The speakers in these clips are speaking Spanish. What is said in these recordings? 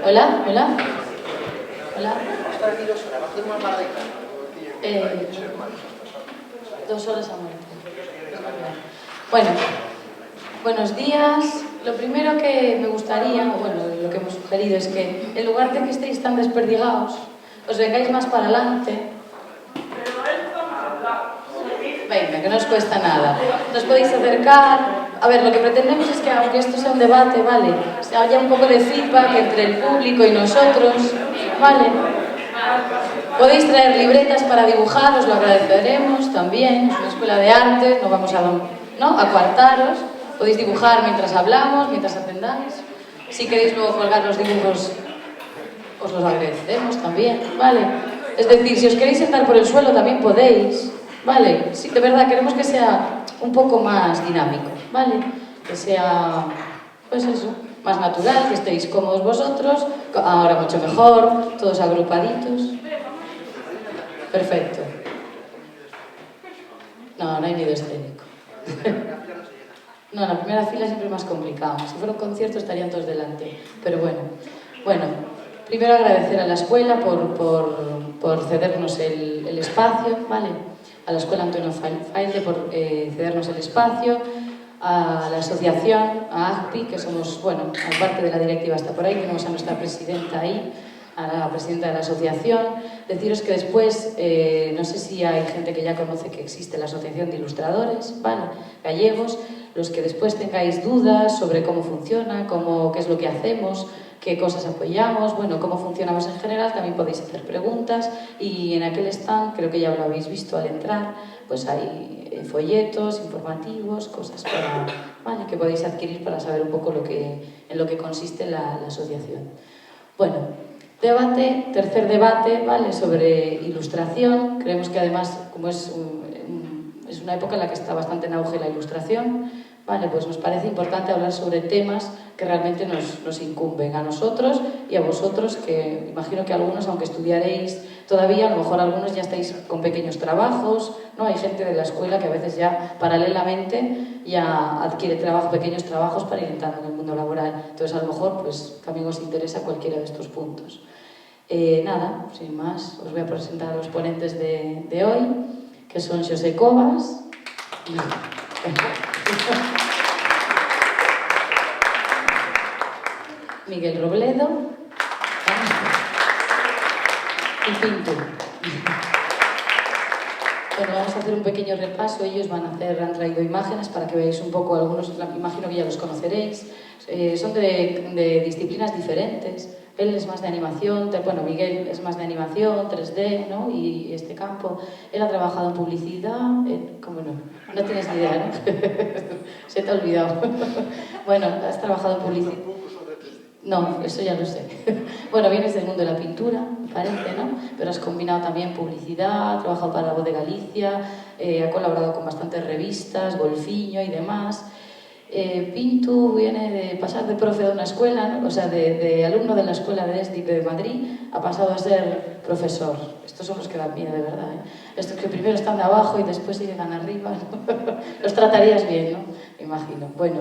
Hola, hola. Hola. 2 horas a muerte. Bueno, buenos días. Lo primero que me gustaría, bueno, lo que hemos sugerido es que en lugar de que estéis tan desperdigados, os vengáis más para adelante. Venga, que no os cuesta nada. Nos podéis acercar. A ver, lo que pretendemos es que, aunque esto sea un debate, ¿vale? Se haya un poco de feedback entre el público y nosotros, ¿vale? Podéis traer libretas para dibujar, os lo agradeceremos también. Es una escuela de arte, no vamos a coartaros. Podéis dibujar mientras hablamos, mientras atendáis. Si queréis luego colgar los dibujos, os los agradecemos también, ¿vale? Es decir, si os queréis sentar por el suelo también podéis, ¿vale? Sí, de verdad, queremos que sea un poco más dinámico, ¿vale? Que sea, pues eso, más natural, que estéis cómodos vosotros, ahora mucho mejor, todos agrupaditos. Perfecto. No, no hay miedo escénico. No, la primera fila siempre es más complicado. Si fuera un concierto estarían todos delante. Pero bueno, primero agradecer a la escuela por cedernos el espacio, ¿vale? A la escuela Antonio Faide por cedernos el espacio, a la asociación, a ACPI, que somos, bueno, aparte de la directiva está por ahí, tenemos a nuestra presidenta ahí, a la presidenta de la asociación. Deciros que después, no sé si hay gente que ya conoce que existe la Asociación de Ilustradores, ¿vale? Gallegos. Los que después tengáis dudas sobre cómo funciona, qué es lo que hacemos, qué cosas apoyamos, bueno, cómo funcionamos en general, también podéis hacer preguntas. Y en aquel stand, creo que ya lo habéis visto al entrar, pues hay folletos informativos, cosas ¿vale? Que podéis adquirir para saber un poco en lo que consiste la asociación. Bueno, tercer debate, ¿vale? Sobre ilustración. Creemos que además, como es una época en la que está bastante en auge la ilustración, ¿vale? Pues nos parece importante hablar sobre temas que realmente nos incumben a nosotros y a vosotros, que imagino que algunos, aunque estudiaréis todavía, a lo mejor algunos ya estáis con pequeños trabajos, ¿no? Hay gente de la escuela que a veces ya paralelamente ya adquiere pequeños trabajos para ir entrando en el mundo laboral. Entonces, a lo mejor, pues también os interesa cualquiera de estos puntos. Nada, sin más, os voy a presentar a los ponentes de hoy, que son Xosé Cobas, Miguel Robledo y Pinto. Bueno, vamos a hacer un pequeño repaso. Ellos han traído imágenes para que veáis un poco, algunos imagino que ya los conoceréis. Son de disciplinas diferentes. Él es más de animación, Miguel es más de animación, 3D, ¿no? Y este campo. Él ha trabajado en publicidad, ¿cómo no? No tienes ni idea, ¿no? Se te ha olvidado. Bueno, has trabajado en publicidad. No, eso ya lo sé. Bueno, vienes del mundo de la pintura, me parece, ¿no? Pero has combinado también publicidad, ha trabajado para La Voz de Galicia, ha colaborado con bastantes revistas, Golfiño y demás. Pinto viene de pasar de profe de una escuela, ¿no? O sea, de alumno de la escuela de ESDIC de Madrid, ha pasado a ser profesor. Estos son los que dan miedo, de verdad, ¿eh? Estos que primero están de abajo y después llegan arriba, ¿no? Los tratarías bien, ¿no? Imagino. Bueno,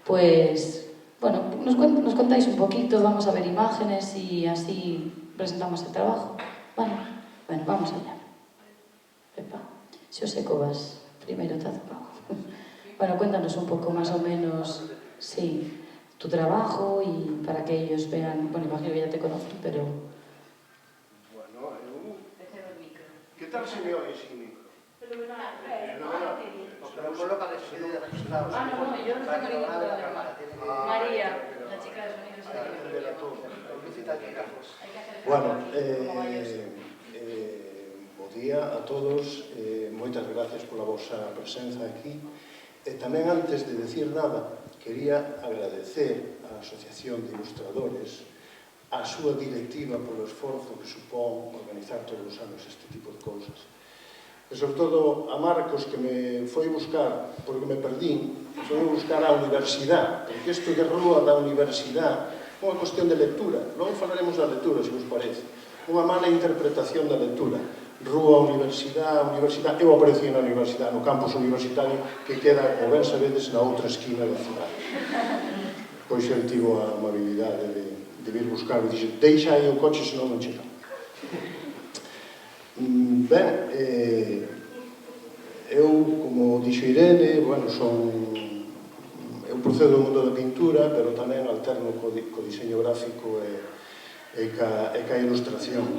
pues... Bueno, nos contáis un poquito, vamos a ver imágenes y así presentamos el trabajo. Vale, bueno, vamos allá. Pepa, Xosé Cobas, primero te acerco. Bueno, cuéntanos un poco más o menos, sí, tu trabajo y para que ellos vean, bueno, imagino que ya te conocen, pero... Bueno, ¿qué tal se me oye sin micro? Pero coloca de sonido registrado. No, yo no tengo ningún problema. María, la chica de sonido. Bueno, bo día a todos, moitas gracias pola vosa presenza aquí. Tamén antes de decir nada, quería agradecer á Asociación de Ilustradores, a súa directiva polo esforzo que supón organizar todos os anos este tipo de cousas. E sobre todo a Marcos, que me foi buscar, porque me perdín, foi buscar á universidade, porque isto de rúa da universidade é unha cuestión de lectura. Logo falaremos da lectura, se vos parece. Unha mala interpretación da lectura. Rúa, universidade, eu aparecí na universidade, no campus universitario, que queda, como ben sabedes, na outra esquina da cidade. Pois eu tivo a amabilidade de vir buscar, dixo, deixa aí o coche, senón non chega. Ben, eu, como dixo Irene, bueno, eu procedo do mundo da pintura, pero tamén alterno co diseño gráfico e ca ilustración.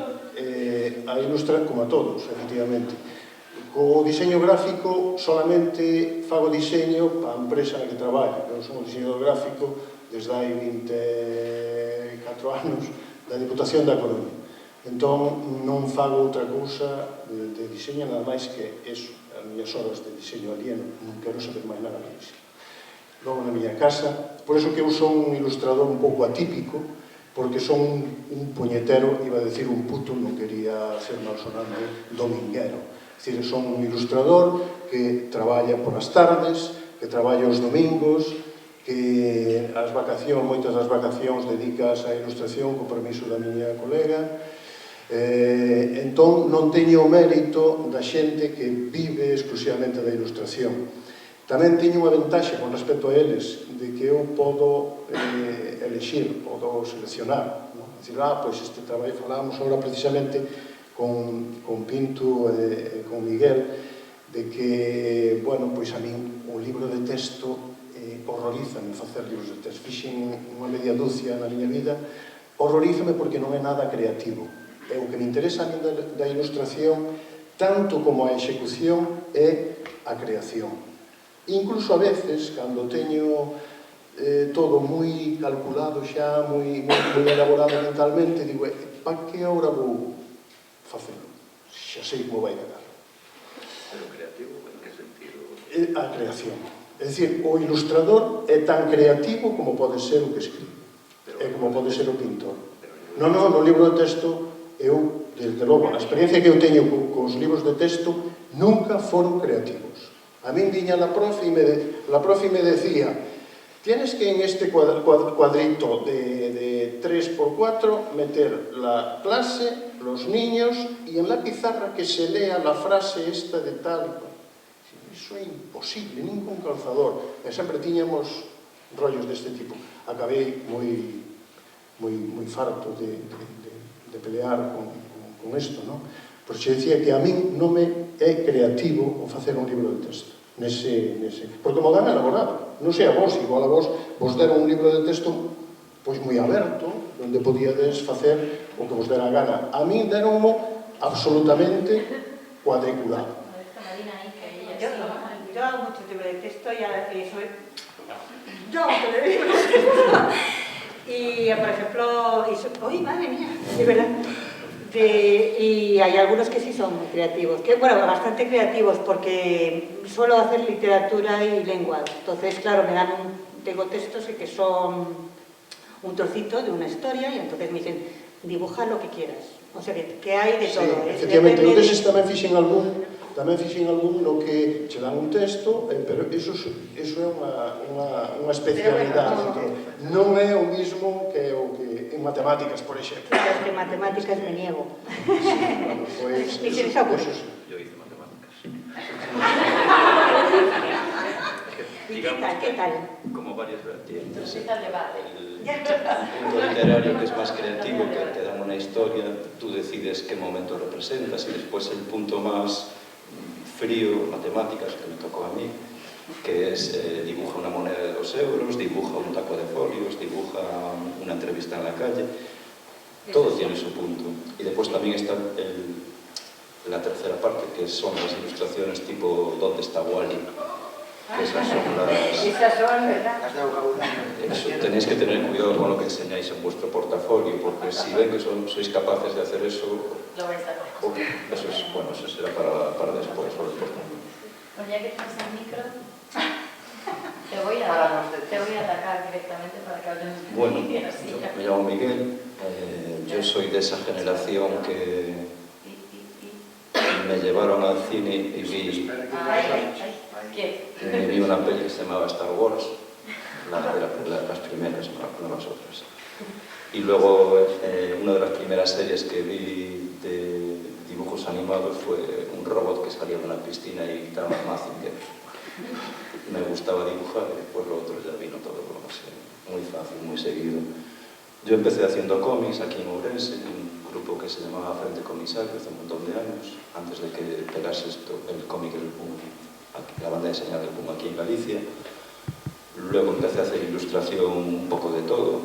A ilustrar, como a todos, efectivamente. Co diseño gráfico solamente fago diseño para a empresa na que traballo. Eu son un diseñador gráfico desde hai 24 anos da Diputación da Coruña. Entón, non fago outra cousa de diseño, nada máis que eso, as miñas horas de diseño alieno. Non quero saber máis nada disso. Logo na miña casa, por eso que eu son un ilustrador un pouco atípico, porque son un puñetero, iba a decir un puto, non quería ser malsonante, dominguero. É dicir, son un ilustrador que traballa por as tardes, que traballa os domingos, que as vacacións, moitas das vacacións dedicas á ilustración co permiso da miña colega. Entón, non teño o mérito da xente que vive exclusivamente da ilustración. Tamén teño unha ventaxa con respecto a eles, de que eu podo elexir, podo seleccionar. Dicir, pois este traballo, falábamos agora precisamente con Pinto e con Miguel, de que, bueno, pois a min o libro de texto horrorízame facer libros de texto. Fixen unha media dúcia na miña vida, horrorízame porque non é nada creativo. E o que me interesa a min da ilustración, tanto como a execución, é a creación. Incluso a veces, cando teño todo moi calculado xa, moi elaborado mentalmente, digo, pa que hora vou facelo? Xa sei como vai quedar. Pero creativo, en que sentido? A creación. É dicir, o ilustrador é tan creativo como pode ser o que escribe, e como pode ser o pintor. Non, no libro de texto, eu, desde logo, a experiencia que eu teño cos libros de texto, nunca foron creativos. A min viña la profe e me decía, tienes que en este cuadrito de 3x4 meter la clase, los niños, y en la pizarra que se lea la frase esta de tal. Iso é imposible, nin con calzador. E sempre tiñamos rollos deste tipo. Acabei moi farto de pelear con isto, non? Porque se dicía que a min non me é creativo o facer un libro de texto. Porque mo dan elaborado. Non sei a vos, igual a vos deron un libro de texto pois moi aberto, onde podíades facer o que vos dera a gana. A min deronmo absolutamente cuadriculado. Yo hago muchos libros de texto y soy... Yo hago muchos libros de texto. Y, por ejemplo... ¡Uy, madre mía! De verdad. Y hay algunos que sí son muy creativos. Bueno, bastante creativos porque suelo hacer literatura y lengua. Entonces, claro, tengo textos que son un trocito de una historia y entonces me dicen, dibuja lo que quieras. O sea, que hay de todo. Sí, efectivamente. Entonces tamén fixen algún no que che dan un texto, pero eso é unha especialidade que non é o mismo que o que en matemáticas, por exemplo. Claro, es que en matemáticas me niego. Bueno, pues eso sí. Yo hice matemáticas. ¿Qué tal? Como varias vertientes. ¿Qué tal le va? Un punto literario que es más creativo, que te dan una historia, tú decides qué momento representas, y después el punto más frío, matemáticas, que me tocó a mí, que es dibuja una moneda de 2 euros, dibuja un taco de folios, dibuja una entrevista en la calle. Todo tiene su punto. Y después también está la tercera parte, que son las ilustraciones tipo ¿Dónde está Wally? Esas son ¿verdad? Las de vocabulario. Tenéis que tener cuidado con lo que enseñáis en vuestro portafolio, porque si ven que sois capaces de hacer eso, Lo vais a hacer. eso es, bueno, eso será para después, por el portafolio. Pues ya que tienes el micro, te voy a atacar directamente para que hables. Bueno, yo me llamo Miguel, yo soy de esa generación que me llevaron al cine y vi una peli que se llamaba Star Wars, las primeras, no las otras. Y luego una de las primeras series que vi de dibujos animados fue un robot que salía de una piscina y gritaba Mazinger. Me gustaba dibujar y después lo otro ya vino todo, muy fácil, muy seguido. Yo empecé haciendo cómics aquí en Ourense, en un grupo que se llamaba Frente Comisario hace un montón de años, antes de que pegase esto, el cómic, el boom, la banda deseñada del boom aquí en Galicia. Luego empecé a hacer ilustración un poco de todo,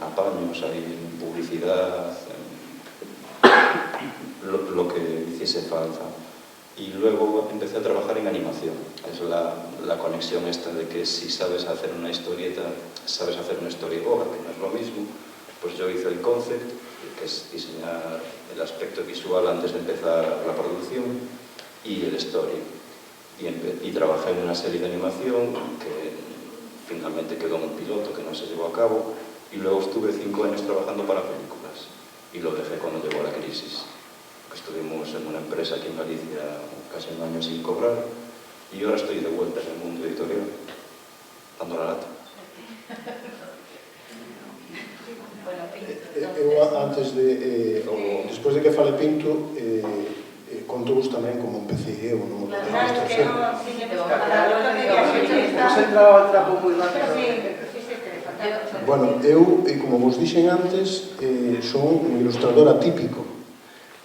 apaños, hay publicidad, lo que hiciese falta. Y luego empecé a trabajar en animación. Es la conexión esta de que si sabes hacer una historieta, sabes hacer una storyboard, que no es lo mismo. Pues yo hice el concept, que es diseñar el aspecto visual antes de empezar la producción, y el story. Y trabajé en una serie de animación que finalmente quedó en un piloto que no se llevó a cabo, y luego estuve 5 años trabajando para películas, y lo dejé cuando llegó la crisis. Estuvimos en una empresa aquí en Galicia casi un año sin cobrar, y ahora estoy de vuelta en el mundo editorial, dando la lata. Eu antes de, despois de que fale Pinto, conto-vos tamén como empecé eu no mundo da ilustración. Hemos entrado al trapo moi rápido. Bueno, eu, como vos dixen antes, son un ilustrador atípico.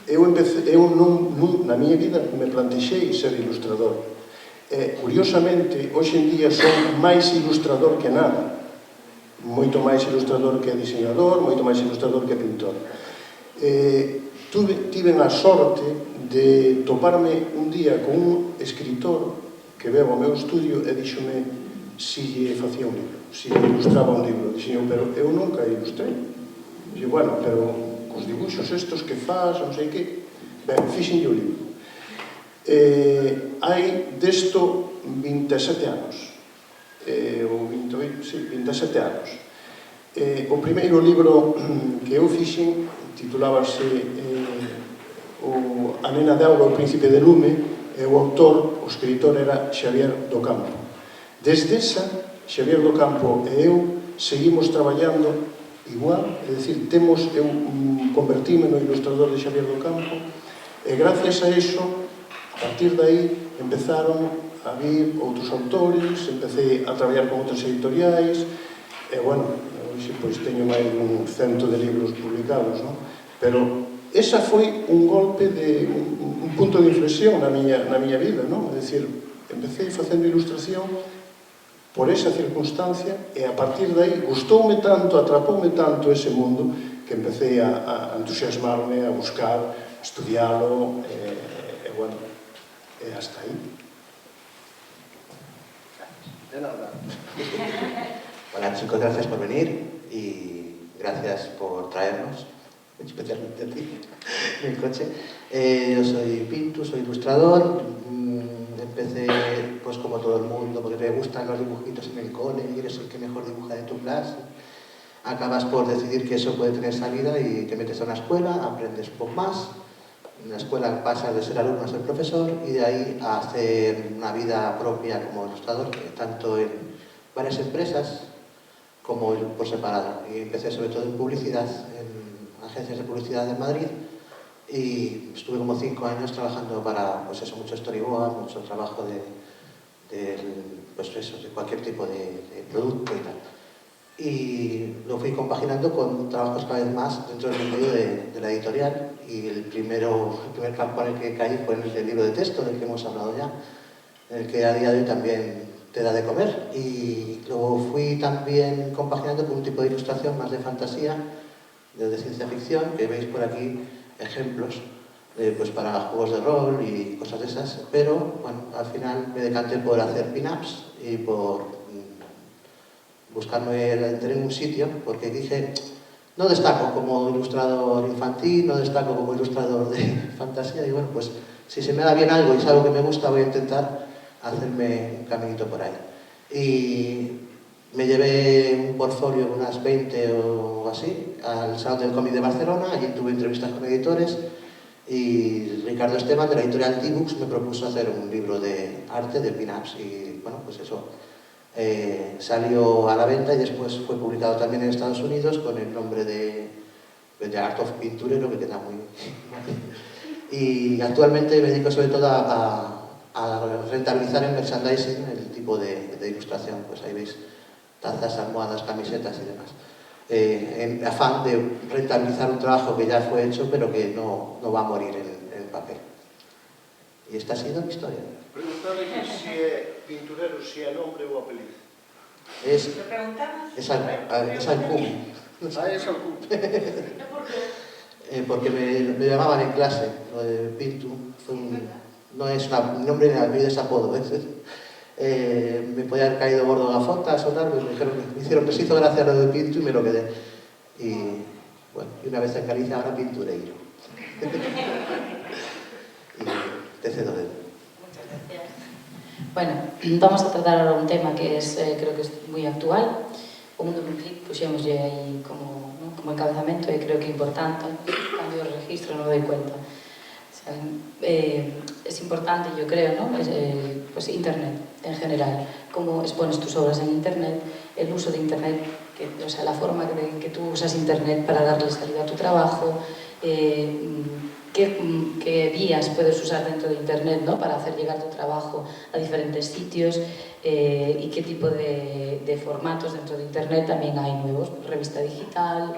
Eu na miña vida me plantexei ser ilustrador. Curiosamente, hoxe en día son máis ilustrador que nada. Moito máis ilustrador que diseñador, moito máis ilustrador que pintor. Tive a sorte de toparme un día con un escritor que veo ao meu estudio e díxome si lle facía un libro, si lle ilustraba un libro. Dixen, pero eu nunca ilustrei. Dixen, bueno, pero cos dibuixos estos que faz, non sei que, ben, fixenlle o libro. Hai desto 27 anos, ou 28, sí, 27 anos. O primeiro libro que eu fixen titulábase A nena de auga, o príncipe de lume, e o autor, o escritor, era Xavier do Campo. Desde esa, Xavier do Campo e eu seguimos traballando igual, é dicir, eu convertíme no ilustrador de Xavier do Campo, e gracias a iso, a partir de aí, empezaron a vir outros autores, empecé a traballar con outras editoriais, e, bueno, hoxe, pois, teño máis dun 100 de libros publicados, non? Pero esa foi un golpe de un punto de inflexión na miña vida, non? É dicir, empecé facendo ilustración por esa circunstancia e a partir de aí gustoume tanto, atrapoume tanto ese mundo que empecé a entusiasmarme, a buscar, a estudialo e bueno, e hasta aí. De nada. Hola chicos, gracias por venir y gracias por traernos, especialmente a ti, mi coche. Yo soy Pinto, soy ilustrador. Empecé pues como todo el mundo, porque me gustan los dibujitos en el cole y eres el que mejor dibuja de tu clase. Acabas por decidir que eso puede tener salida y te metes a una escuela, aprendes un poco más. En la escuela pasas de ser alumno a ser profesor y de ahí a hacer una vida propia como ilustrador, tanto en varias empresas como por separado. Y empecé sobre todo en publicidad, en agencias de publicidad de Madrid, y estuve como 5 años trabajando para, pues eso, mucho storyboard, mucho trabajo pues eso, de cualquier tipo de producto y tal. Y lo fui compaginando con trabajos cada vez más dentro del medio de la editorial, y el primer campo en el que caí fue en el libro de texto, del que hemos hablado ya, en el que a día de hoy también te da de comer, y lo fui también compaginando con un tipo de ilustración más de fantasía, de ciencia ficción, que veis por aquí ejemplos pues para juegos de rol y cosas de esas, pero bueno, al final me decanté por hacer pin-ups y por buscarme entrar en un sitio, porque dije, no destaco como ilustrador infantil, no destaco como ilustrador de fantasía, y bueno, pues si se me da bien algo y es algo que me gusta, voy a intentar hacerme un caminito por ahí. Y me llevé un portfolio de unas 20 o así al Salón del Cómic de Barcelona. Allí tuve entrevistas con editores y Ricardo Esteban, de la editorial D-Books, me propuso hacer un libro de arte de pin-ups, y bueno, pues eso salió a la venta y después fue publicado también en Estados Unidos con el nombre de Art of Pinturero, que queda muy y actualmente me dedico sobre todo a rentabilizar en merchandising el tipo de ilustración. Pues ahí veis tazas, almohadas, camisetas y demás. en afán de rentabilizar un trabajo que ya fue hecho, pero que no va a morir en el papel. Y esta ha sido mi historia. Preguntaba que si é pinturero, si é nombre ou apelido. ¿Lo preguntamos? Es Alcume. Ah, é Salcú. Porque me llamaban en clase, lo de Pintu. No es un nombre ni apellido, es apodo. Me podía haber caído gordo gafotas o tal, me hicieron que se hizo gracia lo de Pintu y me lo quedé. Y bueno, y una vez en Galicia, ahora pintureiro. Y te cedo de él. Muchas gracias. Bueno, vamos a tratar ahora un tema que es, creo que es muy actual. O mundo nun clic, puxémoslle aí como encabezamento e creo que é importante. Cambio de registro, non me doy cuenta. O sea, es importante, yo creo, ¿no? Pues Internet en general. Cómo expones tus obras en Internet, el uso de Internet, o sea, la forma que tú usas Internet para darle salida a tu trabajo, qué vías puedes usar dentro de Internet, ¿no? Para hacer llegar tu trabajo a diferentes sitios y qué tipo de formatos dentro de Internet también hay nuevos. Revista digital,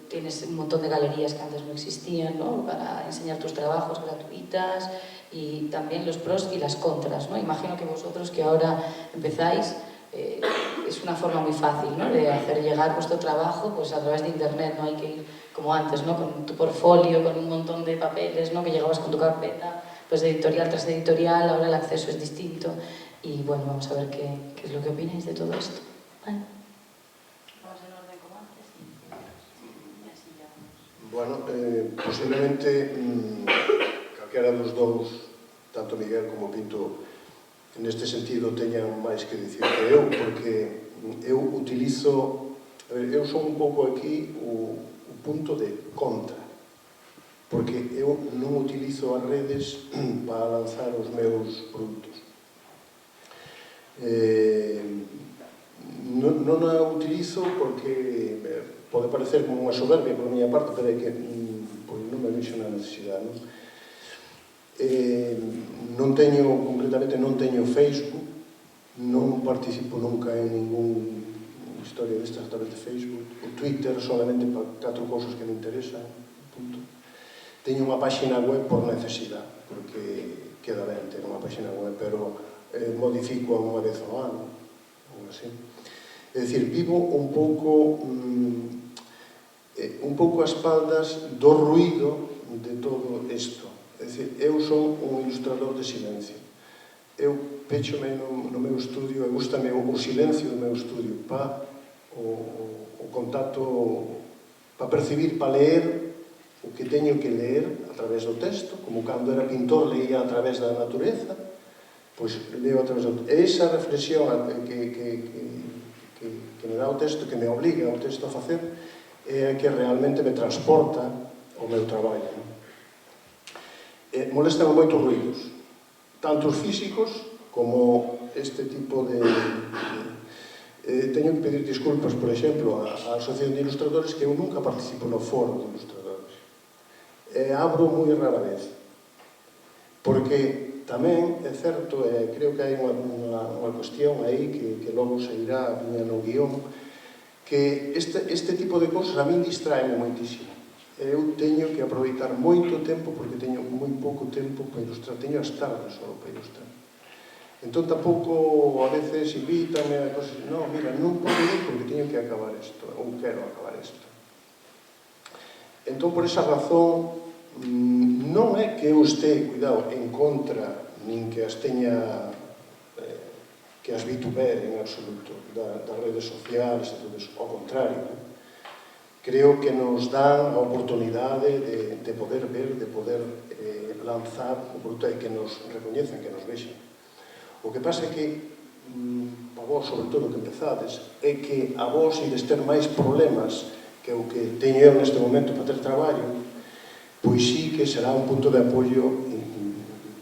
tienes un montón de galerías que antes no existían, ¿no? Para enseñar tus trabajos gratuitas y también los pros y las contras, ¿no? Imagino que vosotros que ahora empezáis, es una forma muy fácil, ¿no? De hacer llegar vuestro trabajo pues a través de Internet, no hay que ir como antes, ¿no? Con tu portfolio, con un montón de papeles, ¿no? Que llegabas con tu carpeta, pues de editorial tras editorial, ahora el acceso es distinto y bueno, vamos a ver qué es lo que opináis de todo esto. ¿Vale? Vamos en orden como antes y así ya vamos. Bueno, posiblemente calquera dos dous, tanto Miguel como Pinto, neste sentido teñan máis que dicir que eu, porque eu utilizo, eu son un pouco aquí o punto de contra, porque eu non utilizo as redes para lanzar os meus produtos. Non a utilizo porque pode parecer como unha soberbia por miña parte, pero é que pois non me vexo na necesidade, non? Non teño, concretamente non teño Facebook, non participo nunca en ningún historia destas a través de Facebook, o Twitter solamente para 4 cousas que me interesan, punto. Teño unha páxina web por necesidade, porque queda ben ter unha páxina web, pero modifico unha vez ao ano, ou así. É dicir, vivo un pouco a espaldas do ruído de todo isto. É dicir, eu son un ilustrador de silencio. Eu péchome no meu estudio e gústame o silencio do meu estudio para o contacto, para percibir, para ler o que teño que ler a través do texto, como cando era pintor leía a través da natureza, pois leo a través do texto. Esa reflexión que me dá o texto, que me obliga o texto a facer, é a que realmente me transporta o meu traballo. Molestame moito ruidos, tanto os físicos como este tipo de... Teño que pedir disculpas, por exemplo, á Asociación de Ilustradores, que eu nunca participo no foro de ilustradores. Abro moi rara vez, porque tamén é certo, creo que hai unha cuestión aí que logo se irá viña no guión, que este tipo de cosas a min distraeme moitísimo. Eu teño que aproveitar moito tempo, porque teño moi pouco tempo para ilustrar, teño as tardes só para ilustrar. Entón tampouco a veces invítame a cosas, non, mira, non podo ir porque teño que acabar isto, ou quero acabar isto. Entón, por esa razón, non é que eu este, cuidado, en contra, nin que as teña, que as vituper en absoluto, das redes sociales e todo eso, ao contrario. Creo que nos dan a oportunidade de poder ver, de poder lanzar o produto e que nos recoñecen, que nos vexen. O que pasa é que, para vos, sobre todo, que empezades, é que a vos ides ter máis problemas que o que teño eu neste momento para ter traballo, pois sí que será un punto de apoio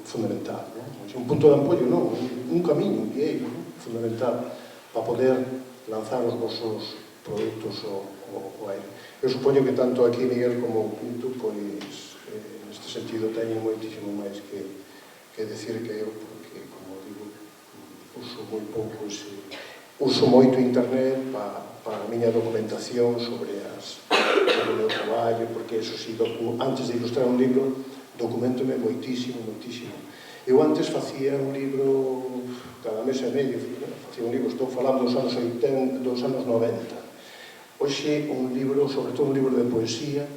fundamental. Un punto de apoio non, un camiño, un vieiro fundamental para poder lanzar os vosos produtos ao aire. Eu supoño que tanto aquí Miguel como Pinto, pois, neste sentido, teñen moitísimo máis que decir que eu, porque, como digo, uso moi pouco uso moito internet para a miña documentación sobre o meu traballo, porque eso sí, antes de ilustrar un libro, documentome moitísimo, moitísimo. Eu antes facía un libro cada mes e medio, facía un libro, estou falando dos anos 80, dos anos 90. Hoxe un libro, sobre todo un libro de poesía,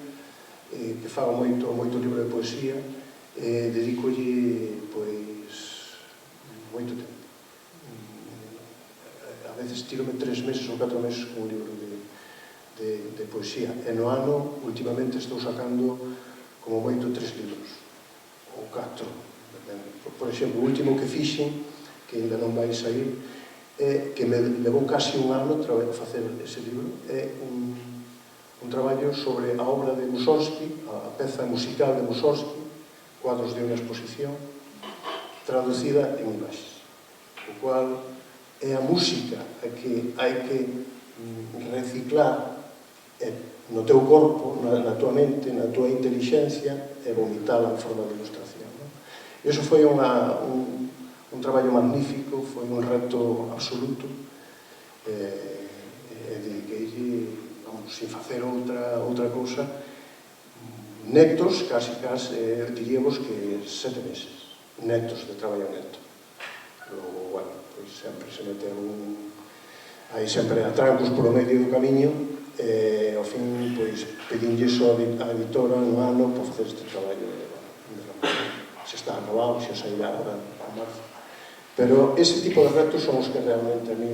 que fago moito libro de poesía, dedicolle, pois, moito tempo. A veces tirome 3 meses ou 4 meses con un libro de poesía. E no ano, últimamente, estou sacando como moito 3 libros, ou 4. Por exemplo, o último que fixen, que ainda non vai sair, que me levou casi un ano facer ese libro, é un traballo sobre a obra de Mussorgsky, a peza musical de Mussorgsky, Cuadros de unha exposición, traducida en imaxes, o cual é a música a que hai que reciclar no teu corpo, na tua mente, na tua inteligencia, e vomitala en forma de ilustración. E iso foi un traballo magnífico, foi un reto absoluto, e dediqueille, sin facer outra cousa, netos, casi, diríamos que 7 meses, netos de traballo neto. Logo, bueno, pois sempre se meteu hai sempre atrancos polo medio do camiño, e ao fin, pois, pedinlle só a editora un ano para facer este traballo, se está acabado, se sairá agora en marzo. Pero ese tipo de retos son os que realmente a mí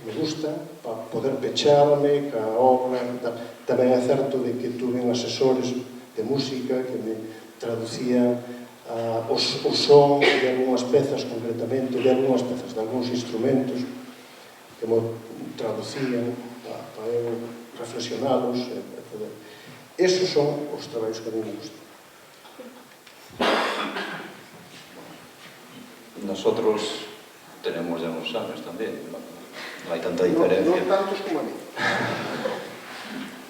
me gusta, para poder pecharme ca obra. Tamén é certo de que tuve asesores de música que me traducían o son de algunhas pezas, concretamente, de algunhas pezas, de algúns instrumentos, que me traducían para eu reflexionalos e poder. Esos son os traballos que a mí me gustan. Nosotros tenemos ya unos años también, no hay tanta diferencia. No tantos como a mí.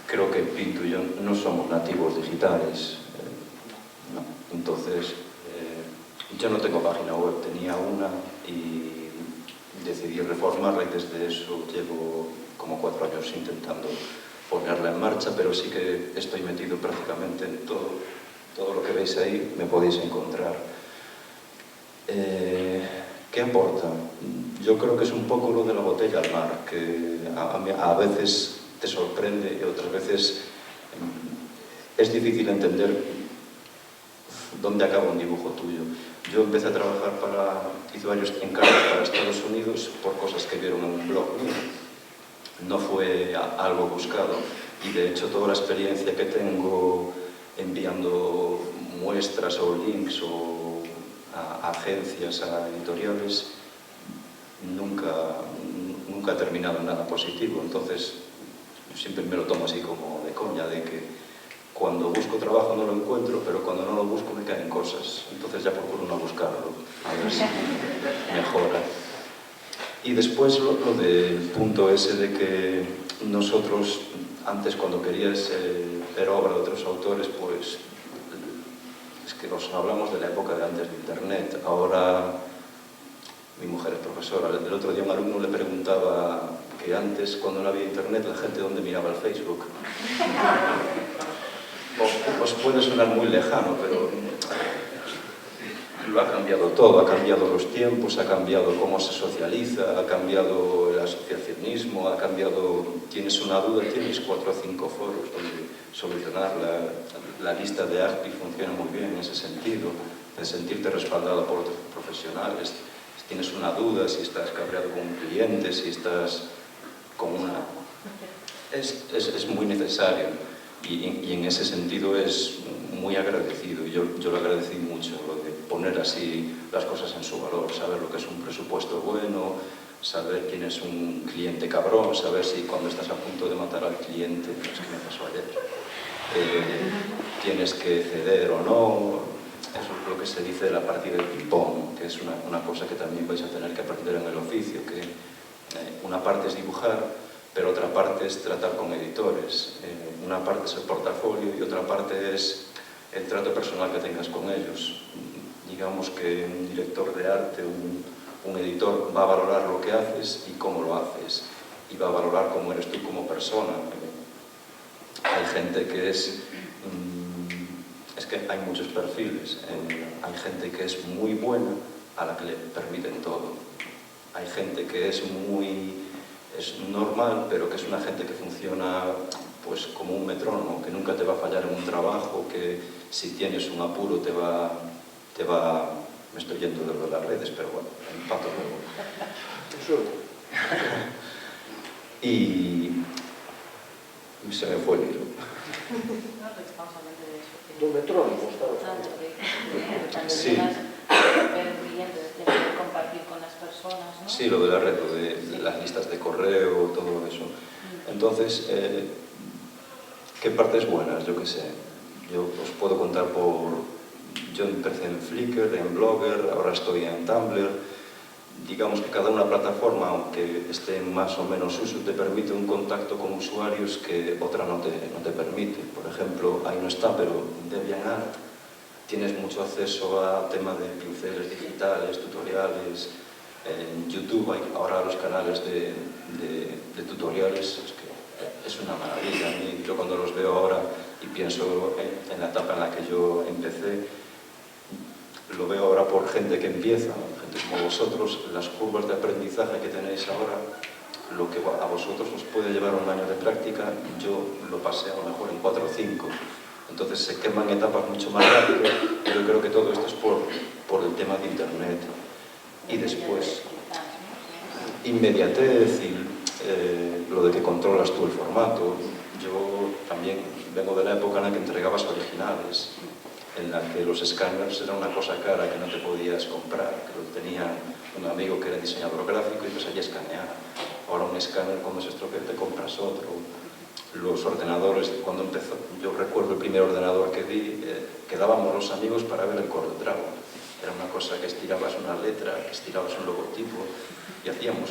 Creo que Pinto y yo no somos nativos digitales, no. Entonces yo no tengo página web, tenía una y decidí reformarla y desde eso llevo como 4 años intentando ponerla en marcha, pero sí que estoy metido prácticamente en todo lo que veis ahí, me podéis encontrar. ¿Qué aporta? Yo creo que es un poco lo de la botella al mar, que a veces te sorprende y otras veces es difícil entender dónde acaba un dibujo tuyo. Yo empecé a trabajar hice varios encargos para Estados Unidos por cosas que vieron en un blog mío. No fue algo buscado y de hecho toda la experiencia que tengo enviando muestras o links o a agencias, a editoriales, nunca ha terminado en nada positivo. Entonces siempre me lo tomo así como de coña, de que cuando busco trabajo no lo encuentro, pero cuando no lo busco me caen cosas. Entonces ya procuro no buscarlo, a ver si mejora. Y después lo del punto ese de que nosotros, antes cuando querías ver obra de otros autores, pues es que nos hablamos de la época de antes de Internet. Ahora mi mujer es profesora. El otro día un alumno le preguntaba que antes, cuando no había Internet, la gente dónde miraba el Facebook. Os puede sonar muy lejano, pero lo ha cambiado todo, ha cambiado los tiempos, ha cambiado cómo se socializa, ha cambiado el asociacionismo, ha cambiado, tienes una duda, tienes 4 o 5 foros donde solucionarla. La lista de ARPI funciona muy bien en ese sentido, de sentirte respaldado por otros profesionales. Si tienes una duda, si estás cabreado con un cliente, si estás con una... Es muy necesario. Y en ese sentido es muy agradecido. Yo lo agradecí mucho, lo de poner así las cosas en su valor, saber lo que es un presupuesto bueno, saber quién es un cliente cabrón, saber si cuando estás a punto de matar al cliente, es que me pasó ayer, tienes que ceder o no. Eso es lo que se dice de la partida de ping-pong, que es una cosa que también vais a tener que aprender en el oficio, que una parte es dibujar, pero otra parte es tratar con editores. Una parte es el portafolio y otra parte es el trato personal que tengas con ellos. Digamos que un director de arte, un Un editor va a valorar lo que haces y cómo lo haces, y va a valorar cómo eres tú como persona. Hay gente que es que hay muchos perfiles. Hay gente que es muy buena, a la que le permiten todo. Hay gente que es normal, pero que es una gente que funciona pues como un metrónomo, que nunca te va a fallar en un trabajo, que si tienes un apuro te va me estoy yendo de las redes, pero bueno, empato luego. Y se me fue el hilo. Do metrónomo, Sí. Compartir con las personas, ¿no? Sí, lo de la red, lo de las listas de correo, todo eso. Entonces, ¿qué partes buenas? Yo qué sé. Yo os puedo contar yo empecé en Flickr, en Blogger, ahora estoy en Tumblr. Digamos que cada una plataforma, aunque esté en más o menos uso, te permite un contacto con usuarios que otra no te permite. Por ejemplo, ahí no está, pero DeviantArt tienes mucho acceso a tema de pinceles digitales, tutoriales. En YouTube hay ahora los canales de tutoriales, es una maravilla. Yo cuando los veo ahora y pienso en la etapa en la que yo empecé, lo veo ahora por gente que empieza, gente como vosotros, las curvas de aprendizaje que tenéis ahora, lo que a vosotros os puede llevar un año de práctica, yo lo pasé a lo mejor en 4 o 5. Entonces se queman etapas mucho más rápido. Yo creo que todo esto es por el tema de Internet. Y después, inmediatez y lo de que controlas tú el formato. Yo también vengo de la época en la que entregabas originales, en la que los escáneres era una cosa cara que no te podías comprar, que lo tenía un amigo que era diseñador gráfico y pues allí escaneaba. Ahora un escáner, cuando se estropea, te compras otro. Los ordenadores, cuando empezó, yo recuerdo el primer ordenador que vi, quedábamos los amigos para ver el CorelDRAW. Era una cosa que estirabas una letra, que estirabas un logotipo y hacíamos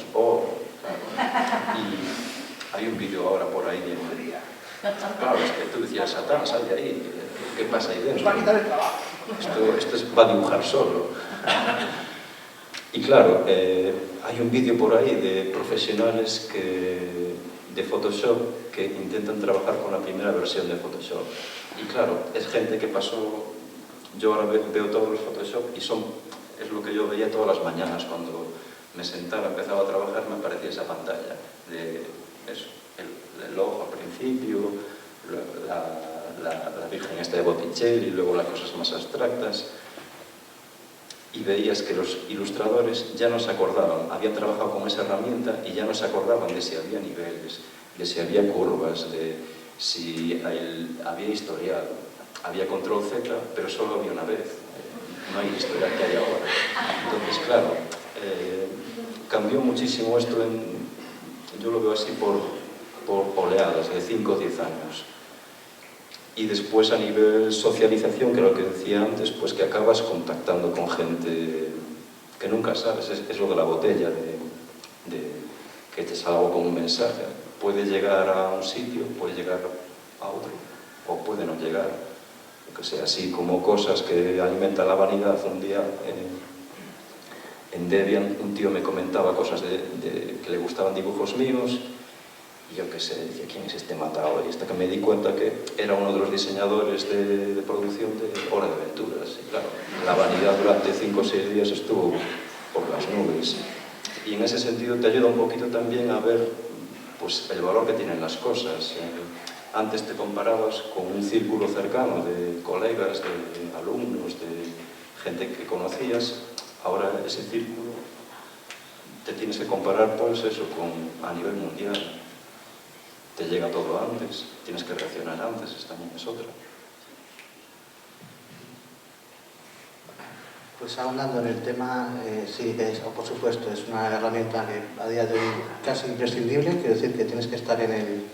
Y hay un vídeo ahora por ahí de claro, es que tú decías, Satán, sal de ahí, ¿qué pasa ahí dentro? Nos va a quitar el trabajo. Esto va a dibujar solo. Y claro, hay un vídeo por ahí de profesionales de Photoshop que intentan trabajar con la primera versión de Photoshop. Y claro, es gente que pasó... Yo ahora veo todos los Photoshop y es lo que yo veía todas las mañanas cuando me sentaba, empezaba a trabajar, me aparecía esa pantalla de eso, el ojo al principio, la Virgen esta de Botticelli, y luego las cosas más abstractas. Y veías que los ilustradores ya no se acordaban, habían trabajado con esa herramienta y ya no se acordaban de si había niveles, de si había curvas, de si había historial. Había control Z, pero solo había una vez. No hay historial que hay ahora. Entonces, claro, cambió muchísimo esto yo lo veo así por oleadas de 5 o 10 años. Y después a nivel socialización, que era lo que decía antes, pues que acabas contactando con gente que nunca sabes, es lo de la botella, que te salga con un mensaje. Puede llegar a un sitio, puede llegar a otro, o puede no llegar. Que sea así como cosas que alimentan la vanidad. Un día en Debian un tío me comentaba cosas que le gustaban dibujos míos y yo qué sé, decía, ¿quién es este matado? Y hasta que me di cuenta que era uno de los diseñadores de producción de Hora de Aventuras. Y claro, la vanidad durante 5 o 6 días estuvo por las nubes. Y en ese sentido te ayuda un poquito también a ver pues, el valor que tienen las cosas. Antes te comparabas con un círculo cercano de colegas, de alumnos, de gente que conocías. Ahora ese círculo te tienes que comparar, pues eso, a nivel mundial. Te llega todo antes, tienes que reaccionar antes, esta también es otra. Pues ahondando en el tema, sí, por supuesto, es una herramienta que a día de hoy casi imprescindible. Quiero decir que tienes que estar en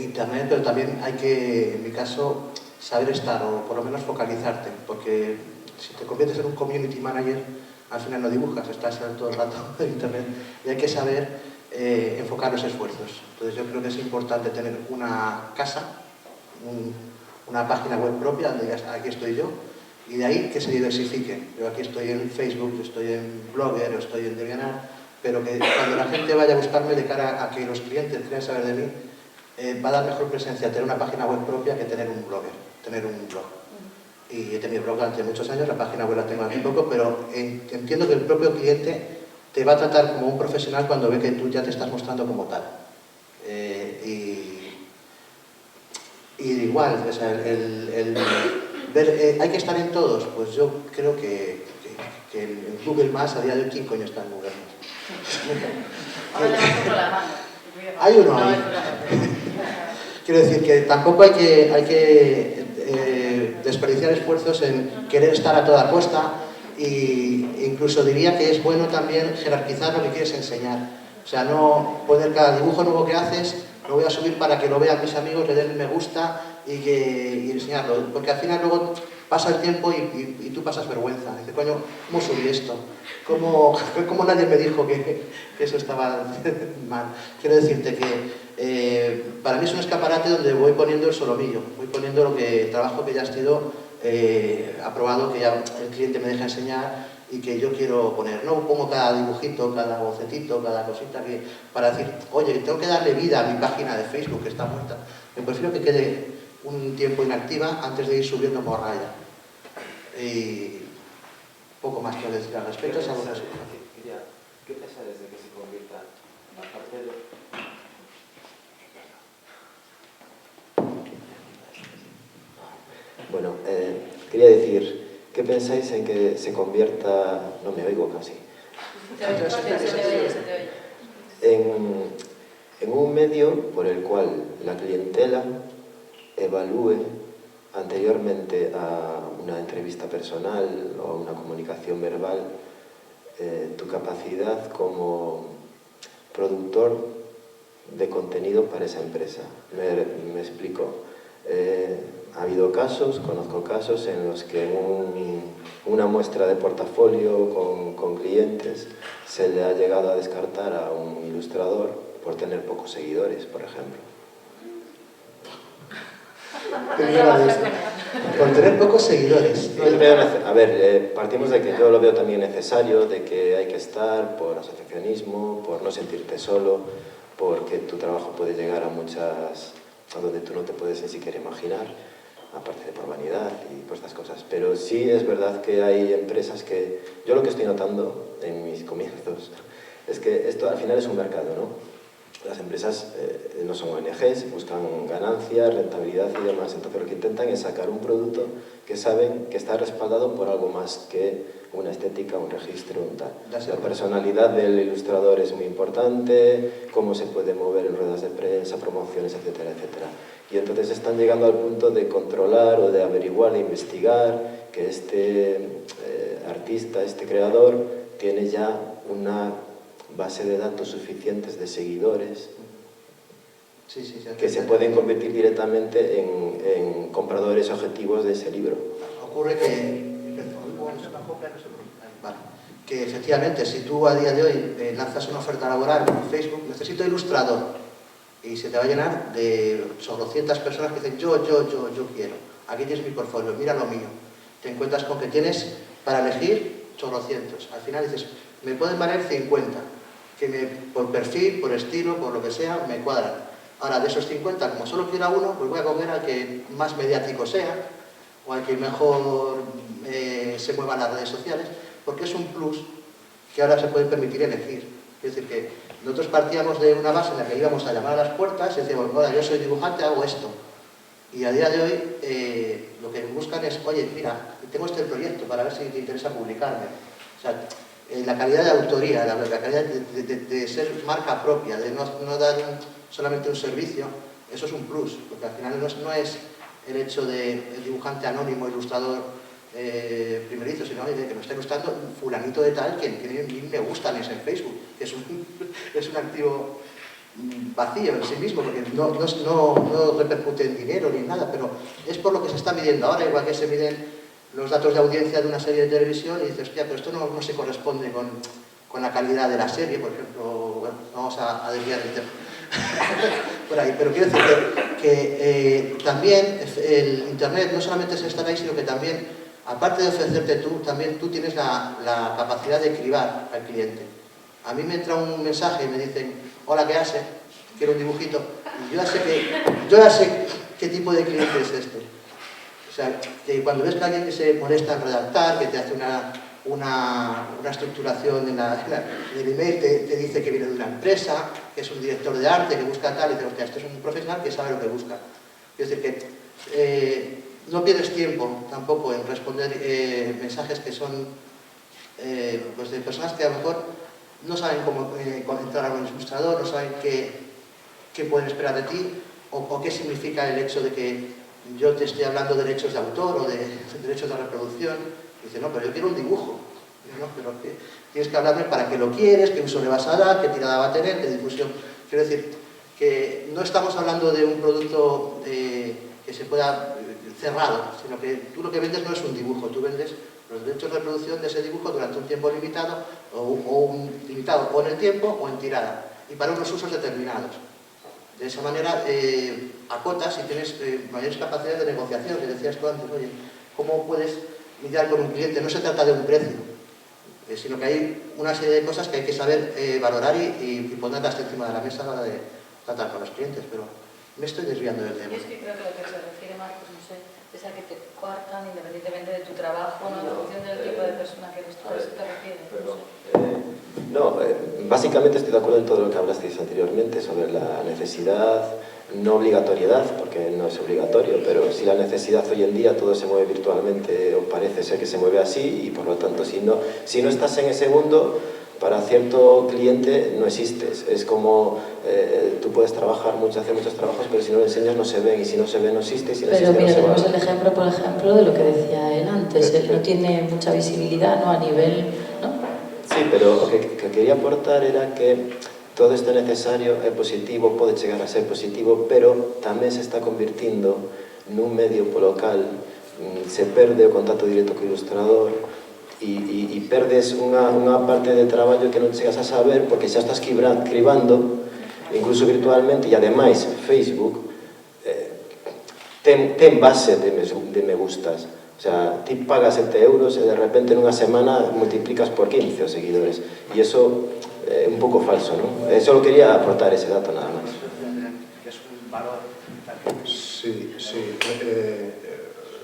Internet, pero también hay que, en mi caso, saber estar o por lo menos focalizarte, porque si te conviertes en un community manager, al final no dibujas, estás todo el rato en Internet y hay que saber enfocar los esfuerzos. Entonces yo creo que es importante tener una casa, una página web propia donde digas, aquí estoy yo, Y de ahí que se diversifiquen. Yo aquí estoy en Facebook, yo estoy en Blogger, yo estoy en DeviantArt, pero que cuando la gente vaya a buscarme de cara a que los clientes quieran saber de mí, va a dar mejor presencia tener una página web propia que tener un blogger, tener un blog. Y he tenido blog durante muchos años, la página web la tengo hace poco, pero entiendo que el propio cliente te va a tratar como un profesional cuando ve que tú ya te estás mostrando como tal. Y igual, o sea, hay que estar en todos, pues yo creo que en Google Más a día de hoy, ¿quién coño está en Google Más? Ahora levanto la mano. Hay uno ahí. Quiero decir que tampoco hay que desperdiciar esfuerzos en querer estar a toda costa, e incluso diría que es bueno también jerarquizar lo que quieres enseñar. O sea, no poner cada dibujo nuevo que haces, lo voy a subir para que lo vean mis amigos, le den me gusta y enseñarlo. Porque al final luego pasa el tiempo y tú pasas vergüenza. Dices, coño, ¿cómo subí esto? ¿Cómo nadie me dijo que eso estaba mal? Quiero decirte que para mí es un escaparate donde voy poniendo el solomillo, voy poniendo el trabajo que ya ha sido aprobado, que ya el cliente me deja enseñar y que yo quiero poner. No pongo cada dibujito, cada bocetito, cada cosita para decir, oye, tengo que darle vida a mi página de Facebook que está muerta. Me prefiero que quede un tiempo inactiva antes de ir subiendo morralla. Y poco más quiero decir al respecto. ¿Qué pasa desde que se convierta aparte de... Bueno, quería decir, ¿qué pensáis en que se convierta, no me oigo casi, en un medio por el cual la clientela evalúe anteriormente a una entrevista personal o a una comunicación verbal tu capacidad como productor de contenido para esa empresa? Me explico. Ha habido casos, conozco casos en los que en una muestra de portafolio con clientes se le ha llegado a descartar a un ilustrador por tener pocos seguidores, por ejemplo. Por tener pocos seguidores. A ver, partimos de que yo lo veo también necesario, de que hay que estar por asociacionismo, por no sentirte solo, porque tu trabajo puede llegar a donde tú no te puedes ni siquiera imaginar, aparte de por vanidad y por estas cosas. Pero sí es verdad que hay empresas que... Yo lo que estoy notando en mis comienzos es que esto al final es un mercado, ¿no? Las empresas no son ONGs, buscan ganancias, rentabilidad y demás. Entonces lo que intentan es sacar un producto que saben que está respaldado por algo más que una estética, un registro, un tal. La personalidad del ilustrador es muy importante, cómo se puede mover en ruedas de prensa, promociones, etcétera, etcétera. Y entonces están llegando al punto de controlar o de averiguar, de investigar que este artista, este creador, tiene ya una base de datos suficientes de seguidores que se pueden convertir directamente en compradores objetivos de ese libro. Ocurre que efectivamente, si tú a día de hoy lanzas una oferta laboral en Facebook, necesito ilustrador, y se te va a llenar de chorrocientas personas que dicen yo quiero, aquí tienes mi portfolio, mira lo mío. Te encuentras con que tienes para elegir chorrocientos. Al final dices, me pueden valer 50, que por perfil, por estilo, por lo que sea, me cuadran. Ahora, de esos 50, como solo quiera uno, pues voy a coger al que más mediático sea, o al que mejor se mueva en las redes sociales, porque es un plus que ahora se puede permitir elegir. Es decir, que nosotros partíamos de una base en la que íbamos a llamar a las puertas y decíamos, hola, yo soy dibujante, hago esto. Y a día de hoy lo que buscan es, oye, mira, tengo este proyecto para ver si te interesa publicarme. O sea, la calidad de autoría, la calidad de ser marca propia, de no dar solamente un servicio, eso es un plus, porque al final no es el hecho de dibujante anónimo, ilustrador primerizo, sino de que me está ilustrando fulanito de tal que tiene 1000 me gustan en Facebook, que es un activo vacío en sí mismo, porque no repercute en dinero ni en nada, pero es por lo que se está midiendo ahora, igual que se miden los datos de audiencia de una serie de televisión y dices, hostia, pero esto no se corresponde con la calidad de la serie, por ejemplo. Bueno, vamos a desviar el tema por ahí, pero quiero decir que también el Internet no solamente es estar ahí, sino que también aparte de ofrecerte tú, también tú tienes la capacidad de cribar al cliente. A mí me entra un mensaje y me dicen, hola, ¿qué haces? Quiero un dibujito. Y yo ya sé qué tipo de cliente es este. O sea, que cuando ves que alguien que se molesta en redactar, que te hace una estructuración en el email, te dice que viene de una empresa, que es un director de arte, que busca tal, y dices, hostia, esto es un profesional que sabe lo que busca. Es decir, que no pierdes tiempo tampoco en responder mensajes que son pues de personas que a lo mejor no saben cómo entrar a un ilustrador, no saben qué pueden esperar de ti, o qué significa el hecho de que yo te estoy hablando de derechos de autor o de derechos de reproducción. Y dice, no, pero yo quiero un dibujo. Y no, pero tienes que hablarme para qué lo quieres, qué uso le vas a dar, qué tirada va a tener, qué difusión. Quiero decir que no estamos hablando de un producto que se pueda cerrado, sino que tú lo que vendes no es un dibujo, tú vendes los derechos de reproducción de ese dibujo durante un tiempo limitado limitado o en el tiempo o en tirada, y para unos usos determinados. De esa manera acotas y tienes mayores capacidades de negociación, que decías tú antes, oye, ¿cómo puedes lidiar con un cliente? No se trata de un precio, sino que hay una serie de cosas que hay que saber valorar y ponerlas encima de la mesa a la hora de tratar con los clientes, pero me estoy desviando del tema. Es que creo que lo que se refiere, Marcos, no sé, es a que te coartan independientemente de tu trabajo, ¿no? En función del tipo de persona que eres tú, ¿a eso te refieres? No, básicamente estoy de acuerdo en todo lo que hablasteis anteriormente sobre la necesidad, no obligatoriedad, porque no es obligatorio, pero sí la necesidad hoy en día, todo se mueve virtualmente, o parece ser que se mueve así, y por lo tanto si no estás en ese mundo, para cierto cliente no existes. Es como tú puedes trabajar hacer muchos trabajos, pero si no lo enseñas no se ven, y si no se ven no existe, y si no pero existe mira, no se tenemos va. el ejemplo, por ejemplo, de lo que decía él antes. Él no tiene mucha visibilidad, ¿no? A nivel, ¿no? Sí, pero lo que quería aportar era que todo esto necesario é positivo, pode chegar a ser positivo, pero tamén se está convirtindo nun medio polo cal se perde o contacto directo co ilustrador e perdes unha parte de traballo que non chegas a saber porque xa estás cribando incluso virtualmente, e ademais Facebook ten base de me gustas. O sea, ti pagas 7 euros e de repente nunha semana multiplicas por 15 os seguidores, e iso é un pouco falso, non? Só quería aportar ese dato nada máis. Que es un valor. Sí,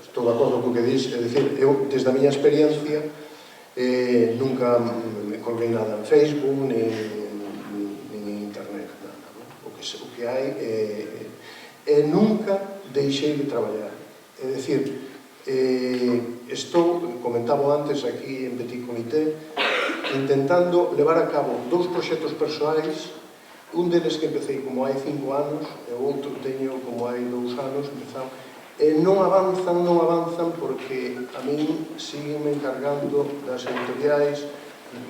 estou de acordo co que dis, é dicir, eu, desde a miña experiencia, nunca me colguei nada en Facebook, ni en internet, nada, ¿no? O que hai, nunca deixei de traballar. É dicir, comentaba antes aquí en Petit Comité, intentando levar a cabo 2 proxectos persoais, un deles que empecé como hai 5 anos, e o outro teño como hai 2 anos, empezado, e non avanzan porque a min síguenme encargando das editoriais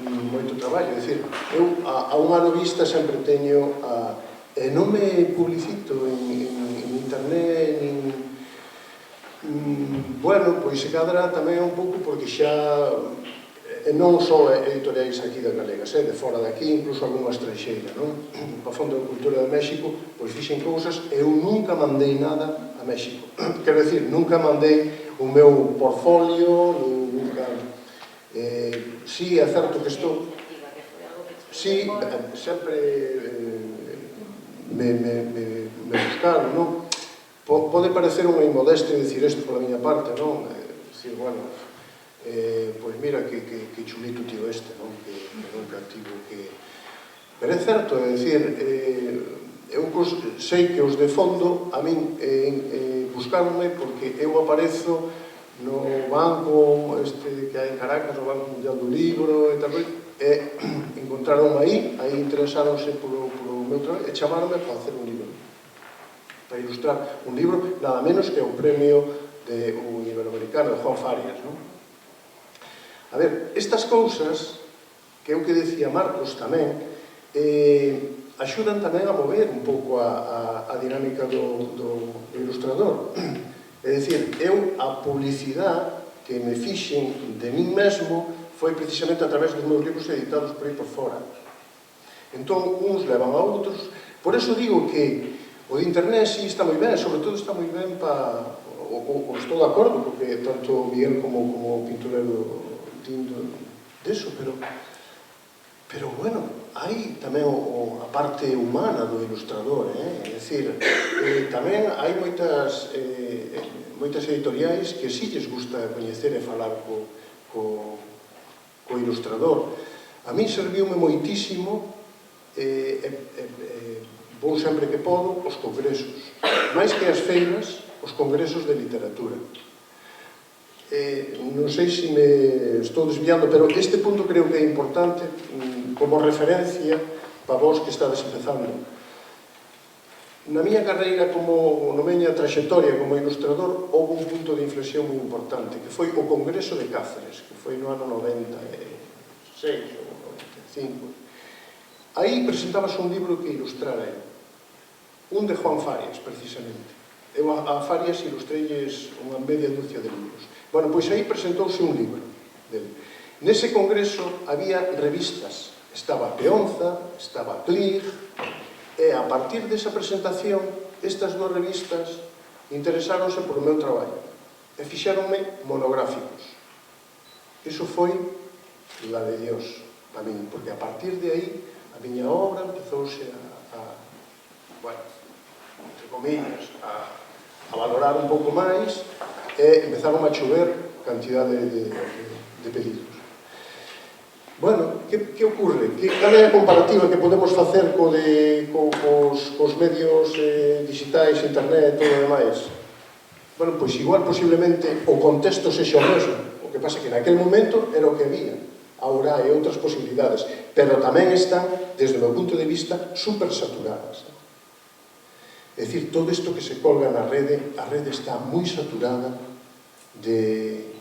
moito traballo. É dicir, eu a un ano vista sempre teño non me publicito en internet, bueno, pois se cadra tamén un pouco porque xa non só editoriais aquí da Galegas, de fora daqui, incluso algunha estranxeira, non? O Fondo de Cultura de México, pois fixen cousas, eu nunca mandei nada a México. Quero dicir, nunca mandei o meu portfolio, nunca... Sí, é certo que estou... Sí, sempre me buscaron, non? Pode parecer unha inmodestia dicir isto pola miña parte, non? Dicir, bueno, pois mira que chulito tío este, non? Que nunca tivo que... Pero é certo, é dicir, eu sei que os de fondo a min buscaronme porque eu aparezo no banco que hai en Caracas, o Banco Mundial do Libro e tal, e encontraron aí interesáronse polo meu traballo e chamaronme para facer un libro, para ilustrar un libro, nada menos que o premio iberoamericano de Juan Farias, non? A ver, estas cousas, que é o que decía Marcos tamén, axudan tamén a mover un pouco a dinámica do ilustrador. É dicir, eu a publicidade que me fixen de min mesmo foi precisamente a través dos meus libros editados por aí por fora. Entón, uns levan a outros. Por eso digo que o de internet sí está moi ben, sobre todo está moi ben para o estou de acordo, porque tanto Miguel como o pinturero din deso, pero bueno, hai tamén a parte humana do ilustrador, é dicir, tamén hai moitas editoriais que si lles gusta coñecer e falar co ilustrador. A mí serviume moitísimo, vou sempre que podo, os congresos. Mais que as feiras, os congresos de literatura. Non sei se me estou desviando, pero este punto creo que é importante como referencia para vos que estades empezando. Na miña carreira, na miña traxectoria como ilustrador, houve un punto de inflexión moi importante, que foi o Congreso de Cáceres, que foi no ano 96 ou 95. Aí presentábase un libro que ilustrara eu, un de Juan Farias, precisamente. Eu a Farias ilustrelles unha media dúcia de libros. Bueno, pois aí presentouse un libro dele. Nese congreso había revistas. Estaba Peonza, estaba Clig, e a partir desa presentación, estas dúas revistas interesáronse por o meu traballo e fixéronme monográficos. Iso foi la de Dios para min, porque a partir de aí a miña obra empezouse bueno, entre comillas, a valorar un pouco máis e empezaron a chover cantidade de pedidos. Bueno, que ocurre? Cal é a comparativa que podemos facer cos medios digitais, internet e todo o demais? Bueno, pois igual posiblemente o contexto sexa o mesmo, o que pasa que naquele momento era o que había. Ahora hai outras posibilidades, pero tamén están, desde o meu punto de vista, super saturadas. É dicir, todo isto que se colga na rede, a rede está moi saturada de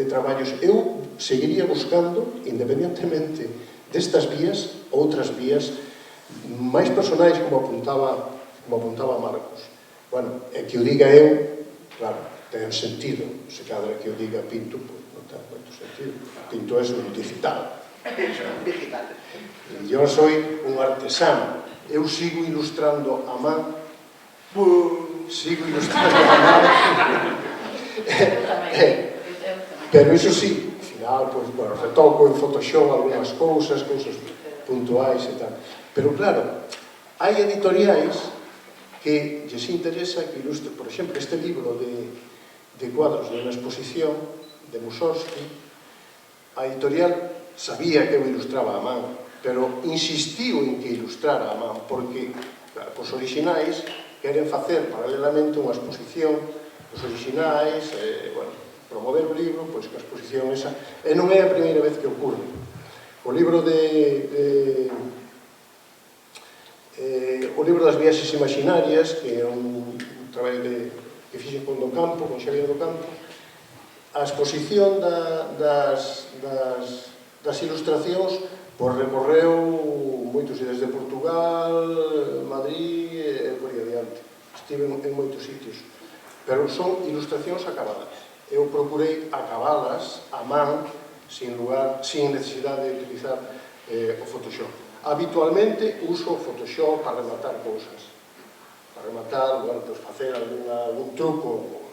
traballos. Eu seguiría buscando, independentemente destas vías, outras vías máis personais, como apuntaba Marcos. Bueno, é que o diga eu, claro, ten sentido. Se cadra que o diga Pinto, pois non ten moito sentido. Pinto é un digital. Eu soy un artesano. Eu sigo ilustrando a man. Sigo ilustrando a man. Pero iso sí, ao final, pois, bueno, retoco en Photoshop algunhas cousas puntuais e tal. Pero claro, hai editoriais que lles interesa que ilustre, por exemplo, este libro de cuadros de unha exposición de Mussorgsky. A editorial sabía que eu ilustraba a man, pero insistiu en que ilustrara a man, porque os orixinais queren facer paralelamente unha exposición, os orixinais, bueno, promover o libro, pois que a exposición esa, e non é a primeira vez que ocurre. O libro das viaxes imaginarias, que é un traballo que fixen con Docampo, con Xavier Docampo, a exposición das ilustracións pois recorreu moitos, desde Portugal, Madrid e por aí adiante. Estive en moitos sitios, pero son ilustracións acabadas. Eu procurei acabalas a man, sin necesidade de utilizar o Photoshop. Habitualmente uso o Photoshop para rematar cousas. Para rematar, bueno, pues facer algún truco,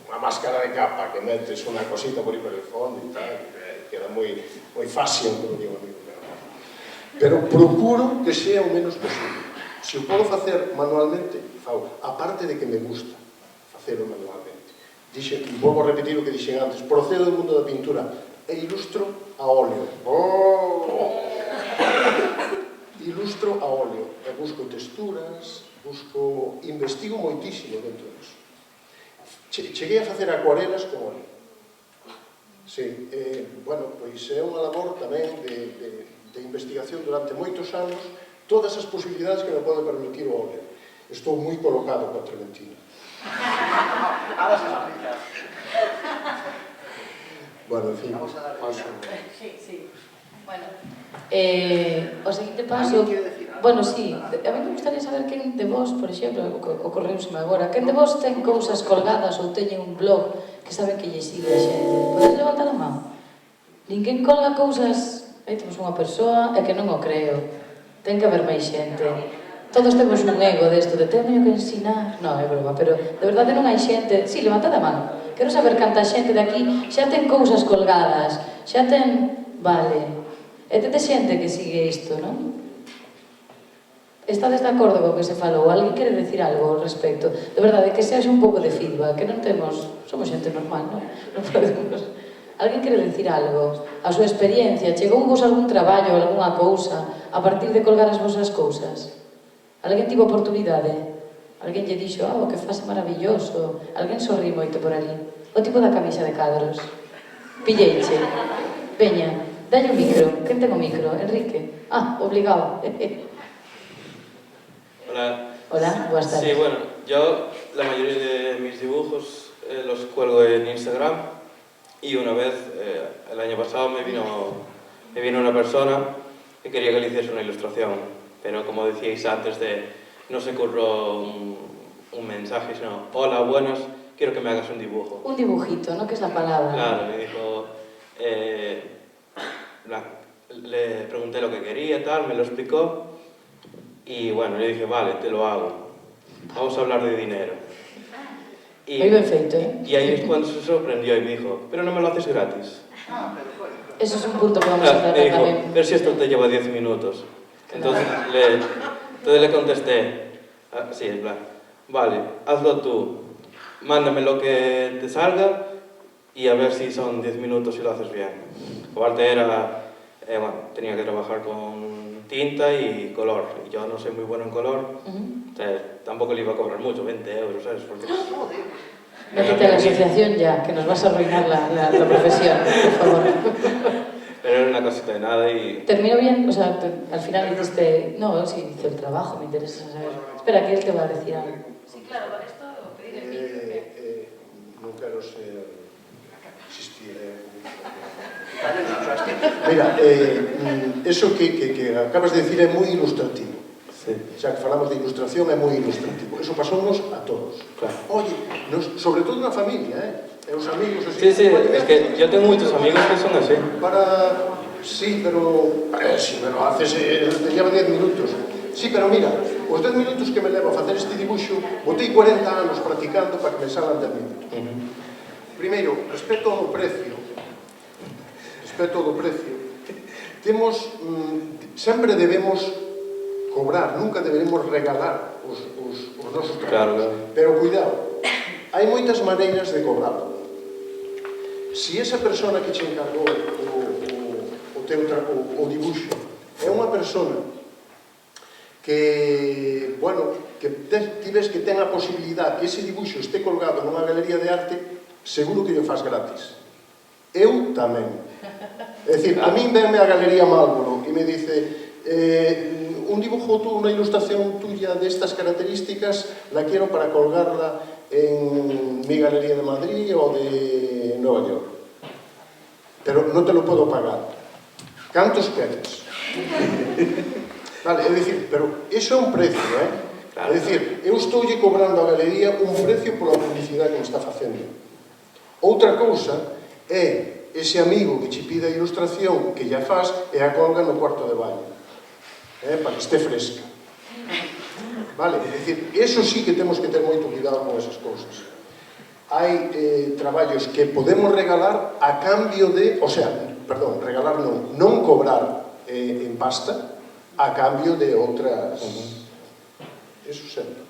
unha máscara de capa que metes unha cosita por aí por el fondo e tal, queda moi fácil, como digo amigo. Pero procuro que sea o menos posible. Se o podo facer manualmente, fago. A parte de que me gusta facelo manualmente. Volvo a repetir o que dixen antes. Procedo do mundo da pintura e ilustro a óleo. Ilustro a óleo. E busco texturas, investigo moitísimo dentro disso. Cheguei a facer acuarelas con óleo. Sí, bueno, pois é unha labor tamén de investigación durante moitos anos, todas as posibilidades que me pode permitir o óleo. Estou moi colocado coa Trementina. Bueno, en fin, paso. Sí. Bueno. O seguinte paso... Bueno, sí, a mí me gustaría saber quen de vos, por exemplo, ocorreuseme agora, quen de vos ten cousas colgadas ou teñen un blog que saben que lle sigue a xente. Podes levantar a mão? Ninguén colga cousas... Aí temos unha persoa, é que non o creo. Ten que haber máis xente. Todos temos un ego desto de teño que ensinar. Non, é broma, pero de verdade non hai xente... Si, levantad a man. Quero saber canta xente de aquí xa ten cousas colgadas, xa ten... Vale. E tete xente que sigue isto, non? Estades de acordo co que se falou? Alguén quere decir algo ao respecto? De verdade, que sexa un pouco de feedback, que non temos... Somos xente normal, non? Non podemos... Alguén quere decir algo? A súa experiencia? Chegou vos algún traballo, algunha cousa, a partir de colgar as vosas cousas? Alguén tivo oportunidade? Alguén lle dixo, o que faz é maravilloso? Alguén sorrí moito por ali? O tipo da camisa de cadros? Pilleiche? Veña, dalle o micro. Quen ten o micro? Enrique? Obligado. Hola. Hola, buenas tardes. Sí, bueno, yo la mayoría de mis dibujos los cuelgo en Instagram y una vez, el año pasado, me vino una persona que quería que le hiciese una ilustración. Pero como decíais antes, no se curró un mensaje, sino, hola, buenas, quiero que me hagas un dibujo. Un dibujito, ¿no? Que es la palabra. Claro, me dijo, le pregunté lo que quería, tal, me lo explicó, y bueno, le dije, vale, te lo hago. Vamos a hablar de dinero. Muy bien feito, ¿eh? Y ahí es cuando se sorprendió y me dijo, pero no me lo haces gratis. Eso es un punto que vamos a tratar me dijo, también. pero si esto te lleva 10 minutos. Entonces le contesté, sí, en plan, vale, hazlo tú, mándame lo que te salga y a ver si son 10 minutos y lo haces bien. Aparte era, bueno, tenía que trabajar con tinta y color, y yo no soy muy bueno en color, o sea, tampoco le iba a cobrar mucho, 20 euros, ¿sabes? Porque... Métete a la asociación ya, que nos vas a arruinar la profesión, por favor. Pero era una cosita de nada y... ¿Terminó bien? O sea, al final dijiste... No, sí, hice el trabajo, me interesa saber. Espera, que él te va a decir algo. Sí, claro, para esto pedir el micro. Non quero ser... insistir, Mira, eso que acabas de decir é moi ilustrativo. Sí. Xa que falamos de ilustración é moi ilustrativo. Eso pasounos a todos. Claro. Oye, sobre todo na familia, E os amigos así... Sí, es que yo tengo muchos amigos que son así. Sí, pero haces... te lleva 10 minutos. Sí, pero mira, os 10 minutos que me levo a facer este dibuixo, botei 40 anos practicando para que me salan 10 minutos. Primeiro, respecto ao precio, temos... sempre debemos cobrar, nunca deberemos regalar os nosos trabalhos. Claro. Pero cuidado, hai moitas maneiras de cobrarlo. Si esa persona que che encargou o dibuixo é unha persona que, bueno, que tives que ten a posibilidade que ese dibuixo este colgado nunha galería de arte, seguro que o faz gratis. Eu tamén. É dicir, a min venme a Galería Málvoro e me dice un dibujo tú, unha ilustración tuya de estas características, la quiero para colgarla en mi galería de Madrid o de Nueva York. Pero no te lo puedo pagar. ¿Cantos queres? Vale, é dicir, pero iso é un precio, É dicir, eu estou cobrando a galería un precio pola publicidade que me está facendo. Outra cousa é ese amigo que che pide a ilustración que ya faz e a colga no cuarto de baño, para que este fresca. Vale, é dicir, eso sí que temos que ter moito cuidado con esas cousas. Hai traballos que podemos regalar a cambio de, regalar non cobrar en pasta a cambio de outras... Eso sempre.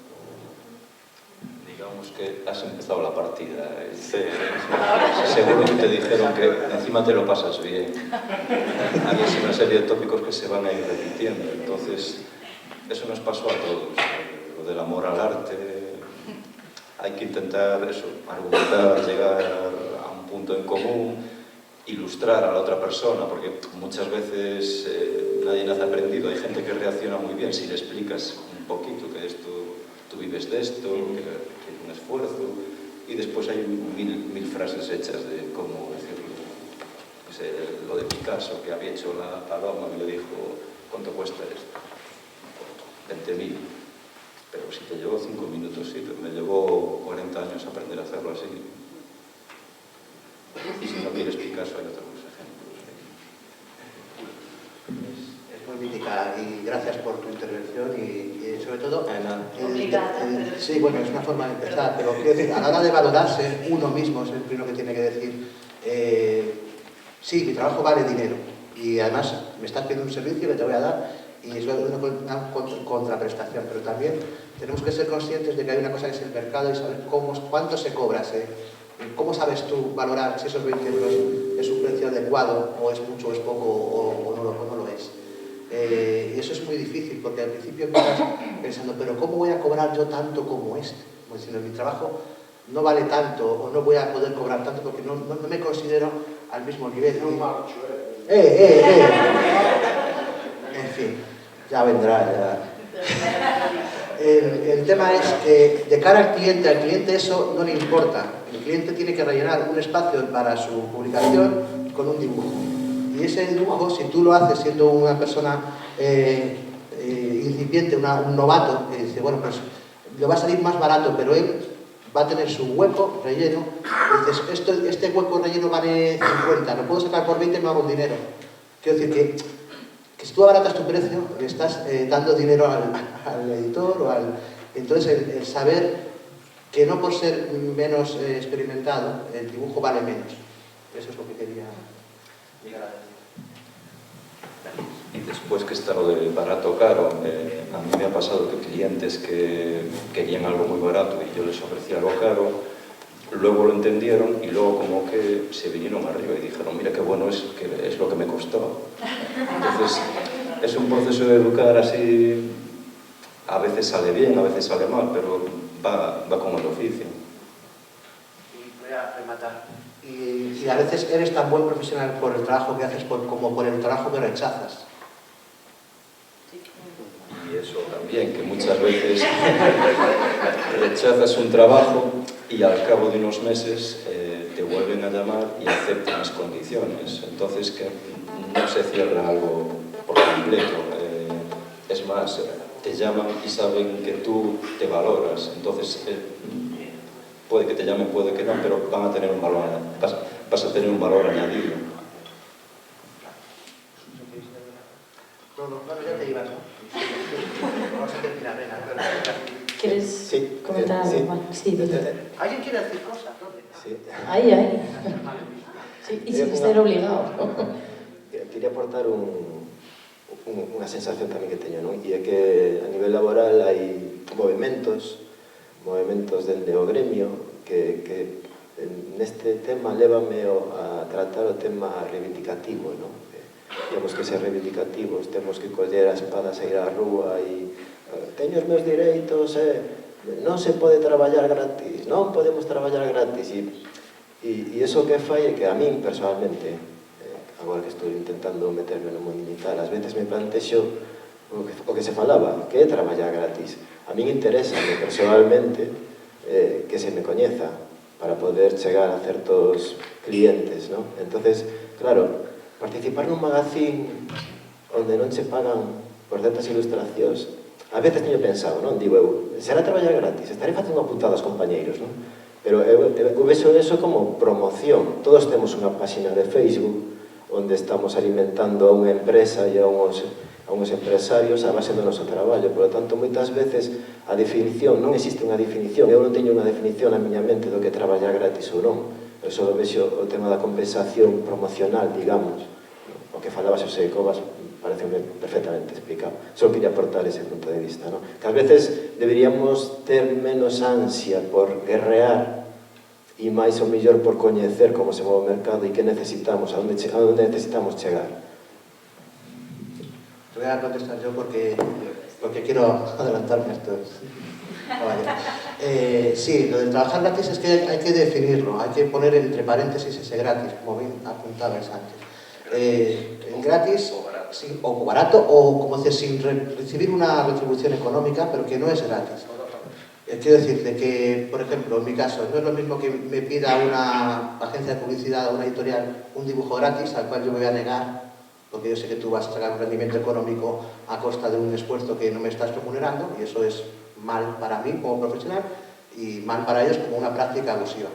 Digamos que has empezado la partida. Seguro que te dijeron que encima te lo pasas bien. Hay una serie de tópicos que se van a ir repitiendo. Entonces, eso nos pasó a todos. Lo del amor al arte. Hay que intentar eso, argumentar, llegar a un punto en común, ilustrar a la otra persona, porque muchas veces nadie nace aprendido. Hay gente que reacciona muy bien si le explicas un poquito que esto, tú vives de esto, que hay un esfuerzo, y después hay mil frases hechas de cómo decirlo. Lo de Picasso, que había hecho la paloma, y le dijo, ¿cuánto cuesta esto? 20.000. Pero si te llevó 5 minutos, sí, pero me llevó 40 años aprender a hacerlo así. Y si no quieres Picasso, hay otros ejemplos. Es muy mítica y gracias por tu intervención y sobre todo todo... Obligada. Sí, bueno, es una forma de empezar, pero quiero decir, a la hora de valorarse, uno mismo es el primero que tiene que decir, sí, mi trabajo vale dinero, y además me estás pidiendo un servicio que te voy a dar, y eso es una contraprestación, pero también tenemos que ser conscientes de que hay una cosa que es el mercado y saber cuánto se cobra, cómo sabes tú valorar si esos 20 euros es un precio adecuado, o es mucho, o es poco, o no lo es. Y eso es muy difícil, porque al principio empiezas pensando, pero ¿cómo voy a cobrar yo tanto como este? Como diciendo, mi trabajo no vale tanto, o no voy a poder cobrar tanto porque no me considero al mismo nivel. En fin, ya vendrá, ya. El tema es que de cara al cliente eso no le importa. El cliente tiene que rellenar un espacio para su publicación con un dibujo. Y ese dibujo, si tú lo haces siendo una persona incipiente, un novato, que dice, bueno, pues le va a salir más barato, pero él va a tener su hueco relleno. Y dices, este hueco relleno vale 50, lo puedo sacar por 20 y me hago un dinero. Quiero decir que si tú abaratas tu precio, le estás dando dinero al editor o al... Entonces, el saber que no por ser menos experimentado, el dibujo vale menos. Eso es lo que quería llegar a decir. Y después que está lo de barato caro, a mí me ha pasado que clientes que querían algo muy barato y yo les ofrecía algo caro, luego lo entendieron y luego como que se vinieron arriba y dijeron, mira qué bueno es, que es lo que me costó. Entonces, es un proceso de educar así, a veces sale bien, a veces sale mal, pero va con el oficio. Y voy a rematar. Y a veces eres tan buen profesional por el trabajo que haces como por el trabajo que rechazas. Y eso también, que muchas veces rechazas un trabajo y al cabo de unos meses te vuelven a llamar y aceptan las condiciones. Entonces que no se cierra algo por completo. Es más, te llaman y saben que tú te valoras. Entonces puede que te llamen, puede que no, pero van a tener un valor, vas a tener un valor añadido. No, ya te ibas, ¿no? Vamos a terminar, venga. ¿Quieres comentar algo? Sí. Bueno, sí, dile. ¿Alguien quiere decir cosas? Sí. Ahí. Sí, y sin estar obligado. Quería aportar unha sensación tamén que teño, non? E é que a nivel laboral hai movimentos dende o gremio que neste tema lévame a tratar o tema reivindicativo, non? Temos que ser reivindicativos, temos que coller a espada, sair á rúa e teño os meus direitos, non se pode traballar gratis, non podemos traballar gratis e iso que fai é que a min personalmente, agora que estou intentando meterme no mundo digital, ás veces me plantexo o que se falaba, que é traballar gratis. A min interésame personalmente que se me coñeza para poder chegar a certos clientes, non? Entonces, claro, participar nun magazín onde non se pagan por certas ilustracións, a veces teño pensado, non? Digo eu, será traballar gratis, estaré facendo unha putada aos compañeiros, non? Pero eu vexo eso como promoción. Todos temos unha páxina de Facebook onde estamos alimentando a unha empresa e a uns empresarios a base do noso traballo. Por lo tanto, moitas veces a definición, non existe unha definición, eu non teño unha definición na miña mente do que é traballar gratis ou non. Eu só vexo o tema da compensación promocional, digamos. O que falaba Xosé Cobas pareceme perfectamente explicado. Só quería aportar ese punto de vista, non? Que ás veces deberíamos ter menos ansia por guerrear e máis ou mellor por coñecer como se move o mercado e que necesitamos, a onde necesitamos chegar. Te voy a contestar yo porque quiero adelantarme a esto. Vale. Sí, lo de trabajar gratis es que hay que definirlo, hay que poner entre paréntesis ese gratis, como bien apuntabas antes. El gratis, sí, o barato, o como dices, sin recibir una retribución económica, pero que no es gratis. Quiero decirte que, por ejemplo, en mi caso, no es lo mismo que me pida una agencia de publicidad o una editorial un dibujo gratis, al cual yo me voy a negar, porque yo sé que tú vas a sacar un rendimiento económico a costa de un esfuerzo que no me estás remunerando, y eso es mal para mí como profesional y mal para ellos como una práctica abusiva.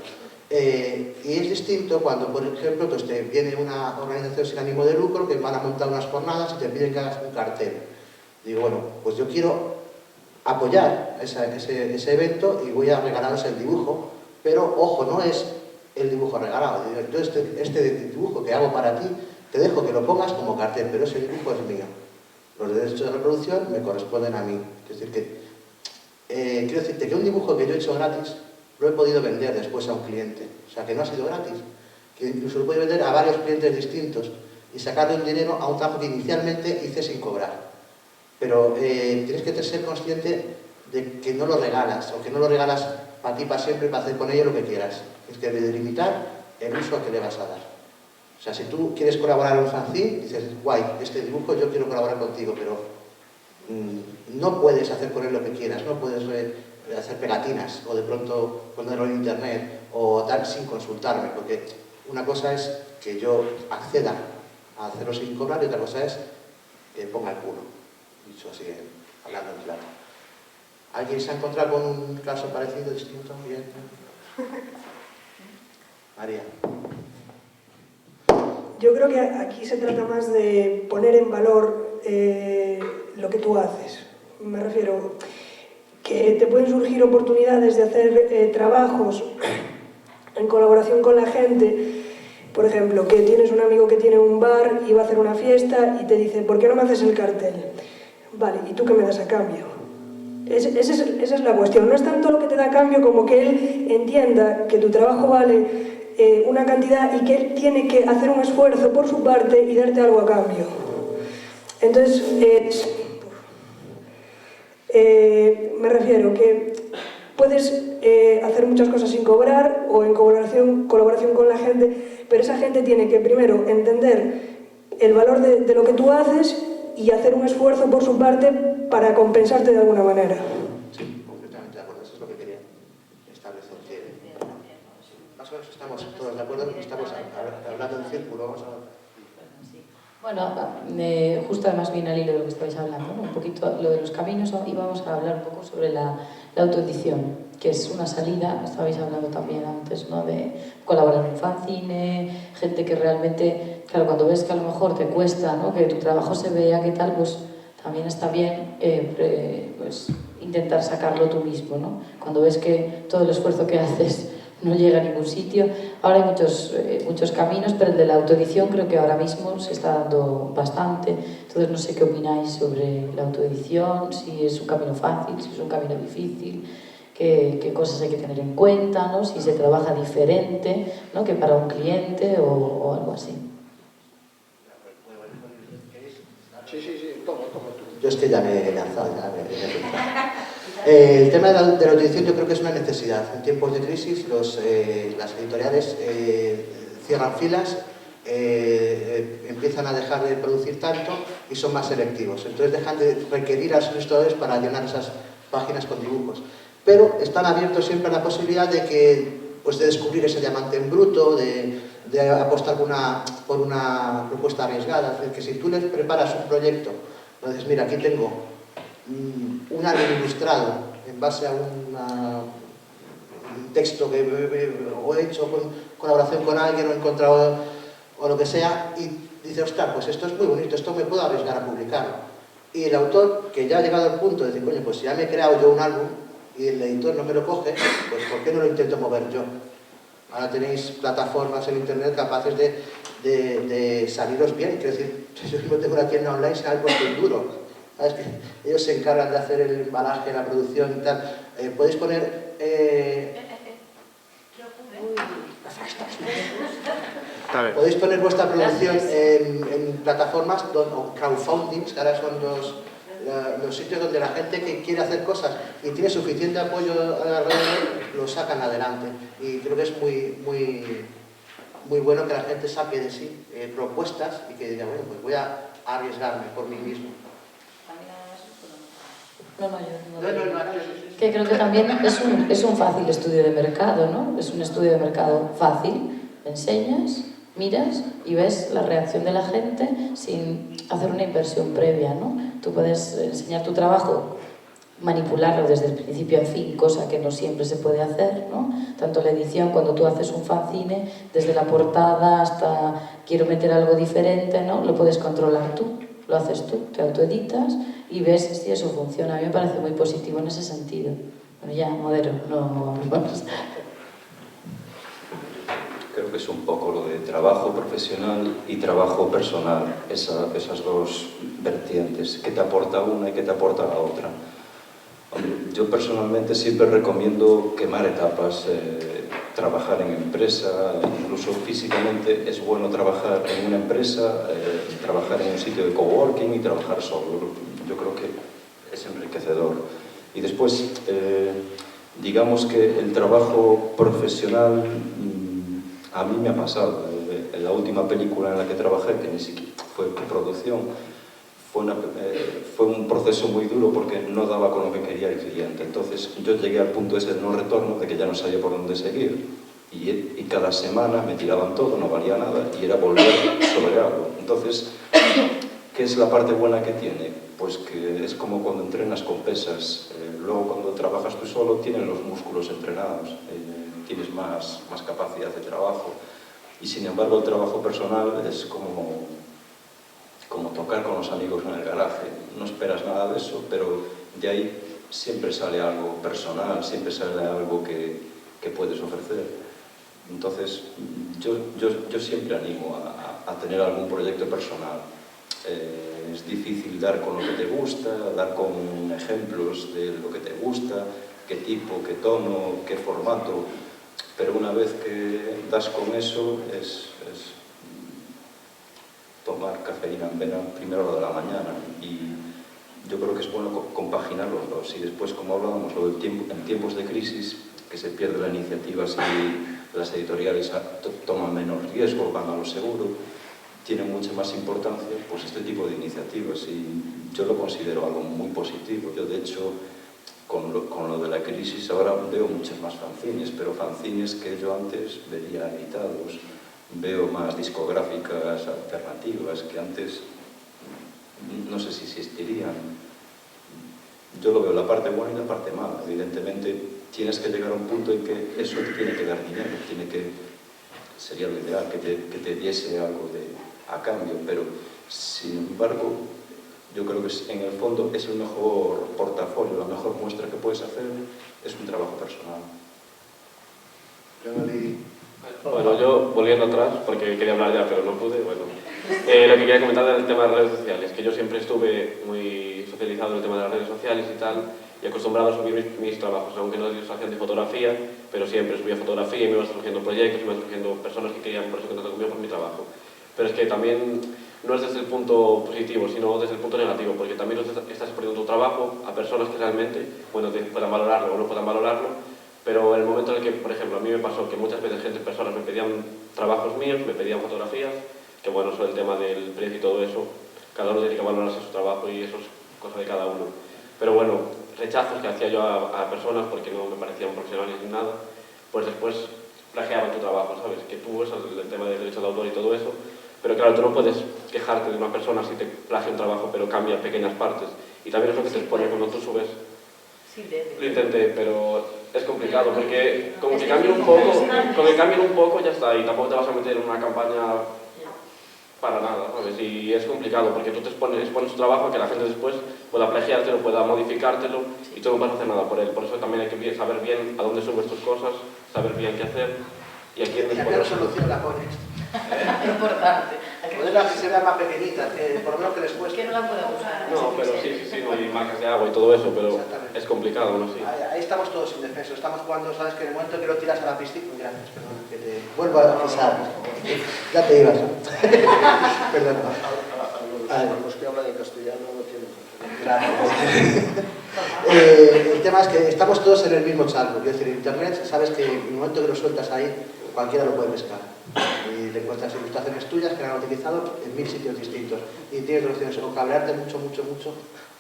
Y es distinto cuando, por ejemplo, pues te viene una organización sin ánimo de lucro que van a montar unas jornadas y te piden que hagas un cartel. Digo, bueno, pues yo quiero apoyar ese evento y voy a regalaros el dibujo, pero ojo, no es el dibujo regalado. Yo este dibujo que hago para ti, te dejo que lo pongas como cartel, pero ese dibujo es mío. Los derechos de reproducción me corresponden a mí. Es decir, quiero decirte que un dibujo que yo he hecho gratis lo he podido vender después a un cliente. O sea, que no ha sido gratis, que incluso lo he podido vender a varios clientes distintos y sacarle un dinero a un trabajo que inicialmente hice sin cobrar. Pero tienes que ser consciente de que no lo regalas, o que no lo regalas para ti, para siempre, para hacer con ello lo que quieras. Tienes que delimitar el uso que le vas a dar. O sea, si tú quieres colaborar en un fanzine, dices, guay, este dibujo yo quiero colaborar contigo, pero no puedes hacer con él lo que quieras, no puedes hacer pegatinas, o de pronto ponerlo en internet, o tal sin consultarme, porque una cosa es que yo acceda a hacerlo sin cobrar y otra cosa es que ponga el culo. Dicho así, hablando en claro. ¿Alguien se ha encontrado con un caso parecido, distinto? Bien. María. Yo creo que aquí se trata más de poner en valor lo que tú haces. Me refiero que te pueden surgir oportunidades de hacer trabajos en colaboración con la gente. Por ejemplo, que tienes un amigo que tiene un bar y va a hacer una fiesta y te dice, ¿por qué no me haces el cartel? Vale, ¿y tú qué me das a cambio? Esa es la cuestión. No es tanto lo que te da a cambio como que él entienda que tu trabajo vale una cantidad y que él tiene que hacer un esfuerzo por su parte y darte algo a cambio. Entonces, me refiero que puedes hacer muchas cosas sin cobrar o en colaboración con la gente, pero esa gente tiene que primero entender el valor de lo que tú haces y hacer un esfuerzo por su parte para compensarte de alguna manera. Sí, completamente de acuerdo, eso es lo que quería establecer. Más o menos estamos todos de acuerdo, estamos hablando en círculo, vamos a... Bueno, justo además viene al hilo de lo que estabais hablando, ¿no? Un poquito lo de los caminos, y vamos a hablar un poco sobre la autoedición, que es una salida, estabais hablando también antes, ¿no? De colaborar en un fanzine, gente que realmente, claro, cuando ves que a lo mejor te cuesta, ¿no? Que tu trabajo se vea, que tal, pues también está bien pues, intentar sacarlo tú mismo, ¿no? Cuando ves que todo el esfuerzo que haces no llega a ningún sitio. Ahora hay muchos caminos, pero el de la autoedición creo que ahora mismo se está dando bastante. Entonces no sé qué opináis sobre la autoedición, si es un camino fácil, si es un camino difícil, qué cosas hay que tener en cuenta, ¿no? Si se trabaja diferente, ¿no? Que para un cliente o algo así. Sí, toma. Yo es que ya me he lanzado, el tema de la autoedición yo creo que es una necesidad. En tiempos de crisis las editoriales cierran filas, empiezan a dejar de producir tanto y son más selectivos. Entonces dejan de requerir a los ilustradores para llenar esas páginas con dibujos. Pero están abiertos siempre a la posibilidad de descubrir ese diamante en bruto, de apostar por una propuesta arriesgada. Es decir, que si tú les preparas un proyecto, entonces mira, aquí tengo un álbum ilustrado en base a un texto que he hecho con colaboración con alguien o he encontrado o lo que sea, y dice, ostras, pues esto es muy bonito, esto me puedo arriesgar a publicarlo. Y el autor, que ya ha llegado al punto de decir, coño, pues si ya me he creado yo un álbum y el editor no me lo coge, pues ¿por qué no lo intento mover yo? Ahora tenéis plataformas en internet capaces de saliros bien. Quiero decir, yo mismo tengo una tienda online, se algo muy duro. ¿Sabes? Que ellos se encargan de hacer el embalaje, la producción y tal. Podéis poner... Podéis poner vuestra producción en plataformas o crowdfundings, que ahora son los sitios donde la gente que quiere hacer cosas y tiene suficiente apoyo alrededor, lo sacan adelante. Y creo que es muy bueno que la gente saque de sí propuestas y que diga, bueno, pues voy a arriesgarme por mí mismo. Que creo que también es un fácil estudio de mercado, ¿no? Es un estudio de mercado fácil. Enseñas, miras y ves la reacción de la gente sin hacer una inversión previa, ¿no? Tú puedes enseñar tu trabajo, manipularlo desde el principio a fin, cosa que no siempre se puede hacer, ¿no? Tanto la edición, cuando tú haces un fanzine, desde la portada hasta quiero meter algo diferente, ¿no? Lo puedes controlar tú, lo haces tú, te autoeditas y ves si eso funciona. A mí me parece muy positivo en ese sentido. Bueno, ya, modero, no vamos. Creo que es un poco lo de trabajo profesional y trabajo personal, esas dos vertientes, que te aporta una y que te aporta la otra. Hombre, yo personalmente siempre recomiendo quemar etapas, trabajar en empresa, incluso físicamente es bueno trabajar en una empresa, trabajar en un sitio de coworking y trabajar solo. Yo creo que es enriquecedor. Y después, digamos que el trabajo profesional a mí me ha pasado. En la última película en la que trabajé, que ni siquiera fue producción, fue un proceso muy duro porque no daba con lo que quería el cliente. Entonces yo llegué al punto ese de no retorno, de que ya no sabía por dónde seguir. Y cada semana me tiraban todo, no valía nada, y era volver sobre algo. Entonces, ¿qué es la parte buena que tiene? Pues que es como cuando entrenas con pesas. Luego cuando trabajas tú solo tienes los músculos entrenados, tienes más capacidad de trabajo. Y sin embargo el trabajo personal es como tocar con los amigos en el garaje. No esperas nada de eso, pero de ahí siempre sale algo personal, siempre sale algo que puedes ofrecer. Entonces, yo siempre animo a tener algún proyecto personal. Es difícil dar con lo que te gusta, dar con ejemplos de lo que te gusta, qué tipo, qué tono, qué formato, pero una vez que das con eso es tomar cafeína en vena primera hora de la mañana, y yo creo que es bueno compaginar los dos. Y después, como hablábamos, en tiempos de crisis, que se pierde la iniciativa si las editoriales toman menos riesgo, van a lo seguro, tiene mucha más importancia pues este tipo de iniciativas, y yo lo considero algo muy positivo. Yo, de hecho, con lo de la crisis ahora veo muchas más fanzines, pero fanzines que yo antes veía editados, veo más discográficas alternativas que antes no sé si existirían. Yo lo veo la parte buena y la parte mala. Evidentemente tienes que llegar a un punto en que eso te tiene que dar dinero, sería lo ideal, que te diese algo a cambio, pero sin embargo yo creo que en el fondo es el mejor portafolio, la mejor muestra que puedes hacer es un trabajo personal. Bueno, yo volviendo atrás, porque quería hablar ya pero no pude, bueno, lo que quería comentar era el tema de las redes sociales, que yo siempre estuve muy socializado en el tema de las redes sociales y tal, y acostumbrado a subir mis trabajos, aunque no es ilustración de fotografía, pero siempre subía fotografía y me iban surgiendo proyectos, me iban surgiendo personas que querían por eso contactar conmigo por mi trabajo. Pero es que también no es desde el punto positivo, sino desde el punto negativo, porque también estás poniendo tu trabajo a personas que realmente, bueno, puedan valorarlo o no puedan valorarlo, pero en el momento en el que, por ejemplo, a mí me pasó que muchas veces personas me pedían trabajos míos, me pedían fotografías, que bueno, sobre el tema del precio y todo eso, cada uno tiene que valorarse su trabajo y eso es cosa de cada uno. Pero bueno, rechazos que hacía yo a personas porque no me parecían profesionales ni nada, pues después plagiaban tu trabajo, ¿sabes? Que tú, eso, el tema del derecho de autor y todo eso, pero claro, tú no puedes quejarte de una persona si te plagia un trabajo pero cambia pequeñas partes. Y también es lo que te expone cuando tú subes. Lo intenté, pero es complicado porque como que cambien un poco ya está, y tampoco te vas a meter en una campaña para nada, ¿sabes? Y es complicado porque tú expones tu trabajo a que la gente después pueda plagiártelo, pueda modificártelo y tú no puedes hacer nada por él. Por eso también hay que saber bien a dónde subes tus cosas, saber bien qué hacer y a quién ¿Y a qué resolución la pones? Importante. Ponerla que se vea más pequeñita, que por lo menos que les cueste. Que no la pueda usar. No, pero sí, no hay marcas de agua y todo eso, pero es complicado, ¿no? Sí. Ahí estamos todos indefensos, estamos jugando, sabes que en el momento que lo tiras a la piscina, gracias, perdón, que te Vuelvo a pisar. Ya te ibas, ¿no? Perdón. A los que hablan en castellano no tienen. Gracias. El tema es que estamos todos en el mismo charco. Quiero decir, Internet, sabes que en el momento que lo sueltas ahí, cualquiera lo puede pescar. Y te encuentras ilustraciones tuyas que han utilizado en 1000 sitios distintos. Y tienes dos opciones, o cabrearte mucho,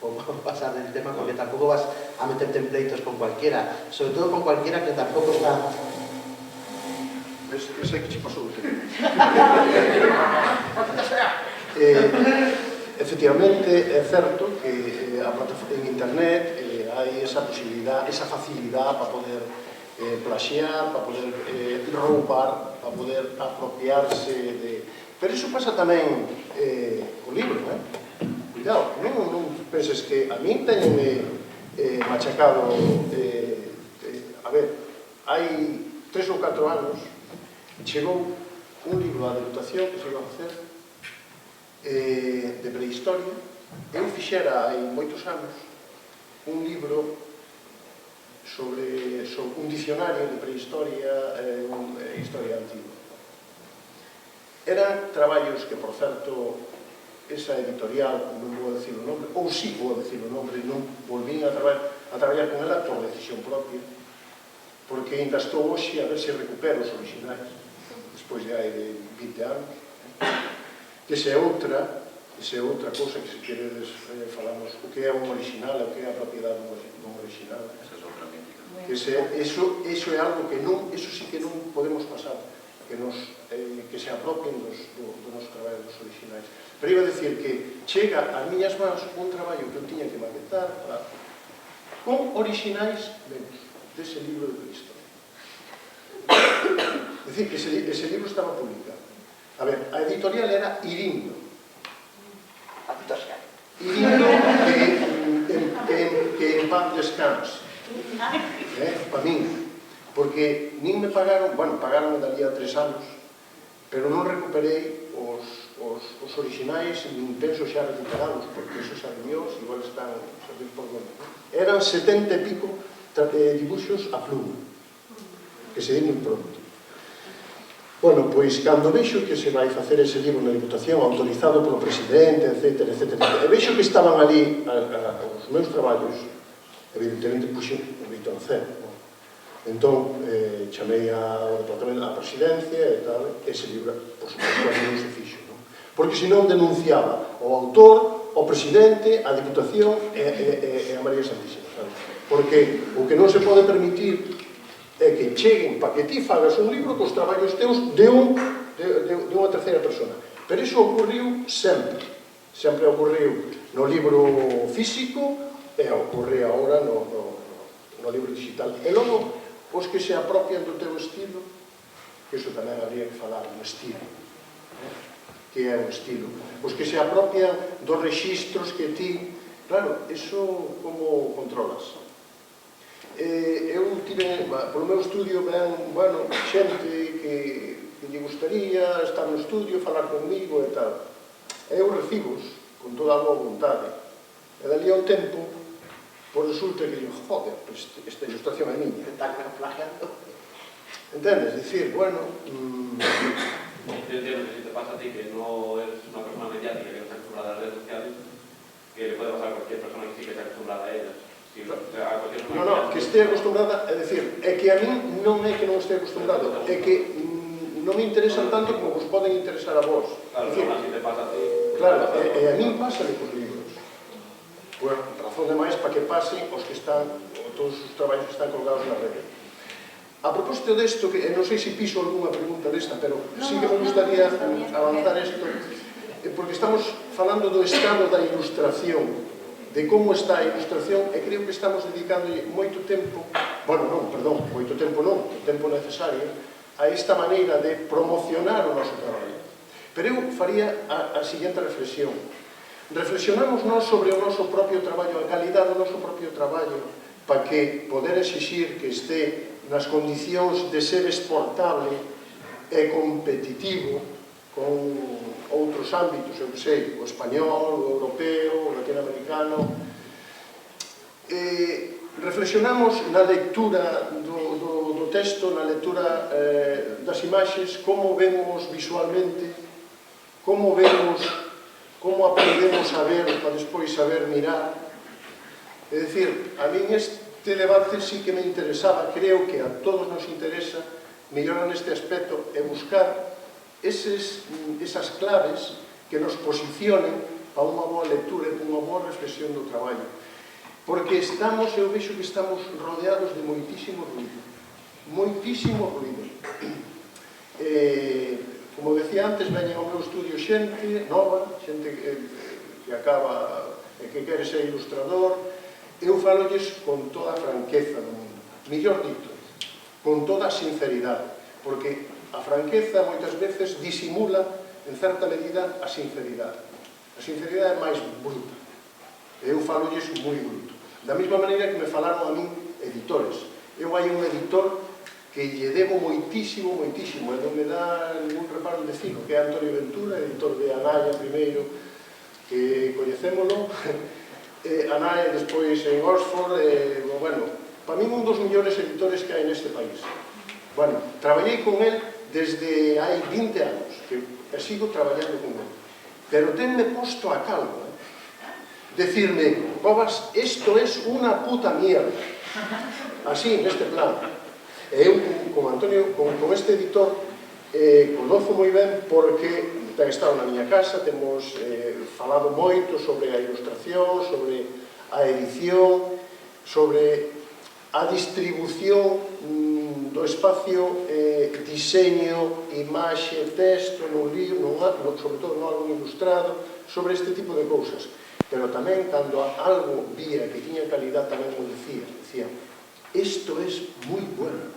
o pasar del tema, porque tampoco vas a meterte en pleitos con cualquiera. Sobre todo con cualquiera que tampoco está... Ese que chico sube. Efectivamente, é certo que en internet hai esa posibilidad, esa facilidad para poder plagiar, para poder roubar, para poder apropiarse de... Pero iso pasa tamén co libro, O cuidado, non penses que a min teñenme machacado, a ver, hai 3 ou 4 anos chegou un libro da Deputación que se iba a facer de prehistoria. Eu fixera hai moitos anos un libro sobre un diccionario de prehistoria e historia antigua. Eran traballos que, por certo, esa editorial, non vou decir o nombre, ou si vou decir o nombre, non volvín a traballar con ela por decisión propia, porque ainda estou hoxe a ver se recupero os originais, despois de hai de 20 anos. Que esa é outra cousa que, se queredes, falamos o que é un original, o que é a propiedade dun original. Esa é outra mítica. Eso é algo que non, eso sí que non podemos pasar, que se apropien do noso traballo dos originais. Pero iba a decir que chega ás miñas mans un traballo que eu tiña que maquetar con originais menos dese libro de prehistoria. É dicir, que ese libro estaba publicado. A ver, a editorial era Irindo. Irindo que en paz descanse. Para min. Porque nin me pagaron, bueno, pagaron dali a 3 anos, pero non recuperei os originais, nin penso xa recuperados, porque eso sabe Dios, igual están, sabéis por donde. Eran 70 e pico dibuxos a pluma, que se din moi pronto. Bueno, pois, cando vexo que se vai facer ese libro na Diputación, autorizado polo presidente, etc., e vexo que estaban ali os meus traballos, evidentemente puxen o Víctor Cero. Entón, chamei ao departamento da presidencia e tal, ese libro, por suposto, non se fixo, non? Porque senón denunciaba o autor, o presidente, a Diputación e a María Santísima, sabe? Porque o que non se pode permitir é que cheguen para que ti fagas un libro cos traballos teus de unha terceira persona. Pero iso ocurriu sempre. Sempre ocurriu no libro físico e ocorre agora no libro digital. E logo, os que se apropian do teu estilo, que iso tamén habría que falar, un estilo, que é un estilo. Os que se apropian dos rexistros que ti, claro, iso como controlas? Eu tive, polo meu estudio, bueno, xente que lle gustaría estar no estudio, falar comigo e tal. Eu recibos con toda a boa vontade. E dali a un tempo, pois resulta que digo, joder, esta ilustración é miña. Entendes? Dicir, bueno... Yo entiendo que si te pasa a ti que no eres una persona mediática, que no está acostumbrada a las redes sociales, que le puede pasar a cualquier persona que sí que está acostumbrada a ellas. No, que estea acostumbrada, é dicir, é que a min non é que non estea acostumbrado, é que non me interesan tanto como vos poden interesar a vos. Claro, non así te pasa a ti. Claro, e a min pasa cos libros. Por razón de máis para que pasen os que están, todos os traballos que están colgados na rede. A propósito desto, que non sei se piso algunha pregunta desta, pero sí que me gustaría avanzar isto, porque estamos falando do estado da ilustración, de como está a ilustración, e creo que estamos dedicándolle moito tempo, moito tempo non, o tempo necesario, a esta maneira de promocionar o noso traballo. Pero eu faría a seguinte reflexión. Reflexionamos nós sobre o noso propio traballo, a calidade do noso propio traballo, para que poder exixir que este nas condicións de ser exportable e competitivo con outros ámbitos, eu sei, o español, o europeo, o latinoamericano. Reflexionamos na lectura do texto, na lectura das imaxes, como vemos visualmente, como aprendemos a ver para despois saber mirar. É dicir, a min este debate sí que me interesaba, creo que a todos nos interesa mellorar neste aspecto e buscar esas claves que nos posicionen para unha boa lectura e para unha boa reflexión do traballo. Porque eu vexo que estamos rodeados de moitísimo ruido. Moitísimo ruido. Como decía antes, veñen ao meu estudio xente nova, xente que acaba e que quere ser ilustrador. Eu falolles con toda a franqueza do mundo. Mellor dito, con toda a sinceridade. Porque a franqueza moitas veces disimula, en certa medida, a sinceridade. A sinceridade é máis bruta. Eu falolles moi bruto. Da mesma maneira que me falaron a min editores. Eu hai un editor que lle debo moitísimo, moitísimo, e non me dá ningún reparo en decirlo, que é Antonio Ventura, editor de Anaya primeiro, que coñecémolo, Anaya despois en Oxford, bueno, para min un dos millores editores que hai neste país. Bueno, traballei con el desde hai 20 anos, que sigo traballando con el. Pero tenme posto a calma, decirme, Cobas, esto es una puta mierda. Así, neste plan. E eu, con Antonio, con este editor, conozo moi ben porque ten estado na miña casa, temos falado moito sobre a ilustración, sobre a edición, sobre a distribución do espacio diseño, imaxe, texto, nun libro, sobre todo no álbum ilustrado, sobre este tipo de cousas. Pero tamén, cando algo vía que tiña calidad, tamén mo decía, isto es moi bueno,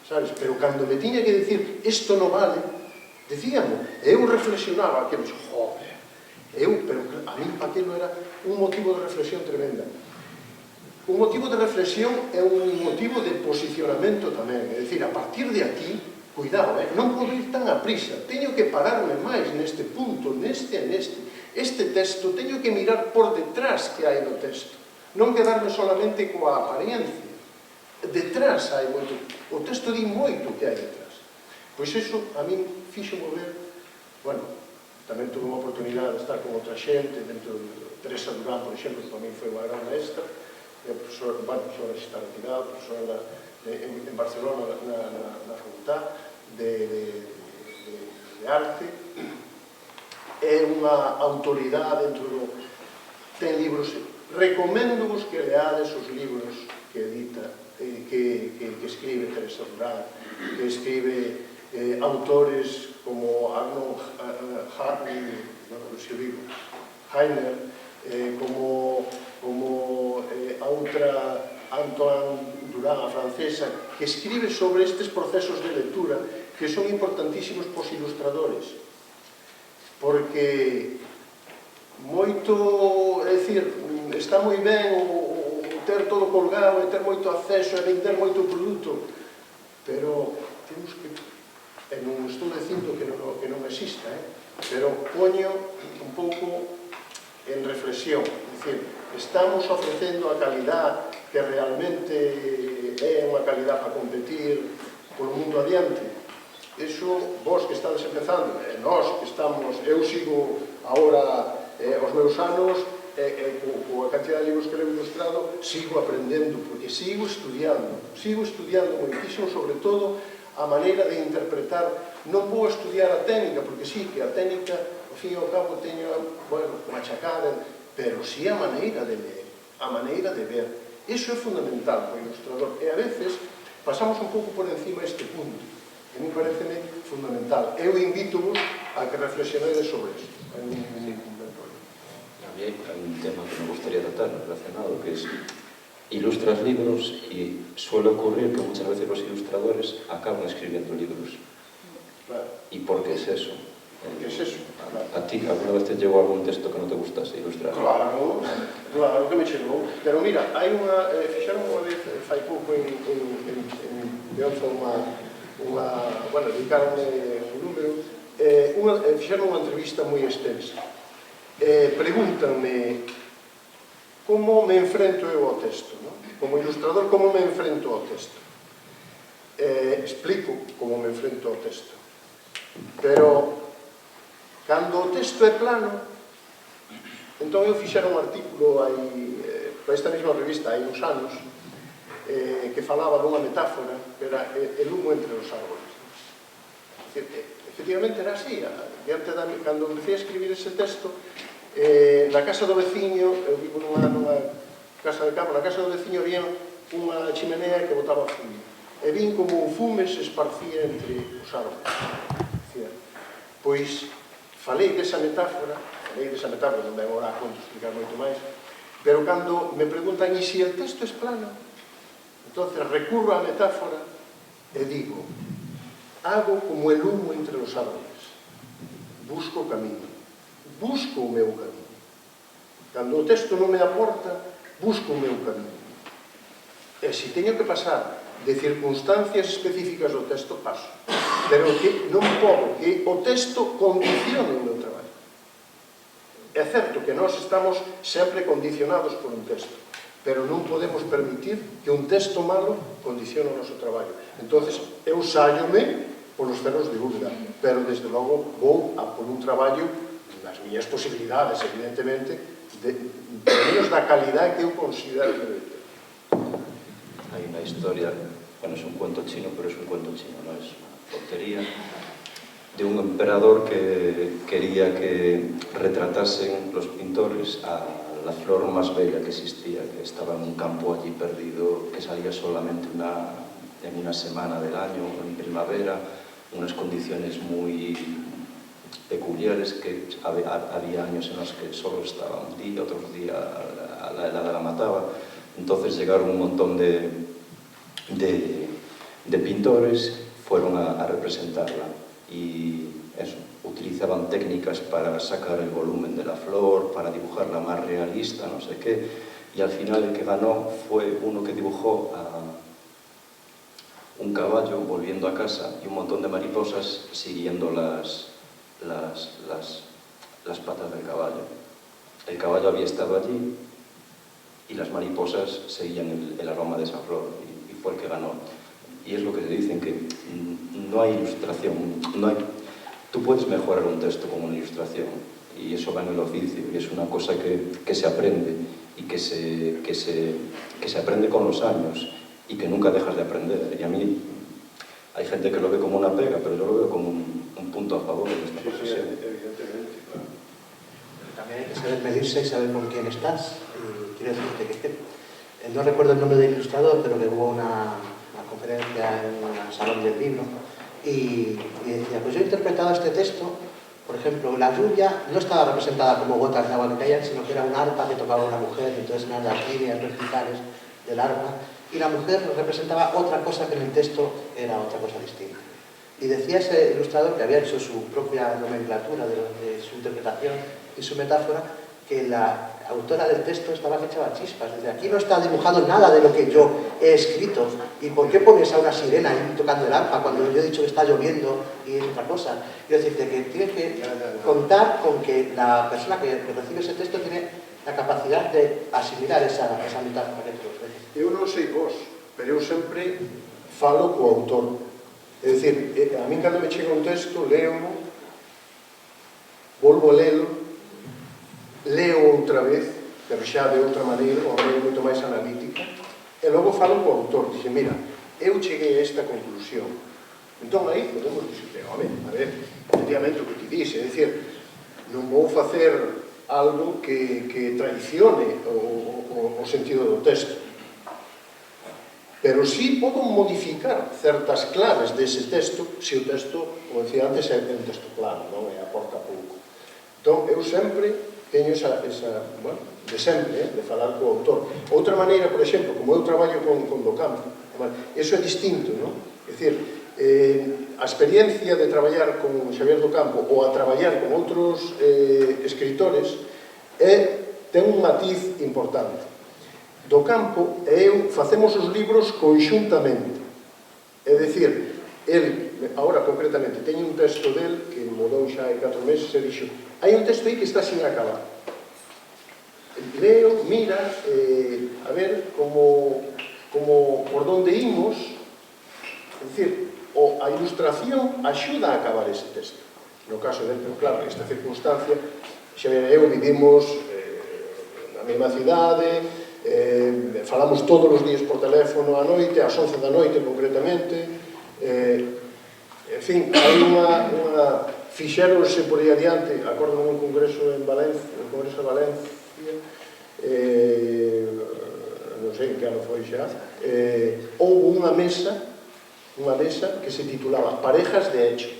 sabes? Pero cando me tiña que decir, isto non vale, decíamo, eu reflexionaba, que dixo, joder, pero a mí aquilo era un motivo de reflexión tremenda. Un motivo de reflexión é un motivo de posicionamento tamén, é dicir, a partir de aquí, cuidado, non podo ir tan a prisa, teño que pararme máis neste punto, neste e neste. Este texto teño que mirar por detrás que hai no texto, non quedarme solamente coa apariencia. Detrás hai moito, o texto di moito que hai detrás. Pois iso a min fixo mover, bueno, tamén tuve unha oportunidade de estar con outra xente, dentro de Teresa Durán, por exemplo, que para min foi unha gran maestra, profesor, bueno, profesor está retirado, profesor en Barcelona, na Facultad de Arte, é unha autoridade dentro do... ten libros, recomendo-vos que leades os libros que edita, que escribe Teresa Durán, que escribe autores como Arnold Heiner, como a outra Antoine Durán, a francesa, que escribe sobre estes procesos de lectura que son importantísimos pos ilustradores, porque moito, é dicir, está moi ben o ter todo colgado e ter moito acceso e vender moito produto, pero temos que, e non estou dicindo que non exista, pero poño un pouco en reflexión, é dicir, estamos ofrecendo a calidad que realmente é unha calidad para competir polo mundo adiante. Iso, vos que estades empezando, e nós que estamos, eu sigo agora os meus anos, coa cantidad de libros que levo ilustrado, sigo aprendendo, porque sigo estudiando moitísimo, sobre todo a maneira de interpretar. Non vou estudiar a técnica, porque sí, que a técnica, ao fin e ao cabo, teño, bueno, machacada, pero sí a maneira de ler, a maneira de ver. Iso é fundamental para o ilustrador, e a veces pasamos un pouco por encima este punto, que me parece fundamental. Eu invito-vos a que reflexionedes sobre isto. A mí hay un tema que me gustaría tratar relacionado, que es ilustras libros y suele ocurrir que muchas veces los ilustradores acaban escribiendo libros. Claro. ¿Y por qué es eso? ¿Qué es eso? ¿A ti alguna vez te llegó algún texto que no te gustase ilustrar? Claro, claro que me chegou. Pero mira, hai unha... fixeron unha vez, fai pouco, en Beonza, bueno, dedicaronme un número, fixeron unha entrevista moi extensa. Pregúntanme como me enfrento eu ao texto, ¿no? Como ilustrador, como me enfrento ao texto. Explico como me enfrento ao texto. Pero, cando o texto é plano, entón eu fixera un artículo para esta mesma revista hai uns anos, que falaba dunha metáfora que era el humo entre os árboles. Efectivamente era así. Cando empecé a escribir ese texto, na casa do veciño, eu vivo nunha casa de campo, na casa do veciño había unha chimenea que botaba fume, e vin como o fume se esparcía entre os árboles. Pois falei desa metáfora, non ven agora a conto explicar moito máis, pero cando me preguntan, e se o texto é plano? Entonces recurro á metáfora e digo, hago como el humo entre os árboles, busco o camino, busco o meu camino. Cando o texto non me aporta, busco o meu camiño. E se teño que pasar de circunstancias específicas do texto, paso. Pero que non podo que o texto condicione o meu traballo. É certo que nós estamos sempre condicionados por un texto, pero non podemos permitir que un texto malo condicione o noso traballo. Entonces, eu sállome polos cerros de Úbeda, pero desde logo vou a por un traballo nas miñas posibilidades, evidentemente, pelo menos da calidad que eu considero que debe ter. Hay una historia, bueno, es un cuento chino, pero es un cuento chino, no es una tontería, de un emperador que quería que retratasen los pintores a la flor más bella que existía, que estaba en un campo allí perdido, que salía solamente en una semana del año, en primavera, unas condiciones muy peculiares, que había años en los que solo estaba un día, otros días a la helada la mataba. Entonces llegaron un montón de pintores, fueron a representarla y eso, utilizaban técnicas para sacar el volumen de la flor, para dibujarla más realista, no sé qué, y al final el que ganó fue uno que dibujó a un caballo volviendo a casa y un montón de mariposas siguiendo las patas del caballo. El caballo había estado allí y las mariposas seguían el aroma de esa flor y fue el que ganó. Y es lo que te dicen, que no hay ilustración, tú puedes mejorar un texto con una ilustración y eso va en el oficio y es una cosa que se aprende y que se aprende con los años y que nunca dejas de aprender. Y a mí hay gente que lo ve como una pega, pero yo lo veo como un punto a favor de esta profesión. Evidentemente, claro. Pero también hay que saber medirse y saber con quién estás. Y quiero decirte que no recuerdo el nombre del ilustrador, pero que hubo una conferencia en un salón del libro y decía, pues yo he interpretado este texto, por ejemplo, la lluvia no estaba representada como gotas de agua que caían, sino que era un arpa que tocaba una mujer, y entonces eran las líneas verticales del arpa, y la mujer representaba otra cosa que en el texto era otra cosa distinta. Y decía ese ilustrador, que había hecho su propia nomenclatura de su interpretación y su metáfora, que la autora del texto estaba que echaba chispas. Desde aquí no está dibujado nada de lo que yo he escrito. ¿Y por qué pones a una sirena ahí tocando el arpa cuando yo he dicho que está lloviendo y es otra cosa? Quiero decirte que tienes que contar con que la persona que recibe ese texto tiene la capacidad de asimilar esa metáfora que te ofrece. Eu non sei vos, pero eu sempre falo co autor. É dicir, a mí cando me chega un texto, leo, volvo a lelo, leo outra vez, pero xa de outra maneira, ou maneira moito máis analítica, e logo falo co autor. Dixe, mira, eu cheguei a esta conclusión. Entón aí podemos dicir, home, a ver, efectivamente o que te dixe, é dicir, non vou facer algo que traicione o sentido do texto. Pero sí podo modificar certas claves dese texto, se o texto, como decía antes, é un texto claro, non? E aporta pouco. Entón, eu sempre teño bueno, de sempre, de falar co autor. Outra maneira, por exemplo, como eu traballo con Docampo, eso é distinto, non? É dicir, a experiencia de traballar con Xavier Docampo ou a traballar con outros escritores ten un matiz importante. Docampo e eu facemos os libros conxuntamente. É dicir, el, agora concretamente, teño un texto del que mudou xa hai 4 meses e dixo, hai un texto aí que está sin acabar. Leo, mira, a ver como por donde imos, é dicir, a ilustración axuda a acabar ese texto. No caso del, pero claro, nesta circunstancia, Xavier e eu vivimos na mesma cidade, falamos todos os días por teléfono á noite, ás 11 da noite concretamente, en fin, hai fixéronse por aí adiante, acordo un congreso en Valencia, o congreso de Valencia, non sei en que ano foi xa, houve unha mesa que se titulaba Parejas de Hecho.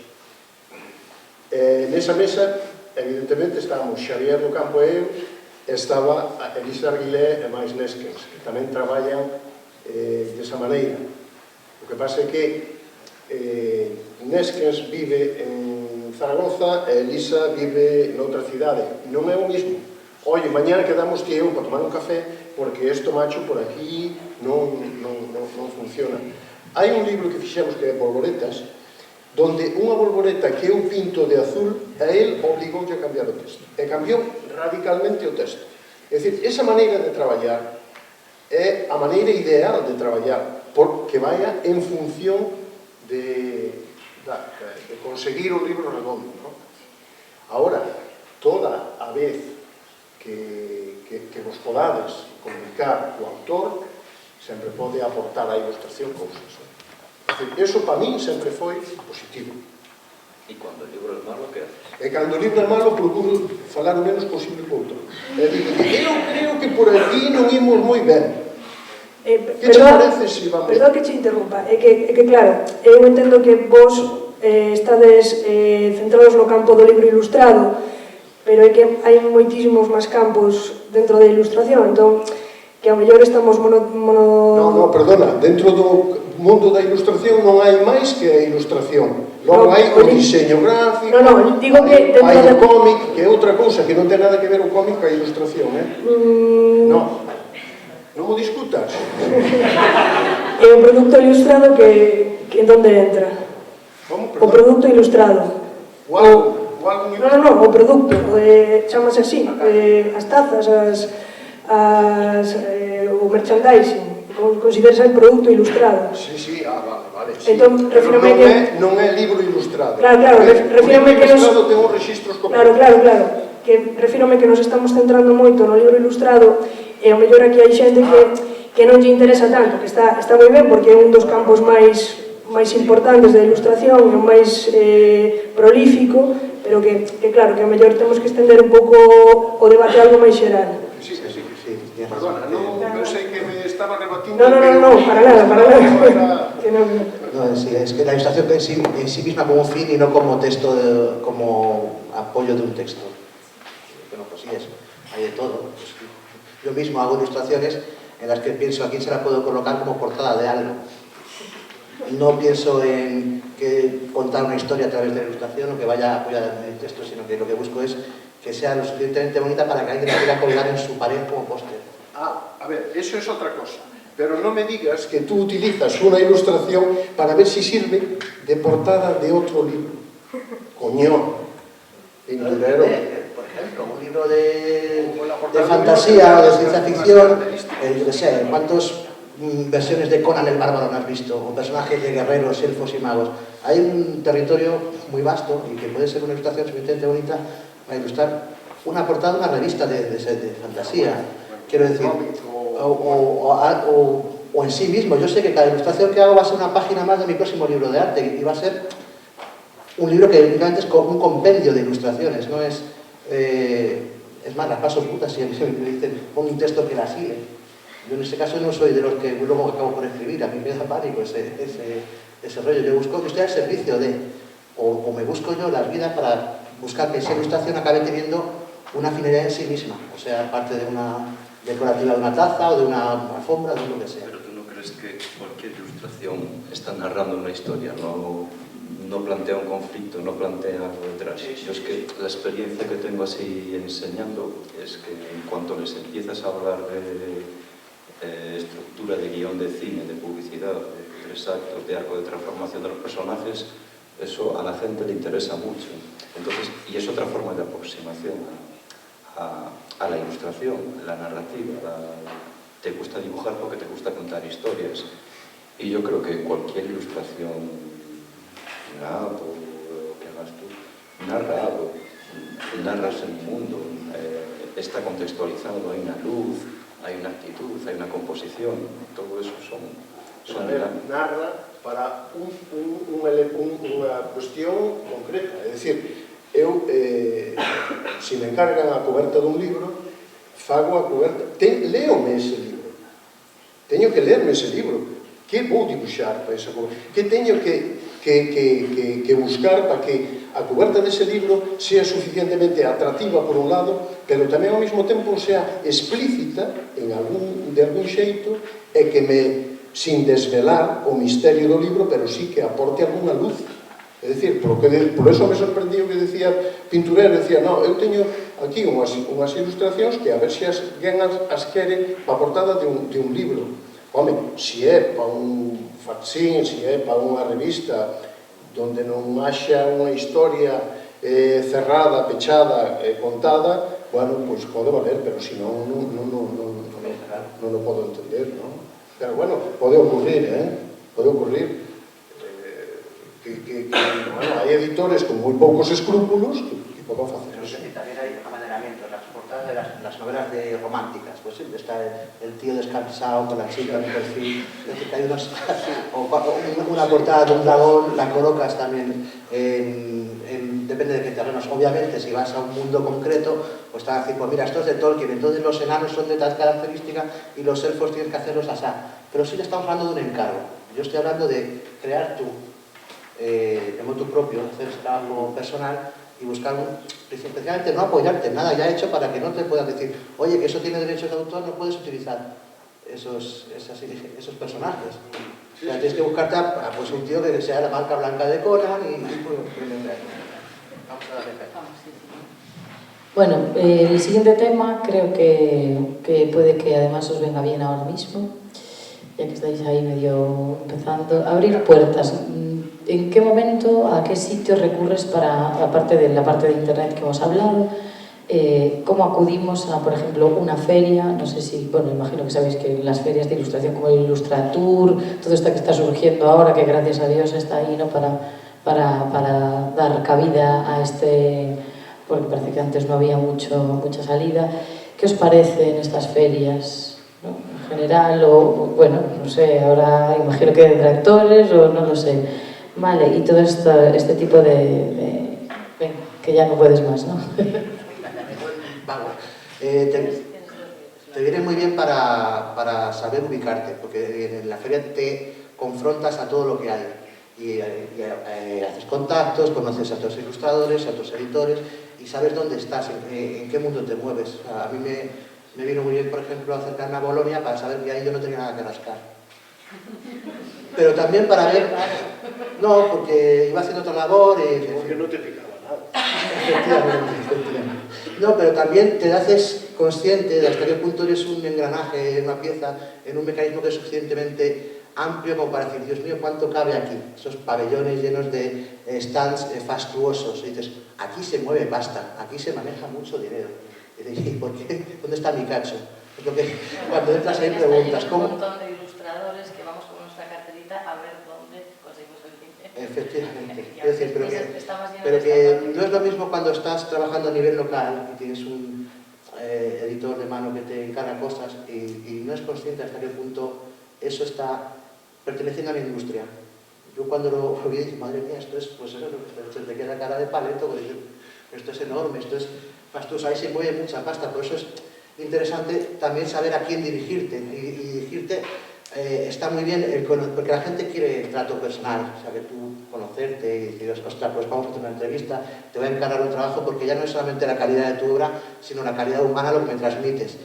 Nesa mesa, evidentemente, estábamos Xavier Docampo e eu, estaba Elisa Arguilé e máis Neskens, que tamén traballan desa maneira. O que pasa é que Neskens vive en Zaragoza e Elisa vive noutra cidade. Non é o mismo, oye, mañana quedamos ti e eu para tomar un café, porque isto, macho, por aquí non funciona. Hai un libro que fixemos que é Bolboretas, donde unha bolboreta que eu pinto de azul, a él obligoulle a cambiar o texto. E cambiou radicalmente o texto. É dicir, esa maneira de traballar é a maneira ideal de traballar, porque vaya en función de conseguir o libro redondo, ¿no? Ahora, toda a vez que vos podades comunicar co autor, sempre pode aportar a ilustración cousas. Eso para min sempre foi positivo. E cando o libro é malo, que haces? E cando o libro é malo, procuro falar o menos posible co autor. E digo, eu creo que por aquí non imos moi ben. Que che parece se vamos... Perdón que che interrumpa, é que claro, eu entendo que vos estades centrados no campo do libro ilustrado, pero é que hai moitísimos máis campos dentro da ilustración, entón, que ao mellor estamos No, perdona, dentro do mundo da ilustración non hai máis que a ilustración. Logo hai o diseño gráfico, digo que hai o cómic, que é outra cousa, que non ten nada que ver o cómic ca ilustración, Non o discutas. É o produto ilustrado que en donde entra? O produto ilustrado. O álbum ilustrado? Non, o produto, chamase así, as tazas, o merchandising, considerase el produto ilustrado. Sí, vale. Entón, refírome que... Non é libro ilustrado. Claro, refírome que nos... O libro ilustrado ten os registros completos. Claro, que refírome que nos estamos centrando moito no libro ilustrado e ao mellor aquí hai xente que non lle interesa tanto, que está moi ben porque é un dos campos máis importantes da ilustración e o máis prolífico, pero que claro, que ao mellor temos que estender un pouco o debate a algo máis xeral. Sí. Perdona, non pensei que me estaba rebatindo. No, para nada. No, es que la ilustración en sí misma como fin y no como texto, como apoyo de un texto. Bueno, pues sí, hay de todo. Pues, yo mismo hago ilustraciones en las que pienso a quién se la puedo colocar como portada de algo. No pienso en contar una historia a través de la ilustración o que vaya apoyada en el texto, sino que lo que busco es que sea lo suficientemente bonita para que alguien la quiera colgar en su pared como póster. A ver, eso es otra cosa. Pero no me digas que tú utilizas una ilustración para ver si sirve de portada de otro libro. Coño, pinturero. Por ejemplo, un libro de fantasía o de ciencia ficción, yo qué sé, ¿cuántas versiones de Conan el Bárbaro no has visto? O personajes de guerreros, elfos y magos. Hay un territorio muy vasto y que puede ser una ilustración suficientemente bonita para ilustrar una portada de una revista de fantasía. Quiero decir, o en sí mismo. Yo sé que cada ilustración que hago va a ser una página más de mi próximo libro de arte y va a ser un libro que únicamente es un compendio de ilustraciones, no es... es más, las paso putas si me dicen, pon un texto que la sigue. Yo en ese caso no soy de los que luego acabo por escribir, a mí me da pánico ese rollo. Yo estoy al servicio de, o me busco yo la vida para buscar que esa ilustración acabe teniendo una finalidad en sí misma, o sea, aparte de una decorativa de una taza o de una alfombra, de lo que sea. Pero tú no crees que cualquier ilustración está narrando una historia, no plantea un conflicto, no plantea algo detrás. Yo es que la experiencia que tengo así enseñando es que en cuanto les empiezas a hablar de estructura de guión de cine, de publicidad, de 3 actos, de arco de transformación de los personajes, eso a la gente le interesa mucho. Entonces, y es otra forma de aproximación a la ilustración, la narrativa. Te gusta dibujar porque te gusta contar historias. Y yo creo que cualquier ilustración, lo que hagas tú, narra algo, narras el mundo, está contextualizado, hay una luz, hay una actitud, hay una composición, todo eso son narra para unha cuestión concreta, é dicir, eu, se me encargan a coberta dun libro, fago a coberta, leome ese libro, teño que lerme ese libro, que vou dibuixar para esa coberta, que teño que buscar para que a coberta dese libro sea suficientemente atractiva por un lado, pero tamén ao mesmo tempo sea explícita de algún xeito e que sin desvelar o misterio do libro, pero sí que aporte algunha luz. É dicir, por eso me sorprendiu que decía Pinturero, decía, no, eu teño aquí unhas ilustracións que a ver se alguén as quere para a portada de un libro. Home, se é para un fanzine, se é para unha revista donde non haxa unha historia cerrada, pechada, contada, bueno, pois pode valer, pero se non o podo entender, non? Pero bueno, pode ocurrir, pode ocurrir que hai editores con moi poucos escrúpulos que poden facer eso. También hay amaneramientos, las portadas de las novelas románticas, pues siempre está el tío descansado con la chica en el perfil, es decir, que hay una portada de un dragón, la colocas también depende de qué terrenos. Obviamente, si vas a un mundo concreto, pues te van a decir, pues mira, esto es de Tolkien, entonces los enanos son de tal característica y los elfos tienes que hacerlos así. Pero sí le estamos hablando de un encargo. Yo estoy hablando de crear de motu propio, hacer ese trabajo personal y buscar especialmente no apoyarte en nada ya hecho para que no te puedan decir, oye, que eso tiene derechos de autor, no puedes utilizar esos personajes. O sea, tienes que buscarte a pues, un tío que sea la marca blanca de Conan y vamos a darle fe. Bueno, el siguiente tema creo que puede que además os venga bien ahora mismo, ya que estáis ahí medio empezando. Abrir puertas. ¿En qué momento, a qué sitio recurres para, aparte de la parte de internet que hemos hablado, cómo acudimos a, por ejemplo, una feria? No sé si, bueno, imagino que sabéis que las ferias de ilustración como el Ilustratur, todo esto que está surgiendo ahora, que gracias a Dios está ahí, ¿no?, para dar cabida a este, porque parece que antes no había mucha salida. ¿Qué os parecen estas ferias, ¿no?, en general? O, bueno, no sé, ahora imagino que detractores o no lo sé. Vale, y todo este tipo de venga, que ya no puedes más, ¿no? Vamos, te viene muy bien para saber ubicarte, porque en la feria te confrontas a todo lo que hay y haces contactos, conoces a otros ilustradores, a otros editores y sabes dónde estás, en qué mundo te mueves. A mí me vino muy bien, por ejemplo, acercarme a Bolonia para saber que ahí yo no tenía nada que rascar. Pero también para ver... No, porque iba haciendo otra labor y... Porque no te picaba nada. Efectivamente. No, pero también te haces consciente de hasta qué punto eres un engranaje, una pieza, en un mecanismo que es suficientemente amplio como para decir, Dios mío, ¿cuánto cabe aquí? Esos pabellones llenos de stands fastuosos. Y dices, aquí se mueve pasta, aquí se maneja mucho dinero. Y dices, ¿y por qué? ¿Dónde está mi cacho? Es lo que cuando entras ahí preguntas, ¿cómo? Un montón de ilustradores que vamos con nuestra carterita a ver dónde conseguimos el dinero. Efectivamente. Es decir, pero que no es lo mismo cuando estás trabajando a nivel local y tienes un editor de mano que te encarga cosas y no es consciente hasta qué punto eso está perteneciendo a la industria. Yo cuando lo vi dije, madre mía, esto es, pues eso, se te queda cara de paleto, porque esto es enorme, esto es fastuoso, ahí se mueve mucha pasta, por eso es interesante también saber a quién dirigirte y dirigirte está muy bien porque la gente quiere trato personal, o sea, que tú conocerte y decir, ostras, pues vamos a hacer una entrevista, te voy a encargar un trabajo porque ya no es solamente la calidad de tu obra, sino la calidad humana, lo que me transmites.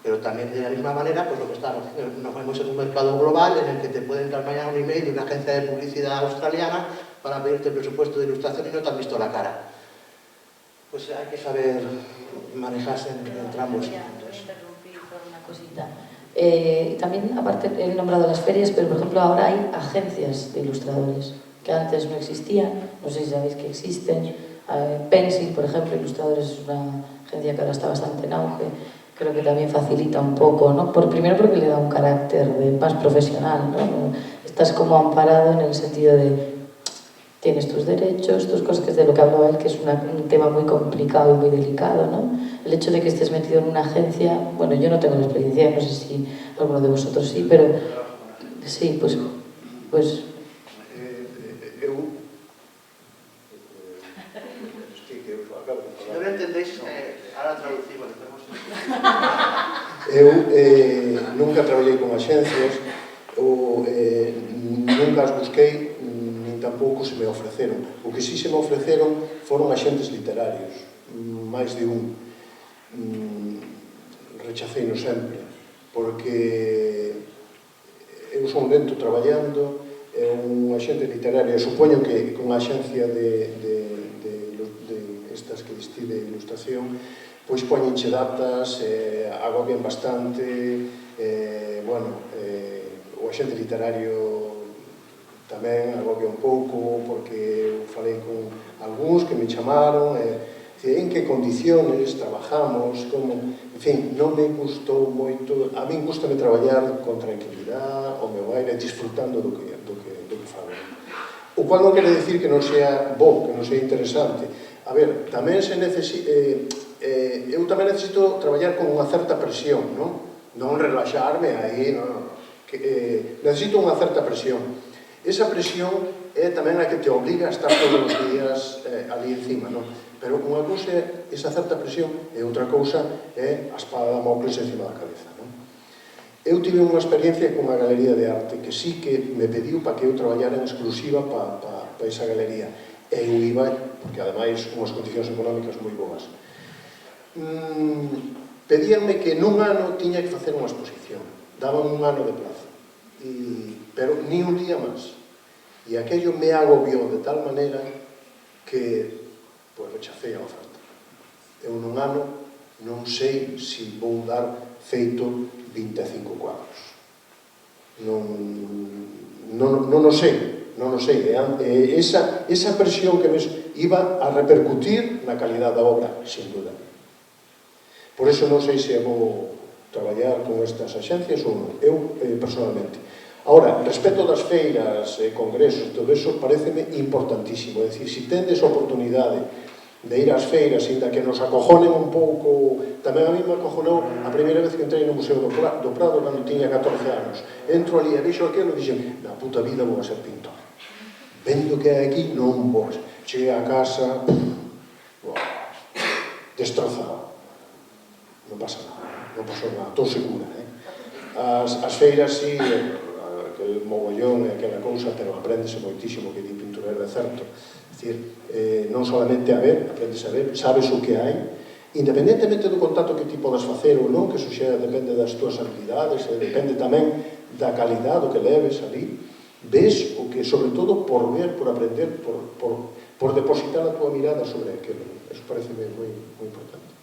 Pero también de la misma manera, pues lo que estamos haciendo, nos vemos en un mercado global en el que te puede entrar mañana un email de una agencia de publicidad australiana para pedirte el presupuesto de ilustración y no te han visto la cara. Pues hay que saber manejarse entre ambos. También, aparte, he nombrado las ferias, pero por ejemplo ahora hay agencias de ilustradores que antes no existían, no sé si sabéis que existen. Pencil, por ejemplo, Ilustradores, es una agencia que ahora está bastante en auge. Creo que también facilita un poco, ¿no? Primero porque le da un carácter más profesional, ¿no? Estás como amparado en el sentido de tienes tus derechos, tus cosas, que es de lo que hablaba él, que es un tema muy complicado y muy delicado, ¿no? El hecho de que estés metido en una agencia, bueno, yo no tengo la experiencia, no sé si alguno de vosotros sí, pero sí, pues no lo entendéis, ahora traducimos. Nunca traballei con axencias, nunca as busquei, nin tampouco se me ofreceron. O que sí se me ofreceron foron axentes literarios, máis de un. Rechacei-no sempre, porque eu son lento traballando, un axente literario, supoño que con a axencia de estas que distí de ilustración, pois poñenche datas, agobian bastante, o axente literario tamén agobia un pouco, porque eu falei con algúns que me chamaron, en que condiciones trabajamos, como, en fin, non me gustou moito, a min gustame traballar con tranquilidade, o meu aire, disfrutando do que fago. O cual non quere decir que non sea bo, que non sea interesante. A ver, tamén se necesita, eu tamén necesito traballar con unha certa presión, non relaxarme aí, necesito unha certa presión. Esa presión é tamén a que te obliga a estar todos os días ali encima, pero unha cousa é esa certa presión e outra cousa é a espada de Damocles encima da cabeza. Eu tive unha experiencia con unha galería de arte que sí que me pediu para que eu traballara en exclusiva para esa galería, e eu iba, porque ademais unhas condicións económicas moi boas. Pedíanme que nun ano tiña que facer unha exposición, daban un ano de plazo, pero ni un día máis, e aquello me agobiou de tal maneira que rechacei a oferta. Eu nun ano non sei se vou dar feito 25 cuadros. Non o sei. Esa presión que me iba a repercutir na calidad da obra, sin duda. Por eso non sei se vou traballar con estas axencias ou non, eu personalmente. Ahora, respecto das feiras, congresos, todo eso, pareceme importantísimo. É dicir, se tendes oportunidade de ir ás feiras, ainda que nos acojonen un pouco, tamén a mí me acojonou a primeira vez que entrei no Museo do Prado cando tiña 14 anos. Entro ali e vexo aquilo e dixen, na puta vida vou a ser pintor. Vendo que hai aquí, non vou. Cheguei a casa, destrozado. Non pasa nada, non pasou nada, estou segura. As feiras, sí, aquel mogollón e aquela cousa, pero aprendese moitísimo, que di pinturero, é certo. É dicir, non solamente a ver, aprendes a ver, sabes o que hai, independentemente do contacto que ti podas facer ou non, que eso xa depende das túas habilidades, depende tamén da calidade que leves ali, ves o que, sobre todo, por ver, por aprender, por depositar a túa mirada sobre aquilo. Eso parece moi importante.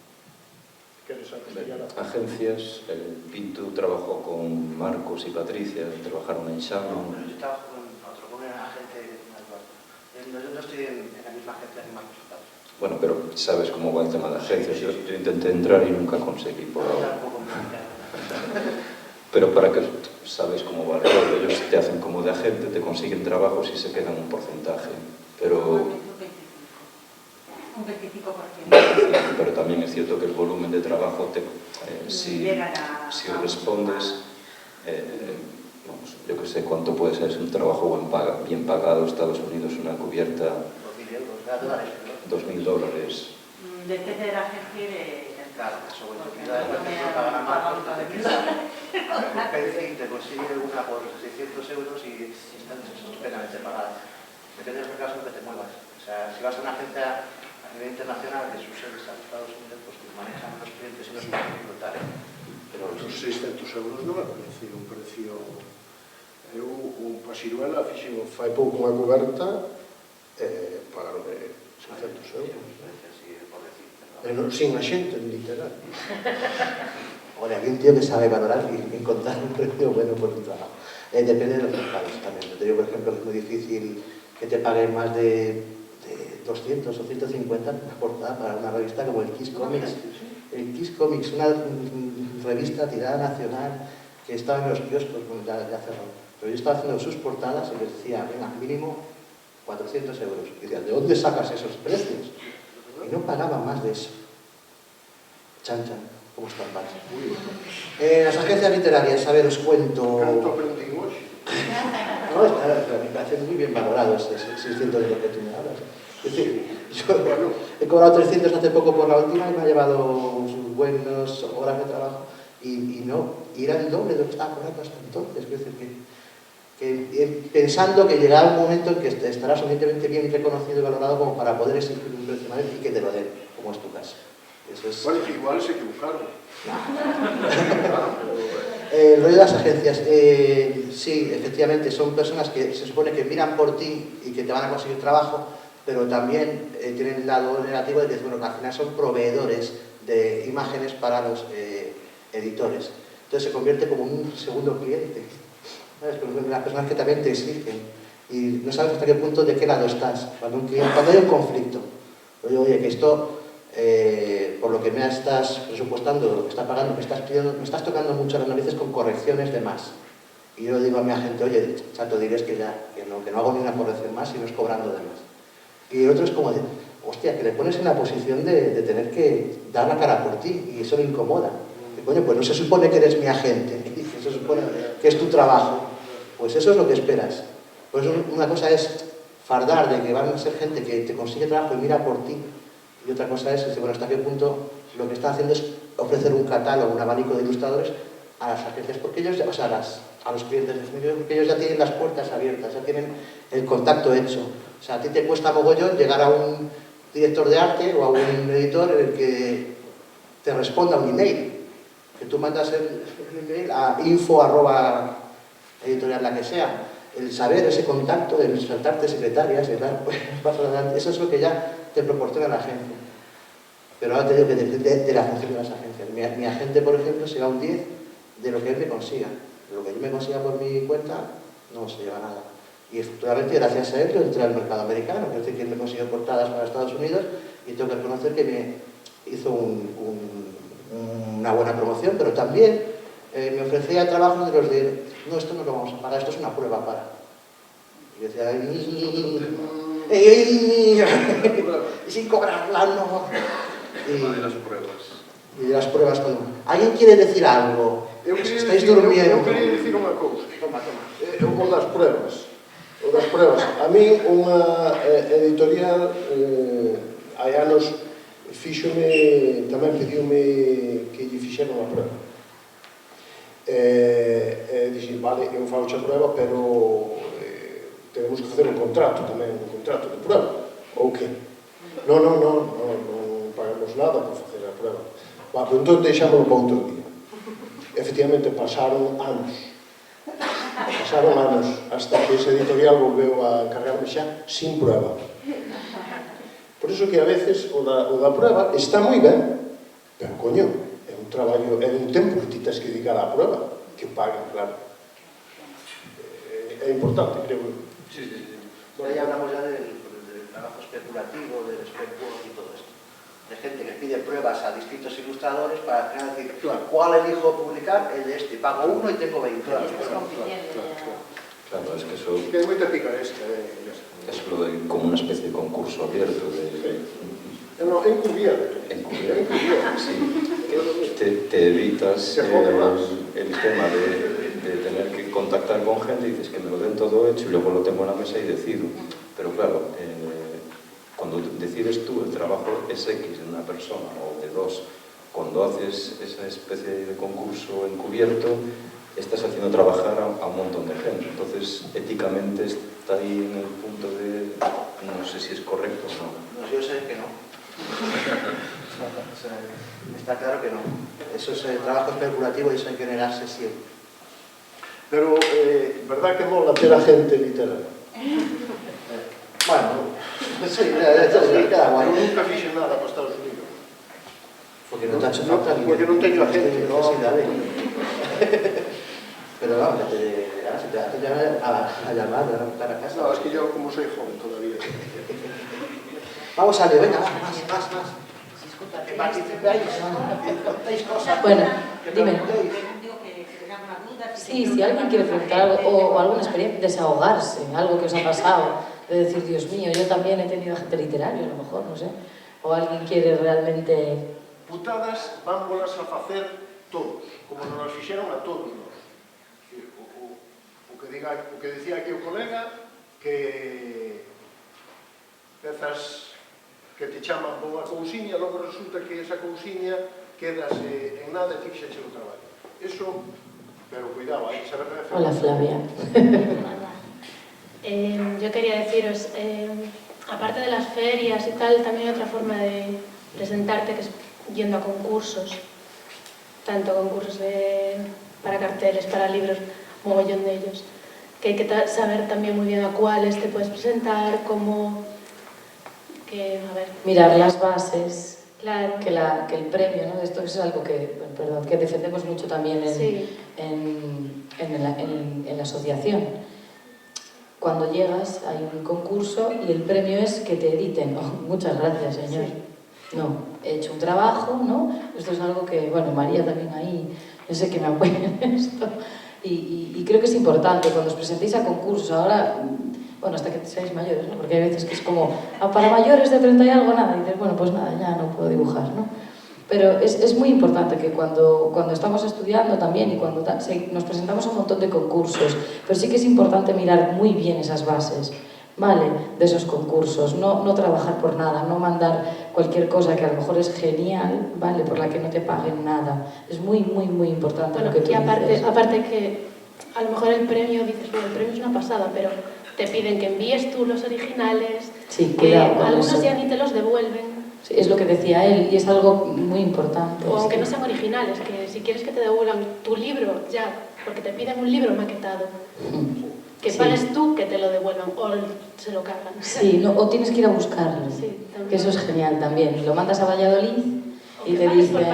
Agencias, Pinto trabajó con Marcos y Patricia, trabajaron en Shannon. Yo trabajo con una agente yo no estoy en la misma agencia que Marcos y Patricia. Bueno, pero sabes cómo va el tema de agencias. Yo intenté entrar y nunca conseguí por ahora. Pero para que sabes cómo va el rollo, ellos te hacen como de agente, te consiguen trabajos y se quedan un porcentaje. Pero un 25%. Pero también es cierto que el volumen de trabajo, si respondes, yo que sé cuánto puede ser, es un trabajo bien pagado, Estados Unidos, una cubierta, $2.000. Depende de la agencia y claro, eso bueno, te consigue una por 600 euros y están plenamente pagadas. Depende del caso en que te muevas. O sea, si vas a una agencia a nivel internacional de sus sedes a Estados Unidos, pues que manejan los clientes y los pueden explotar. Pero esos 600 euros non me parece un precio... Eu, para Siruela, fixen fai pouco unha coberta pagaronme 600 euros. Sin axente, literal. Ahora, aquí un tío que sabe valorar y encontrar un precio bueno por un trabajo. Depende de los mercados también. Te digo, por ejemplo, que es muy difícil que te paguen más de 200 o 150 una portada para una revista como el Kiss Comics. El Kiss Comics, una revista tirada nacional que estaba en los kioscos, ya cerró. Pero yo estaba haciendo sus portadas y les decía, venga, mínimo 400 euros. Y decían, ¿de dónde sacas esos precios? Y no pagaba más de eso. Chan, chan, ¿cómo están más? Las agencias literarias, a ver, os cuento... ¿Canto aprendí hoy? No, me parece muy bien valorado ese 600 de lo que tú me hablas. Es decir, yo he cobrado 300 hace poco por la última y me ha llevado sus buenas horas de trabajo y era el doble de lo que estaba cobrando hasta entonces. Es decir, que pensando que llegará un momento en que estará suficientemente bien reconocido y valorado como para poder exigir un precio mayor y que te lo den, como es tu caso. Eso es... Bueno, igual se equivocaron. El rollo de las agencias, sí, efectivamente, son personas que se supone que miran por ti y que te van a conseguir trabajo, pero también tienen el lado negativo de que, bueno, que al final son proveedores de imágenes para los editores. Entonces se convierte como un segundo cliente, ¿sabes? Las personas que también te exigen y no sabes hasta qué punto, de qué lado estás. Cuando hay un conflicto, oye, que esto, por lo que me estás presupuestando, lo que estás pagando, me estás pidiendo, me estás tocando mucho las narices con correcciones de más. Y yo digo a mi agente, oye, chato, diles que no hago ni una corrección más y no es cobrando de más. Y el otro es como de, hostia, que le pones en la posición de tener que dar la cara por ti y eso le incomoda. Que, coño, pues no se supone que eres mi agente, se supone que es tu trabajo. Pues eso es lo que esperas. Pues una cosa es fardar de que van a ser gente que te consigue trabajo y mira por ti. Y otra cosa es, bueno, hasta qué punto lo que están haciendo es ofrecer un catálogo, un abanico de ilustradores a las agencias, porque ellos, o sea, a los clientes, porque ellos ya tienen las puertas abiertas, ya tienen el contacto hecho. O sea, a ti te cuesta mogollón llegar a un director de arte o a un editor en el que te responda un email, que tú mandas el email a info@editorial la que sea. El saber ese contacto, el saltarte secretarias, el dar paso adelante, eso es lo que ya te proporciona la agencia. Pero ahora te digo que depende de la función de las agencias. Mi agente, por ejemplo, se va un 10 de lo que él me consiga. De lo que yo me consiga por mi cuenta, no se lleva nada. Y efectivamente, gracias a él, yo entré al mercado americano, que es decir, que él me consiguió portadas para Estados Unidos y tengo que reconocer que me hizo una buena promoción, pero también me ofrecía trabajos de los de, no, esto no lo vamos a pagar, esto es una prueba para. Y yo decía, y sin cobrarla, no. De las pruebas. Y de las pruebas, cuando alguien quiere decir algo, estáis durmiendo. Eu quería dicir unha cousa. Toma. O das pruebas. A mí, unha editorial, hai anos, tamén pediume que lle fixera unha prueba. Dixen, vale, eu fago a prueba, pero tenemos que facer un contrato tamén, un contrato de prueba. Ou que? Non pagamos nada por facer a prueba. Pero entón deixámoslo para outro día. Efectivamente, pasaron anos hasta que ese editorial volveu a encargarme xa sin prueba. Por iso que a veces o da prueba está moi ben, pero coño, é un traballo, é un tempo que ti tens que dedicar á prueba, que paguen, claro. É importante, creo. Sí. Por ahí hablamos ya del trabajo especulativo, del spec-work y todo esto. De gente que pide pruebas a distintos ilustradores para al final decir, ¿cuál elijo publicar? El de este. Pago uno y tengo 20. Claro, es que eso... Que é moita picaresca. Es lo de como una especie de concurso abierto de... Encubierto. Sí. Te evitas el tema de tener que contactar con gente y dices que me lo den todo hecho y luego lo tengo en la mesa y decido. Pero claro, cuando decides tú, el trabajo es X de una persona o de dos. Cuando haces esa especie de concurso encubierto, estás haciendo trabajar a un montón de gente. Entonces, éticamente está ahí en el punto de... No sé si es correcto o no. No, yo sé que no. Está claro que no. Eso es el trabajo especulativo y eso hay que negarse siempre. Pero, verdad que mola ter a gente literaria? Bueno, sí, cada Eu cual. nunca fixe nada para Estados Unidos. Porque non te ha hecho falta ni... Porque non teño a gente, no. Pero vamos, se te hace a llamar para casa. No, es que yo como soy joven todavía. Vamos a leer, venga, más. Que participéis, que contéis cosas. Bueno, dime. Digo que tengan una duda. Sí, si alguien quiere preguntar algo o alguna experiencia, desahogarse, algo que os ha pasado, de decir, Dios mío, yo también he tenido agente literario, a lo mejor, no sé, o alguien quiere realmente... Putadas vámonos a facer todos, como nos fixeron a todos nós. O que decía aquí o colega, que pezas que te chaman por unha cousiña, logo resulta que esa cousiña quedas en nada e ti fixeche o traballo. Eso, pero cuidado, hai que saber referir. Hola, Flavia. Yo quería deciros, aparte de las ferias y tal, también hay otra forma de presentarte que es yendo a concursos, tanto concursos para carteles, para libros, mogollón de ellos, que hay que saber también muy bien a cuáles te puedes presentar, cómo... Mirar las bases, Claro. que el premio, ¿no? Esto es algo que, perdón, que defendemos mucho también en la asociación. Cuando llegas hay un concurso y el premio es que te editen. Oh, muchas gracias, señor. Sí. No, he hecho un trabajo, ¿no? Esto es algo que, bueno, María también ahí, no sé que me apoya en esto. Y creo que es importante cuando os presentéis a concursos. Ahora, bueno, hasta que seáis mayores, ¿no? Porque hay veces que es como, para mayores de 30 y algo, nada. Y dices, bueno, pues nada, ya no puedo dibujar, ¿no? Pero es muy importante que cuando estamos estudiando también y cuando nos presentamos a un montón de concursos, pero sí que es importante mirar muy bien esas bases, ¿vale? De esos concursos, no trabajar por nada, no mandar cualquier cosa que a lo mejor es genial, ¿vale? Por la que no te paguen nada. Es muy, muy, muy importante lo que tú dices. Aparte que a lo mejor el premio, dices, bueno, el premio es una pasada, pero te piden que envíes tú los originales, sí, que cuidado, algunos ya ni te los devuelven. Sí, es lo que decía él, y es algo muy importante. O aunque no sean originales, que si quieres que te devuelvan tu libro, ya, porque te piden un libro maquetado, que pagues tú que te lo devuelvan, o se lo cargan. Sí, no, o tienes que ir a buscarlo, que eso es genial también. Lo mandas a Valladolid y te dicen,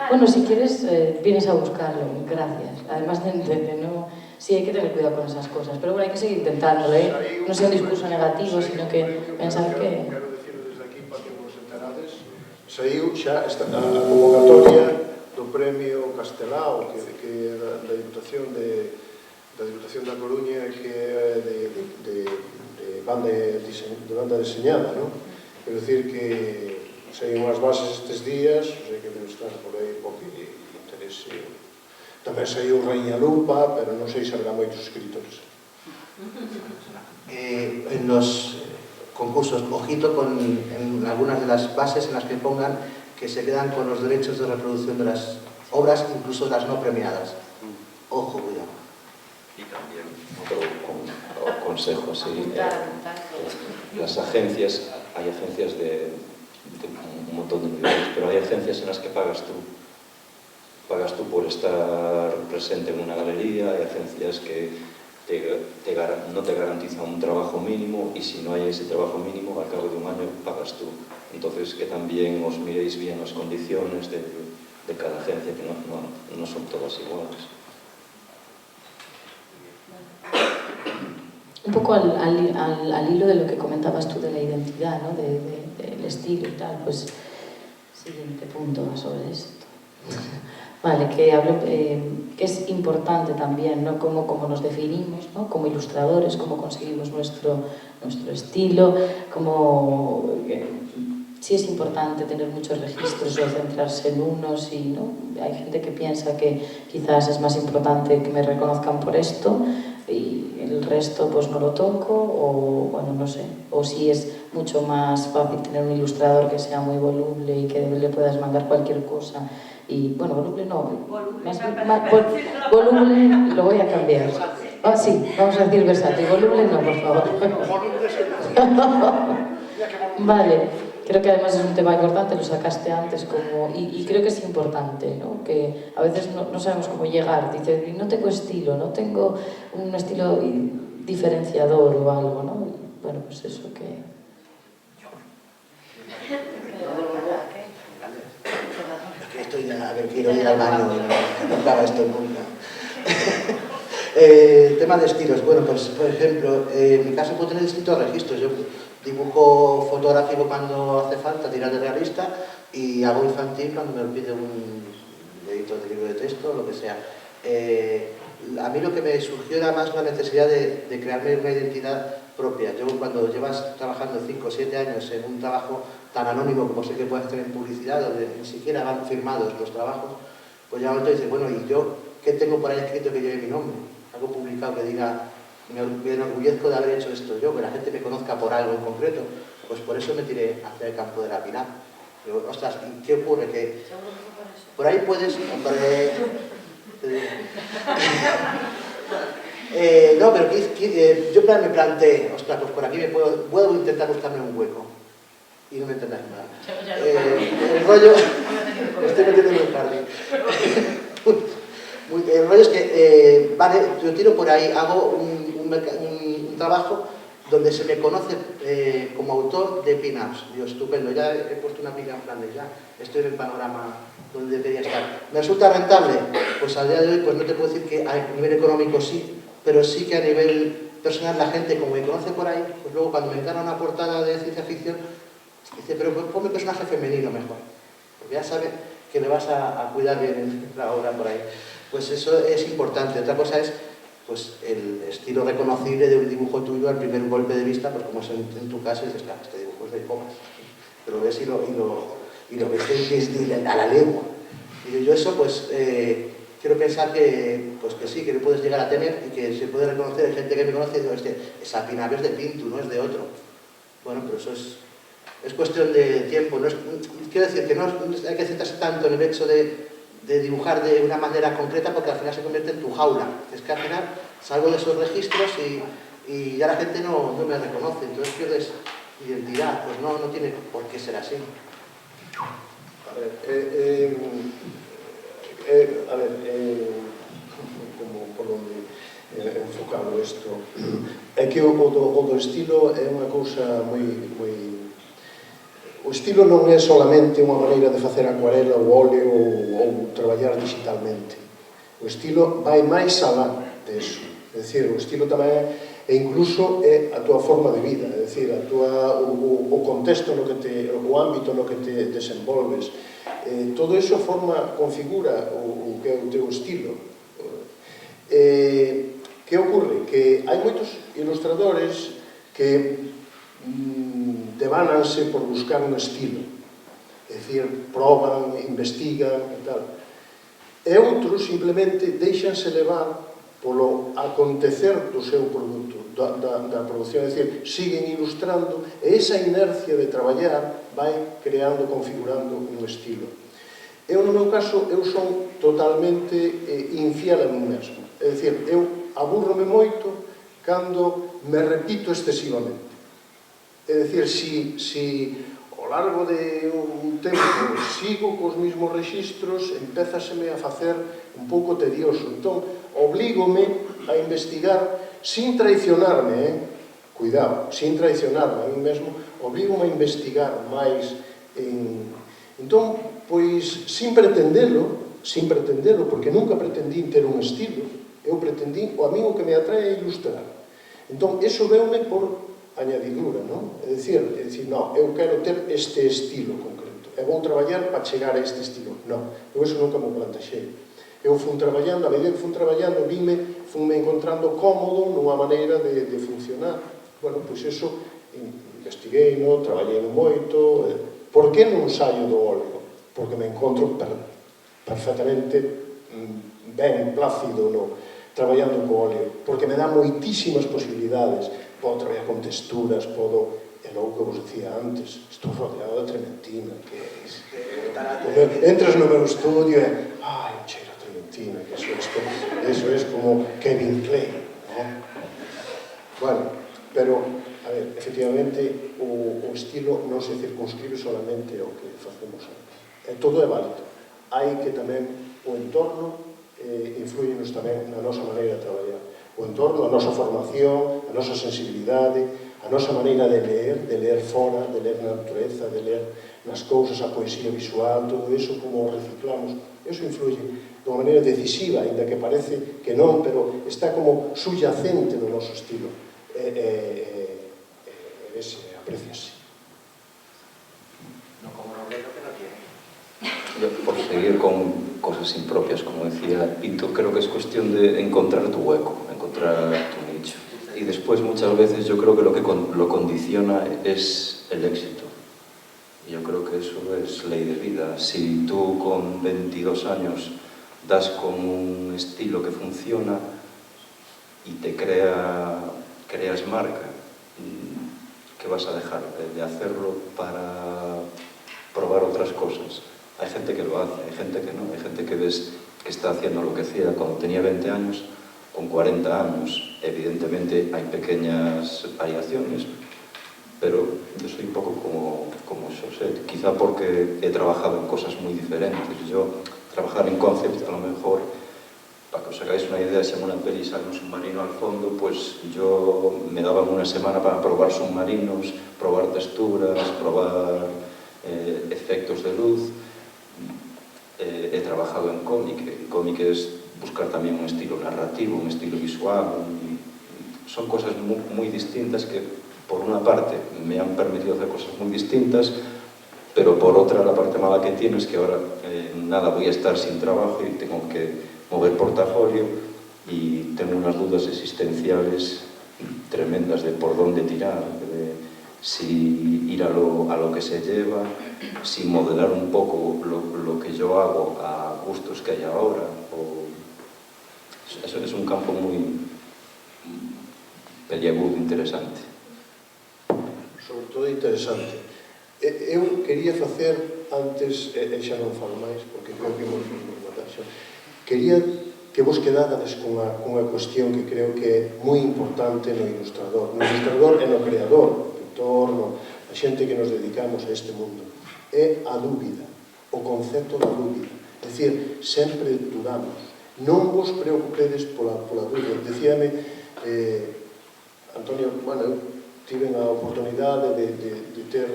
bueno, si quieres, vienes a buscarlo, gracias. Además de no... Sí, hay que tener cuidado con esas cosas, pero bueno, hay que seguir intentándolo, ¿eh? No sea un discurso negativo, sino que pensar que... Saiu xa a convocatoria do Premio Castelao, que é da Diputación da Coruña, que é de banda deseñada, non? Quero dicir que saíron as bases estes días, o sea que debe estar por aí porque interese. Tamén saiu Raíña Lupa, pero non sei se habrá moitos escritores. En los concursos, ojito en algunas de las bases en las que pongan que se quedan con los derechos de reproducción de las obras, incluso las no premiadas. Ojo, cuidado. Y también otro consejo, sí, las agencias, hay agencias de un montón de niveles, pero hay agencias en las que pagas tú por estar presente en una galería, hay agencias que no te garantiza un trabajo mínimo, y si no hay ese trabajo mínimo, al cabo de un año pagas tú. Entonces, que también os miréis bien las condiciones de cada agencia, que no son todas iguales. Un poco al hilo de lo que comentabas tú de la identidad, ¿no? Del estilo y tal, pues siguiente punto sobre esto. Vale, que es importante también, ¿no? Cómo nos definimos, ¿no? Como ilustradores, cómo conseguimos nuestro estilo, sí es importante tener muchos registros o centrarse en unos, y ¿no? Hay gente que piensa que quizás es más importante que me reconozcan por esto y el resto pues no lo toco, o bueno, no sé, o si es mucho más fácil tener un ilustrador que sea muy voluble y que le puedas mandar cualquier cosa. Y bueno, voluble no, voluble lo voy a cambiar. Oh, sí, vamos a decir versátil, voluble no, por favor. Vale, creo que además es un tema importante, lo sacaste antes, y creo que es importante, ¿no? Que a veces no sabemos cómo llegar, dices, no tengo estilo, no tengo un estilo diferenciador o algo, ¿no? Bueno, pues eso que... Quiero ir al baño, no acaba esto nunca. Tema de estilos, bueno, pues por ejemplo, en mi caso puedo tener distintos registros. Yo dibujo fotográfico cuando hace falta, tirar de realista, y hago infantil cuando me lo pide un editor de libro de texto, lo que sea. A mí lo que me surgió era más la necesidad de crearme una identidad propia. Yo, cuando llevas trabajando 5 o 7 años en un trabajo tan anónimo como sé que puedes tener en publicidad, donde ni siquiera van firmados los trabajos, pues ya momento dices, bueno, ¿y yo qué tengo por ahí escrito que lleve mi nombre? Algo publicado que diga, me enorgullezco de haber hecho esto yo, que la gente me conozca por algo en concreto. Pues por eso me tiré hacia el campo de la pilar. Pero, ostras, ¿y qué ocurre? Que por ahí puedes... no, pero yo me planteé, ostras, pues por aquí puedo intentar buscarme un hueco. Y no me entendáis nada. El rollo... estoy metiendo en el jardín. El rollo es que, vale, yo tiro por ahí, hago un trabajo donde se me conoce como autor de pin-ups. Digo, estupendo, ya he puesto una pica en Flandes, ya estoy en el panorama donde debería estar. ¿Me resulta rentable? Pues a día de hoy pues no te puedo decir que a nivel económico sí, pero sí que a nivel personal la gente, como me conoce por ahí, pues luego cuando me encarga una portada de ciencia ficción, dice, pero ponme personaje femenino mejor, porque ya sabe que le vas a cuidar bien la obra por ahí. Pues eso es importante. Otra cosa es pues el estilo reconocible de un dibujo tuyo al primer golpe de vista, pues como es en tu caso, dices, claro, este dibujo es de Comas. Pero ves y lo ves a la legua. Y yo eso, pues, quiero pensar que sí, que lo puedes llegar a tener y que se puede reconocer. Hay gente que me conoce y dice, esa pin-up es de Pintu, no es de otro. Bueno, pero eso es cuestión de tiempo. No es, quiero decir que no hay que centrarse tanto en el hecho de dibujar de una manera concreta, porque al final se convierte en tu jaula. Es que al final salgo de esos registros y ya la gente no me reconoce, entonces pierdes identidad. Pues no tiene por qué ser así. A ver, como por onde enfocado isto, é que o do estilo é unha cousa moi... O estilo non é solamente unha maneira de facer acuarela ou óleo ou traballar digitalmente. O estilo vai máis alá deso. É dicir, o estilo tamén é incluso é a túa forma de vida, é dicir, o contexto no que o ámbito no que te desenvolves. Todo iso configura o que é o teu estilo. Que ocorre? Que hai moitos ilustradores que devánanse por buscar un estilo, é dicir, proban, investigan e tal. E outros simplemente deixanse levar polo acontecer do seu produto, da produción, é dicir, siguen ilustrando e esa inercia de traballar vai creando, configurando un estilo. Eu, no meu caso, eu son totalmente infiel a mí mesmo, é dicir, eu aburrome moito cando me repito excesivamente. É dicir, si ao largo de un tempo sigo cos mesmos registros, empezaseme a facer un pouco tedioso. Entón, oblígome a investigar sin traicionarme, cuidado, sin traicionarme a mí mesmo, oblígome a investigar máis. Entón, pois, sin pretendelo, porque nunca pretendín ter un estilo, eu pretendín, o amigo que me atrae é ilustrar. Entón, eso veume por añadidura, non? É dicir, non, eu quero ter este estilo concreto, e vou traballar para chegar a este estilo. Non, eu eso nunca me plantexei. Eu fun traballando, a medida que fun traballando, funme encontrando cómodo nunha maneira de funcionar. Bueno, pois eso, investiguei, traballei moito. Por que non saio do óleo? Porque me encontro perfectamente ben, plácido, traballando co óleo, porque me dá moitísimas posibilidades. Podo traballar con texturas, podo, é logo que vos dicía antes, estou rodeado de trementina, que entras no meu estudio e, un cheiro a trementina, que eso es como Kevin Klein, non? Bueno, pero, a ver, efectivamente, o estilo non se circunscribe solamente ao que facemos aí. Todo é válido. Hai que tamén o entorno influye-nos tamén na nosa maneira de traballar. O entorno, a nosa formación, a nosa sensibilidade, a nosa maneira de ler fora, de ler na natureza, de ler nas cousas, a poesía visual, todo iso como o reciclamos, iso influye de unha maneira decisiva, ainda que parece que non, pero está como subyacente no noso estilo. Apreciase. No como Robledo que no tiene. Yo, por seguir con cosas impropias, como decía Pinto, creo que es cuestión de encontrar tu hueco, encontrar tu nicho. Y después, muchas veces, yo creo que lo que lo condiciona es el éxito. Y yo creo que eso es ley de vida. Si tú con 22 años das con un estilo que funciona y te creas marca, ¿qué vas a dejar de hacerlo para probar otras cosas? Hay gente que lo hace, hay gente que no, hay gente que ves que está haciendo lo que hacía cuando tenía 20 años, con 40 años. Evidentemente hay pequeñas variaciones, pero yo soy un poco como José, quizá porque he trabajado en cosas muy diferentes. Yo trabajar en concept a lo mejor para que os hagáis una idea, se una peli sale un submarino al fondo, pues yo me daban una semana para probar submarinos, probar texturas, probar efectos de luz. He trabajado en cómic. El cómic es buscar también un estilo narrativo, un estilo visual. Son cosas muy distintas que, por una parte, me han permitido hacer cosas muy distintas, pero por otra, la parte mala que tiene es que ahora nada, voy a estar sin trabajo y tengo que mover portafolio y tengo unas dudas existenciales tremendas de por dónde tirar, de si ir a lo que se lleva, si modelar un poco lo que yo hago a gustos que hay ahora. Eso es un campo muy peliagudo, interesante. Sobre todo interesante. Eu quería facer antes, e xa non falo máis, porque creo que imos matar xa, quería que vos quedades cunha cuestión que creo que é moi importante no ilustrador e no creador, pintor, a xente que nos dedicamos a este mundo, é a dúbida, o concepto da dúbida. É dicir, sempre dudamos. Non vos preocupedes pola dúbida. Decíame, Antonio, bueno, eu tive a oportunidade de ter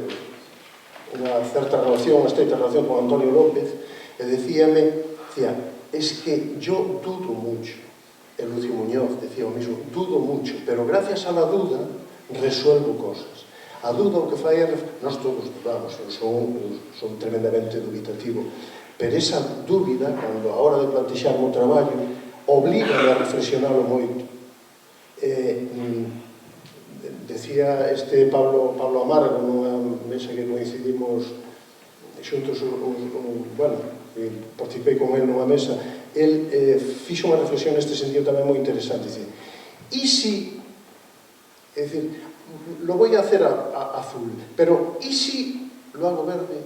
unha certa relación, unha estreita relación con Antonio López, e decíame, es que yo dudo mucho. El Lucio Muñoz decía o mismo, dudo mucho, pero gracias a la duda resuelvo cosas. A duda o que fai é, nós todos dudamos, eu son tremendamente dubitativo, pero esa dúbida, cando a hora de plantexar o traballo, obliga a reflexionalo moito. Decía este Pablo Amargo nunha mesa que coincidimos xuntos, bueno, participei con él nunha mesa, el fixo unha reflexión neste sentido tamén moi interesante, dicir, e si, é dicir, lo voy a hacer azul, pero ¿y si lo hago verde?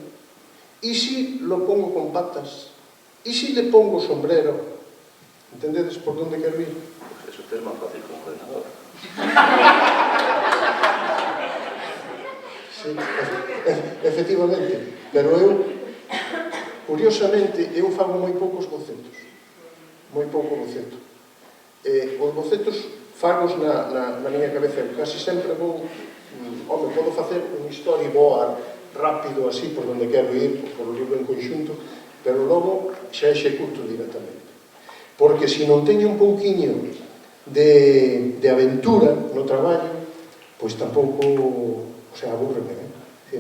¿Y si lo pongo con patas? ¿Y si le pongo sombrero? ¿Entendedes por dónde quero ir? Pues eso te es más fácil con un ordenador. Sí, efectivamente, pero eu, curiosamente, eu fago moi poucos bocetos, moi pouco boceto. Os bocetos fagos na miña cabeza, casi sempre vou, podo facer un storyboard rápido así por donde quero ir, por o libro en conxunto, pero logo xa executo directamente. Porque se non teño un pouquiño de aventura no traballo, pois tampouco, o sea, aburreme,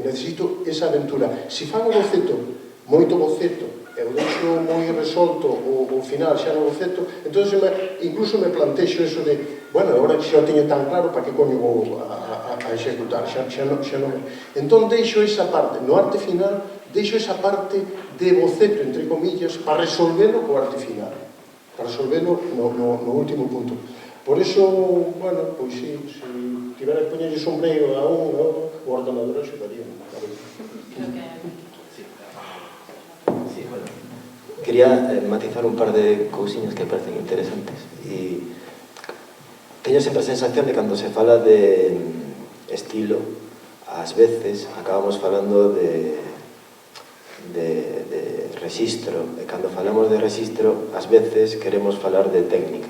necesito esa aventura. Se fago boceto, moito boceto, e o deixo moi resolto o final xa no boceto, entón incluso me plantexo eso de, bueno, agora que xa o teño tan claro, para que coño vou a executar, xa non. Entón deixo esa parte, no arte final, deixo esa parte de boceto, entre comillas, para resolvelo co arte final, para resolvelo no último punto. Por eso, bueno, pois sí, se tivera que poñerlle sombreiro a un, o ordenador axudaría. Quería matizar un par de cousiñas que parecen interesantes. E teño sempre a sensación de cando se fala de estilo, ás veces acabamos falando de rexistro, e cando falamos de rexistro, ás veces queremos falar de técnica.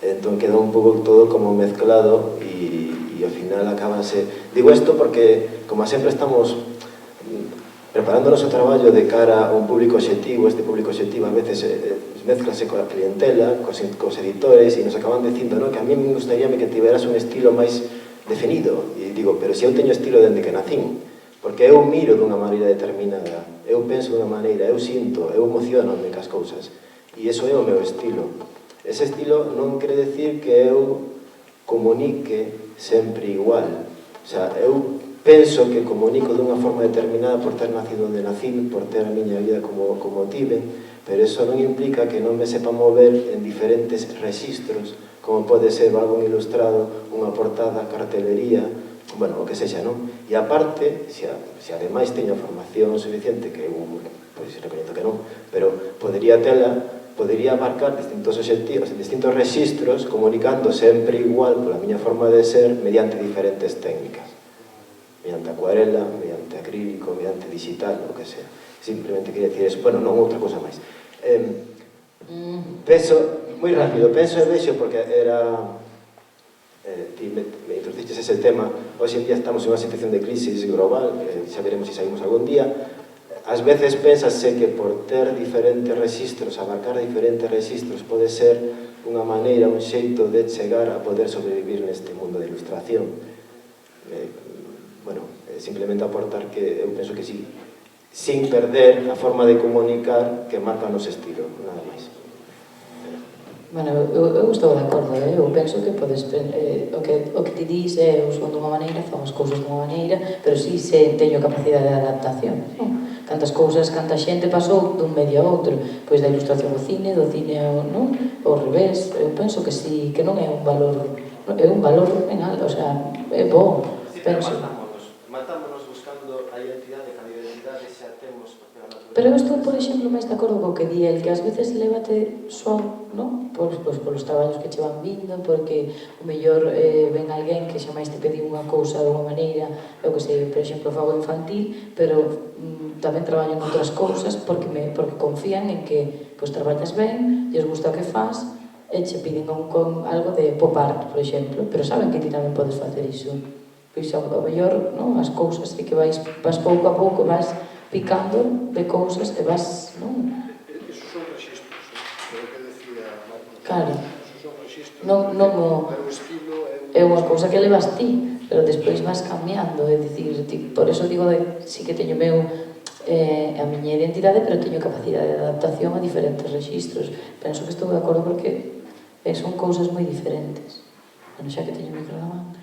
Entón queda un pouco todo como mezclado e ao final acabase... Digo isto porque, como sempre estamos preparando o noso traballo de cara a un público obxectivo, este público obxectivo a veces mezclase coa clientela, cos editores, e nos acaban dicindo que a mí me gustaríame que tiveras un estilo máis definido. E digo, pero se eu teño estilo dende que nacín, porque eu miro dunha maneira determinada, eu penso dunha maneira, eu sinto, eu emociono-me cas cousas, e iso é o meu estilo. Ese estilo non quere decir que eu comunique sempre igual. O sea, eu penso que comunico dunha forma determinada por ter nacido onde nacín, por ter a miña vida como tiven, pero iso non implica que non me sepa mover en diferentes rexistros, como pode ser algo ilustrado, unha portada, cartelería, bueno, o que sexa, non? E aparte, se ademais teño formación suficiente, que eu, pois, recoñezo que non, pero podería abarcar distintos obxectivos, distintos rexistros, comunicando sempre igual pola miña forma de ser, mediante diferentes técnicas. Mediante acuarela, mediante acrílico, mediante digital, o que sea. Simplemente queria dicir eso. Bueno, non outra cosa máis. Penso, moi rápido, penso e vexo porque era... ti me introduciches ese tema. Hoxe en día estamos en unha situación de crisis global, xa veremos se saímos algún día. Ás veces pensase que por ter diferentes registros, abarcar diferentes registros, pode ser unha maneira, un xeito de chegar a poder sobrevivir neste mundo de ilustración. Bueno, simplemente aportar que eu penso que sí, sin perder a forma de comunicar que marca o noso estilo, nada máis. Bueno, eu estou de acordo, eu penso que podes o que ti dis é eu son dunha maneira, fan as cousas dunha maneira, pero si teño capacidade de adaptación, non? Cantas cousas, canta xente pasou dun medio a outro, pois da ilustración ao cine, do cine ao revés, eu penso que si, que non é un valor en algo, o sea, é bo, penso. Matámonos buscando a identidade, que a identidade xa temos. Pero eu estou, por exemplo, máis de acordo co que di el, que ás veces lévate só, non? Polos traballos que che van vindo, porque o mellor ven alguén que xa máis te pediu unha cousa dunha maneira, eu que sei, por exemplo, fago infantil, pero tamén traballo en outras cousas porque confían en que traballas ben, lles gusta o que faz, e che piden con algo de pop art, por exemplo, pero saben que ti tamén podes facer iso. Pois ao mellor, non? As cousas que vas pouco a pouco, vas picando de cousas e vas, non? Esos son registros, é o que decía Marco. Claro. Esos son registros, pero o estilo é unha cousa que levas ti, pero despois vas cambiando, é dicir, por eso digo, sí que teño a miña identidade, pero teño capacidade de adaptación a diferentes registros. Penso que estou de acordo porque son cousas moi diferentes. Bueno, xa que teño o micro na man.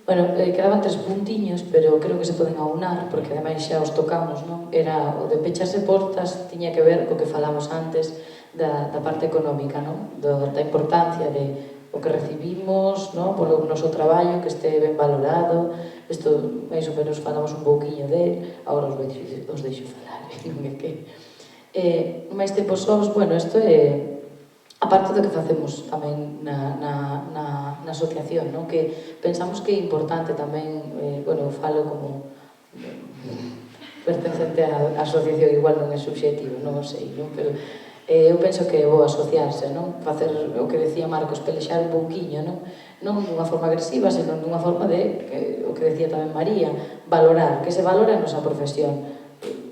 Bueno, quedaban 3 puntiños, pero creo que se poden aunar, porque ademais xa os tocamos, non? Era o de pecharse portas, tiña que ver co que falamos antes da parte económica, non? Da importancia de o que recibimos, non? Polo noso traballo, que este ben valorado. Isto, máis ou menos, falamos un pouquiño de, agora os deixo falar, non é que... máis tempo sós, bueno, isto é... aparte do que facemos tamén na asociación, non? Que pensamos que é importante tamén, bueno, falo como pertencente á asociación, igual non é subxetivo, non o sei, non? Pero eu penso que é bo asociarse, non? Facer o que decía Marcos, pelexar un pouquiño, non? Non dunha forma agresiva, senón dunha forma de, o que decía tamén María, valorar, que se valora a nosa profesión.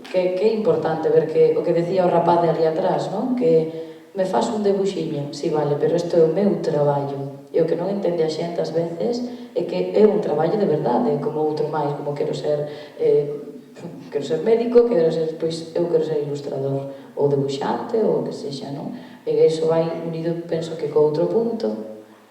Que é importante ver que, o que decía o rapaz de ali atrás, non? Que me faz un debuxiño, si vale, pero isto é o meu traballo. E o que non entende a xente ás veces é que é un traballo de verdade, como outro máis, como quero ser médico, quero ser, pois eu quero ser ilustrador, ou debuxante, ou o que sexa, non? E iso vai unido, penso que co outro punto,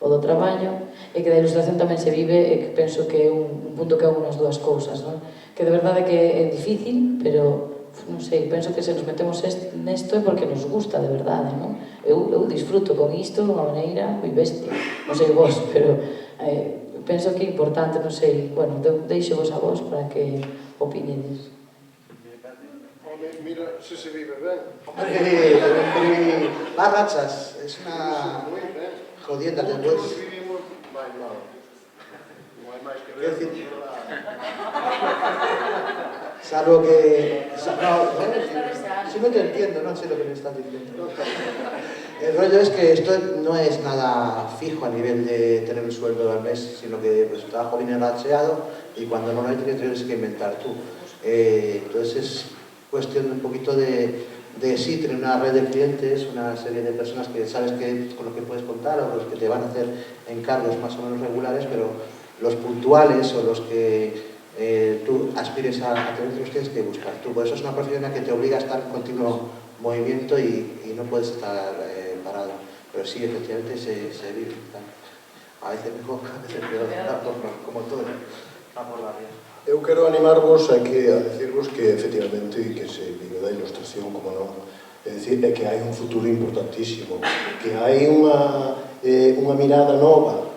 o do traballo, e que da ilustración tamén se vive, e que penso que é un punto que é unhas dúas cousas, non? Que de verdade que é difícil, pero non sei, penso que se nos metemos nesto é porque nos gusta de verdade, non? Eu disfruto con isto de unha maneira moi bestia, non sei vos, pero penso que é importante, non sei, bueno, deixo vos a vos para que opinedes. Home, mira, se vive ben. Hombre, va rachas, es una jodienda que después... Nosotros vivimos máis mal. Non hai máis que ver. Salvo que... Si no te entiendo, no sé lo que me estás diciendo. El rollo es que esto no es nada fijo a nivel de tener un sueldo al mes, sino que pues, el trabajo viene racheado y cuando no lo hay tienes que inventar tú. Entonces es cuestión de un poquito de sí, tener una red de clientes, una serie de personas que sabes que, con lo que puedes contar o los que te van a hacer encargos más o menos regulares, pero los puntuales o los que tú aspires a tener, los tienes que buscar tú. Por eso es una profesión que te obliga a estar en continuo movimiento y no puedes estar parado. Pero sí, efectivamente se vive. A veces mejor, a veces peor, como todo. Vamos la vida. Eu quero animarvos a decirvos que efectivamente que se vive da ilustración, como non. É dicir, que hai un futuro importantísimo, que hai unha mirada nova.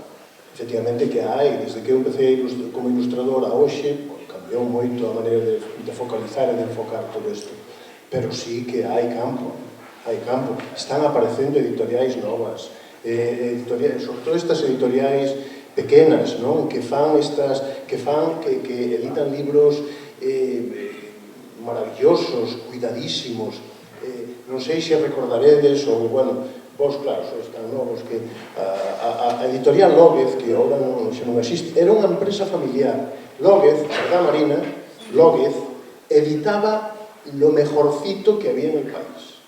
Efectivamente que hai, desde que eu empecé como ilustrador a hoxe, cambiou moito a maneira de focalizar e de enfocar todo isto. Pero sí que hai campo. Están aparecendo editoriais novas, sobre todo estas editoriais pequenas, non? Que editan libros maravillosos, cuidadísimos, non sei se recordaredes, ou, bueno, vos, claro, sois tan novos, que a editorial Lóguez, que agora xa non existe, era unha empresa familiar. Lóguez, Sardá Marina, Lóguez, editaba lo mejorcito que había en el país.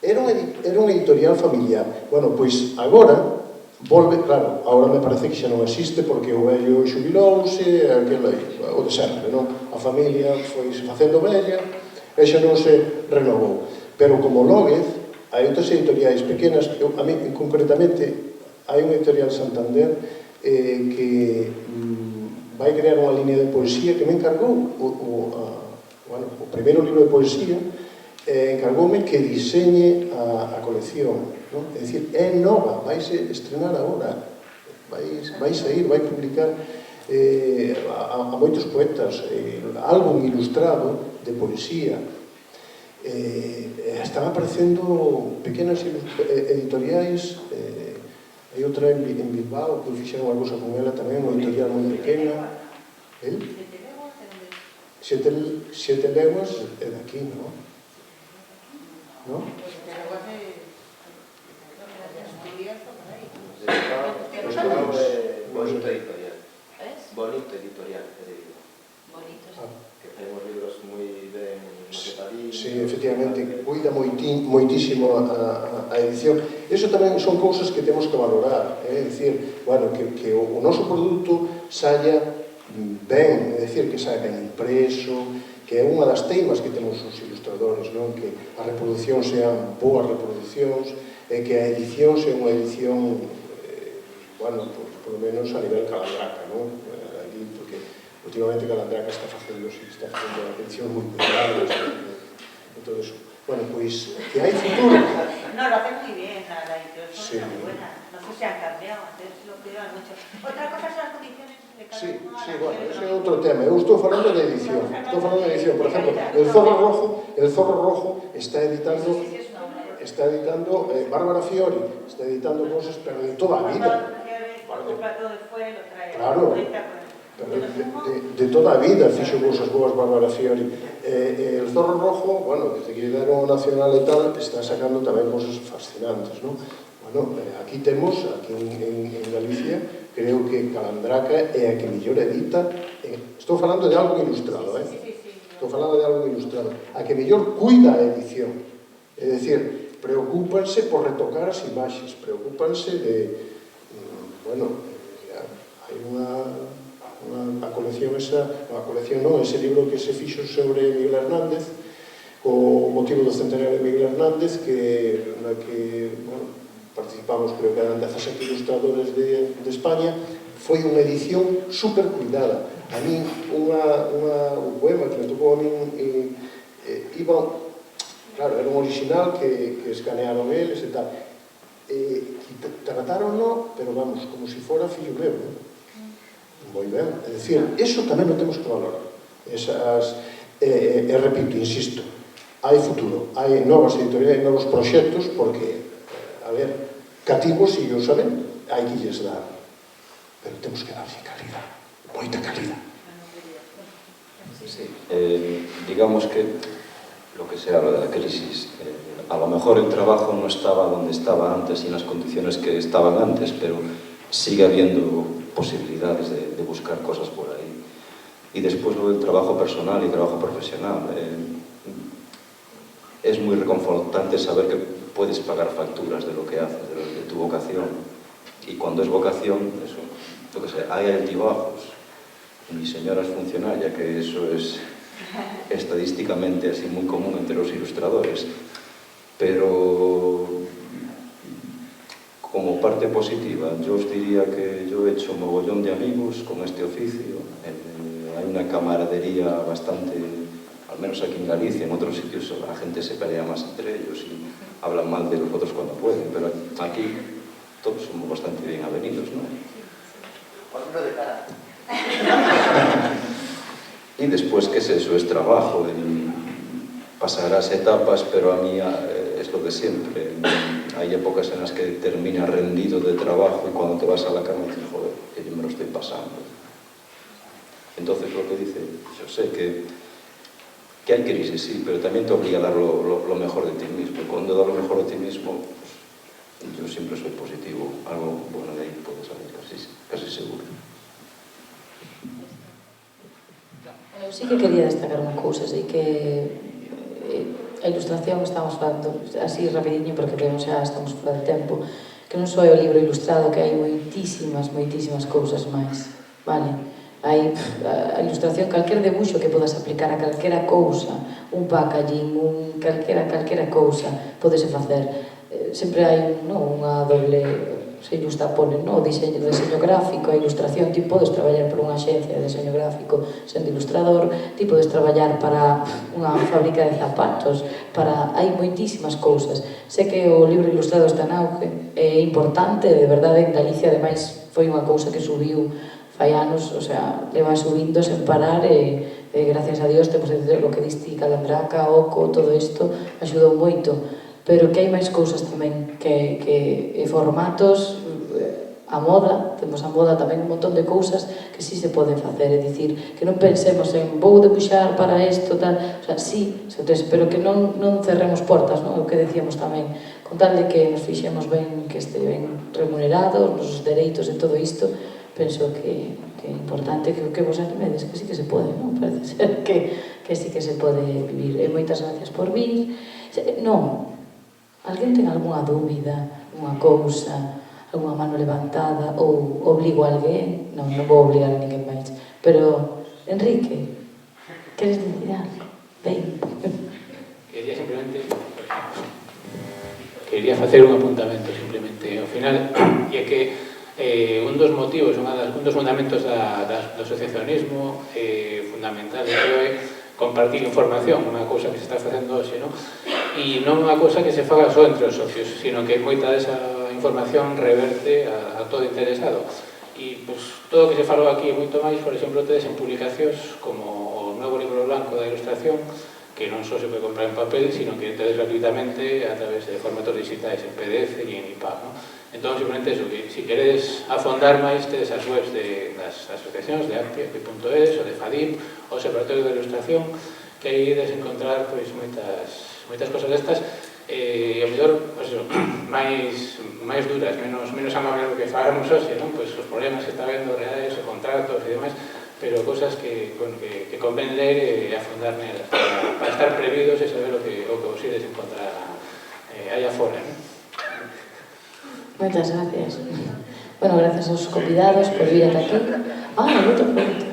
Era unha editorial familiar. Bueno, pois agora volve, claro, agora me parece que xa non existe porque o vello xubilouse, o de sempre, non? A familia foi facendo vella e xa non se renovou. Pero como Lóguez, hai outras editoriais pequenas, a mí concretamente hai unha editorial Santander que vai crear unha línea de poesía que me encargou o primeiro libro de poesía, encargoume que diseñe a colección, non? É dicir, é nova, vaise estrenar agora, vai sair, vai publicar a moitos poetas álbum ilustrado de poesía. Están aparecendo pequenas editoriais, hai outra en Bilbao que fixeron unha cousa con ela tamén, unha editorial moi pequena. Siete leguas é daqui, non? ¿No? Bonito editorial. Bonito editorial, que tenemos libros moi ben maquetaditos. Sí, efectivamente, cuida moitísimo a edición. Eso tamén son cousas que temos que valorar, é dicir, bueno, que o noso produto saia ben, é dicir, que saia ben impreso, que é unha das teimas que temos os ilustradores, non? Que as reproduccións sean boas reproduccións, e que a edición sea unha edición, bueno, por lo menos a nivel Calandraca, non? Aquí, porque últimamente Calandraca está facendo edicións moi cuidadas, e todo eso. Bueno, pois, que hai futuro. No, lo hacen muy bien, la edición Sí. son muy buenas. No sé si han cambiado, antes lo cuidaban mucho. Otra cosa son las condiciones de cada uno. Sí, bueno, ese é outro tema. Eu estou falando de edición. Estou falando de edición. Por exemplo, el Zorro Rojo está editando Bárbara Fiori, está editando cosas, pero de toda a vida. Claro, de toda a vida fixo cousas boas Bárbara Fiori. El Zorro Rojo, bueno, desde que deron o Nacional e tal, está sacando tamén cousas fascinantes, non? Bueno, aquí temos, aquí en Galicia, creo que Calandraca é a que mellor edita, estou falando de algo ilustrado, estou falando de algo ilustrado, a que mellor cuida a edición, é dicir, preocúpanse por retocar as imaxes, preocúpanse de, bueno, hai a colección esa, a colección non, ese libro que se fixo sobre Miguel Hernández, co motivo do centenario de Miguel Hernández, na que, bueno, participamos, creo que eran 17 ilustradores de España, foi unha edición super cuidada. A mí, un poema que me tocou a mí, iba, claro, era un original que escanearon eles e tal, trataronlo, pero vamos, como se fora fillo meu, moi ben, é dicir, eso tamén non temos que valorar, repito, insisto, hai futuro, hai novas editoriais, novos proxectos, porque, a ver, cativos, e o saben, hai que lles dar, pero temos que darlle calidad, moita calidad. Sí, digamos que lo que se habla de la crisis, a lo mejor el trabajo no estaba donde estaba antes y en las condiciones que estaban antes, pero sigue habiendo posibilidades de buscar cosas por ahí. Y después lo del trabajo personal y trabajo profesional. Es muy reconfortante saber que puedes pagar facturas de lo que haces, de tu vocación. Y cuando es vocación, eso, yo qué sé, hay altibajos. Mi señora es funcionaria, que eso es estadísticamente así muy común entre los ilustradores. Pero como parte positiva, yo os diría que yo he hecho mogollón de amigos con este oficio. Hay una camaradería bastante, al menos aquí en Galicia, en otros sitios la gente se pelea más entre ellos y hablan mal de los otros cuando pueden, pero aquí todos somos bastante bien avenidos, ¿no? Por de cara. Y después, ¿qué es eso? Es trabajo, pasarás etapas, pero a mí es lo de siempre. Hay épocas en las que terminas rendido de trabajo y cuando te vas a la cama dices, joder, que yo me lo estoy pasando. Entonces lo que dice, yo sé que que hai crisis, sí, pero tamén te obliga a dar lo mejor de ti mismo. E cando das lo mejor de ti mismo, pues, yo siempre soy positivo. Algo bueno de ahí puede salir, casi seguro. Eu sí que quería destacar unha cousa, sei que a ilustración estamos falando así rapidinho porque xa estamos fora de tempo, que non só é o libro ilustrado, que hai moitísimas cousas máis, vale? Hai a ilustración, calquer debuxo que podas aplicar a calquera cousa, un packaging, calquera cousa, podese facer. Sempre hai unha doble, se ilustrapone, o diseño gráfico, a ilustración, ti podes traballar por unha axencia de diseño gráfico sendo ilustrador, ti podes traballar para unha fábrica de zapatos, hai moitísimas cousas. Sé que o libro ilustrado está en auge, é importante, de verdade, en Galicia, ademais, foi unha cousa que subiu fai anos, o sea, leva subindo sen parar e gracias a Dios temos o que diste Calandraca, Oco, todo isto axudou moito, pero que hai máis cousas tamén, que formatos, a moda, temos a moda tamén un montón de cousas que sí se poden facer, é dicir, que non pensemos en vou debuxar para isto, tal, o sea, sí, pero que non cerremos portas, non? O que decíamos tamén, con tal de que nos fixemos ben, que este ben remunerados, nos dereitos e todo isto, penso que é importante que vos animedes, que sí que se pode, non? Parece ser que sí que se pode vivir. E moitas gracias por vir. Non, alguén ten algunha dúbida, unha cousa, algunha mano levantada, ou obligo a alguén? Non vou obligar a ninguén máis. Pero, Enrique, queres dicir algo? Ben. Quería simplemente... Quería facer un apuntamento, simplemente. Ao final, e é que un dos motivos, un dos fundamentos do asociacionismo fundamental é compartir información, unha cousa que se está facendo hoxe, non? E non unha cousa que se faga só entre os socios, sino que moita desa información reverte a todo interesado. E todo o que se falou aquí e moito máis, por exemplo, tedes en publicacións como o novo libro blanco da ilustración, que non só se pode comprar en papel, sino que tedes gratuitamente a través de formatos digitais en PDF e en IPAB, non? Entón, simplemente eso, que se queredes afondar máis, tedes as webs das asociacións de Actia.es ou de FADIM, ou Observatorio de Ilustración, que aí ides encontrar moitas cosas destas, e ao mellor, máis duras, menos amables do que falamos hoxe, non? Pois os problemas que está vendo reais, os contratos e demais, pero cosas que convén ler e afondar nelas, para estar previdos e saber o que vos ides encontrar aí afora, non? Moitas gracias. Bueno, gracias aos convidados por vir ata aquí. Outra pregunta.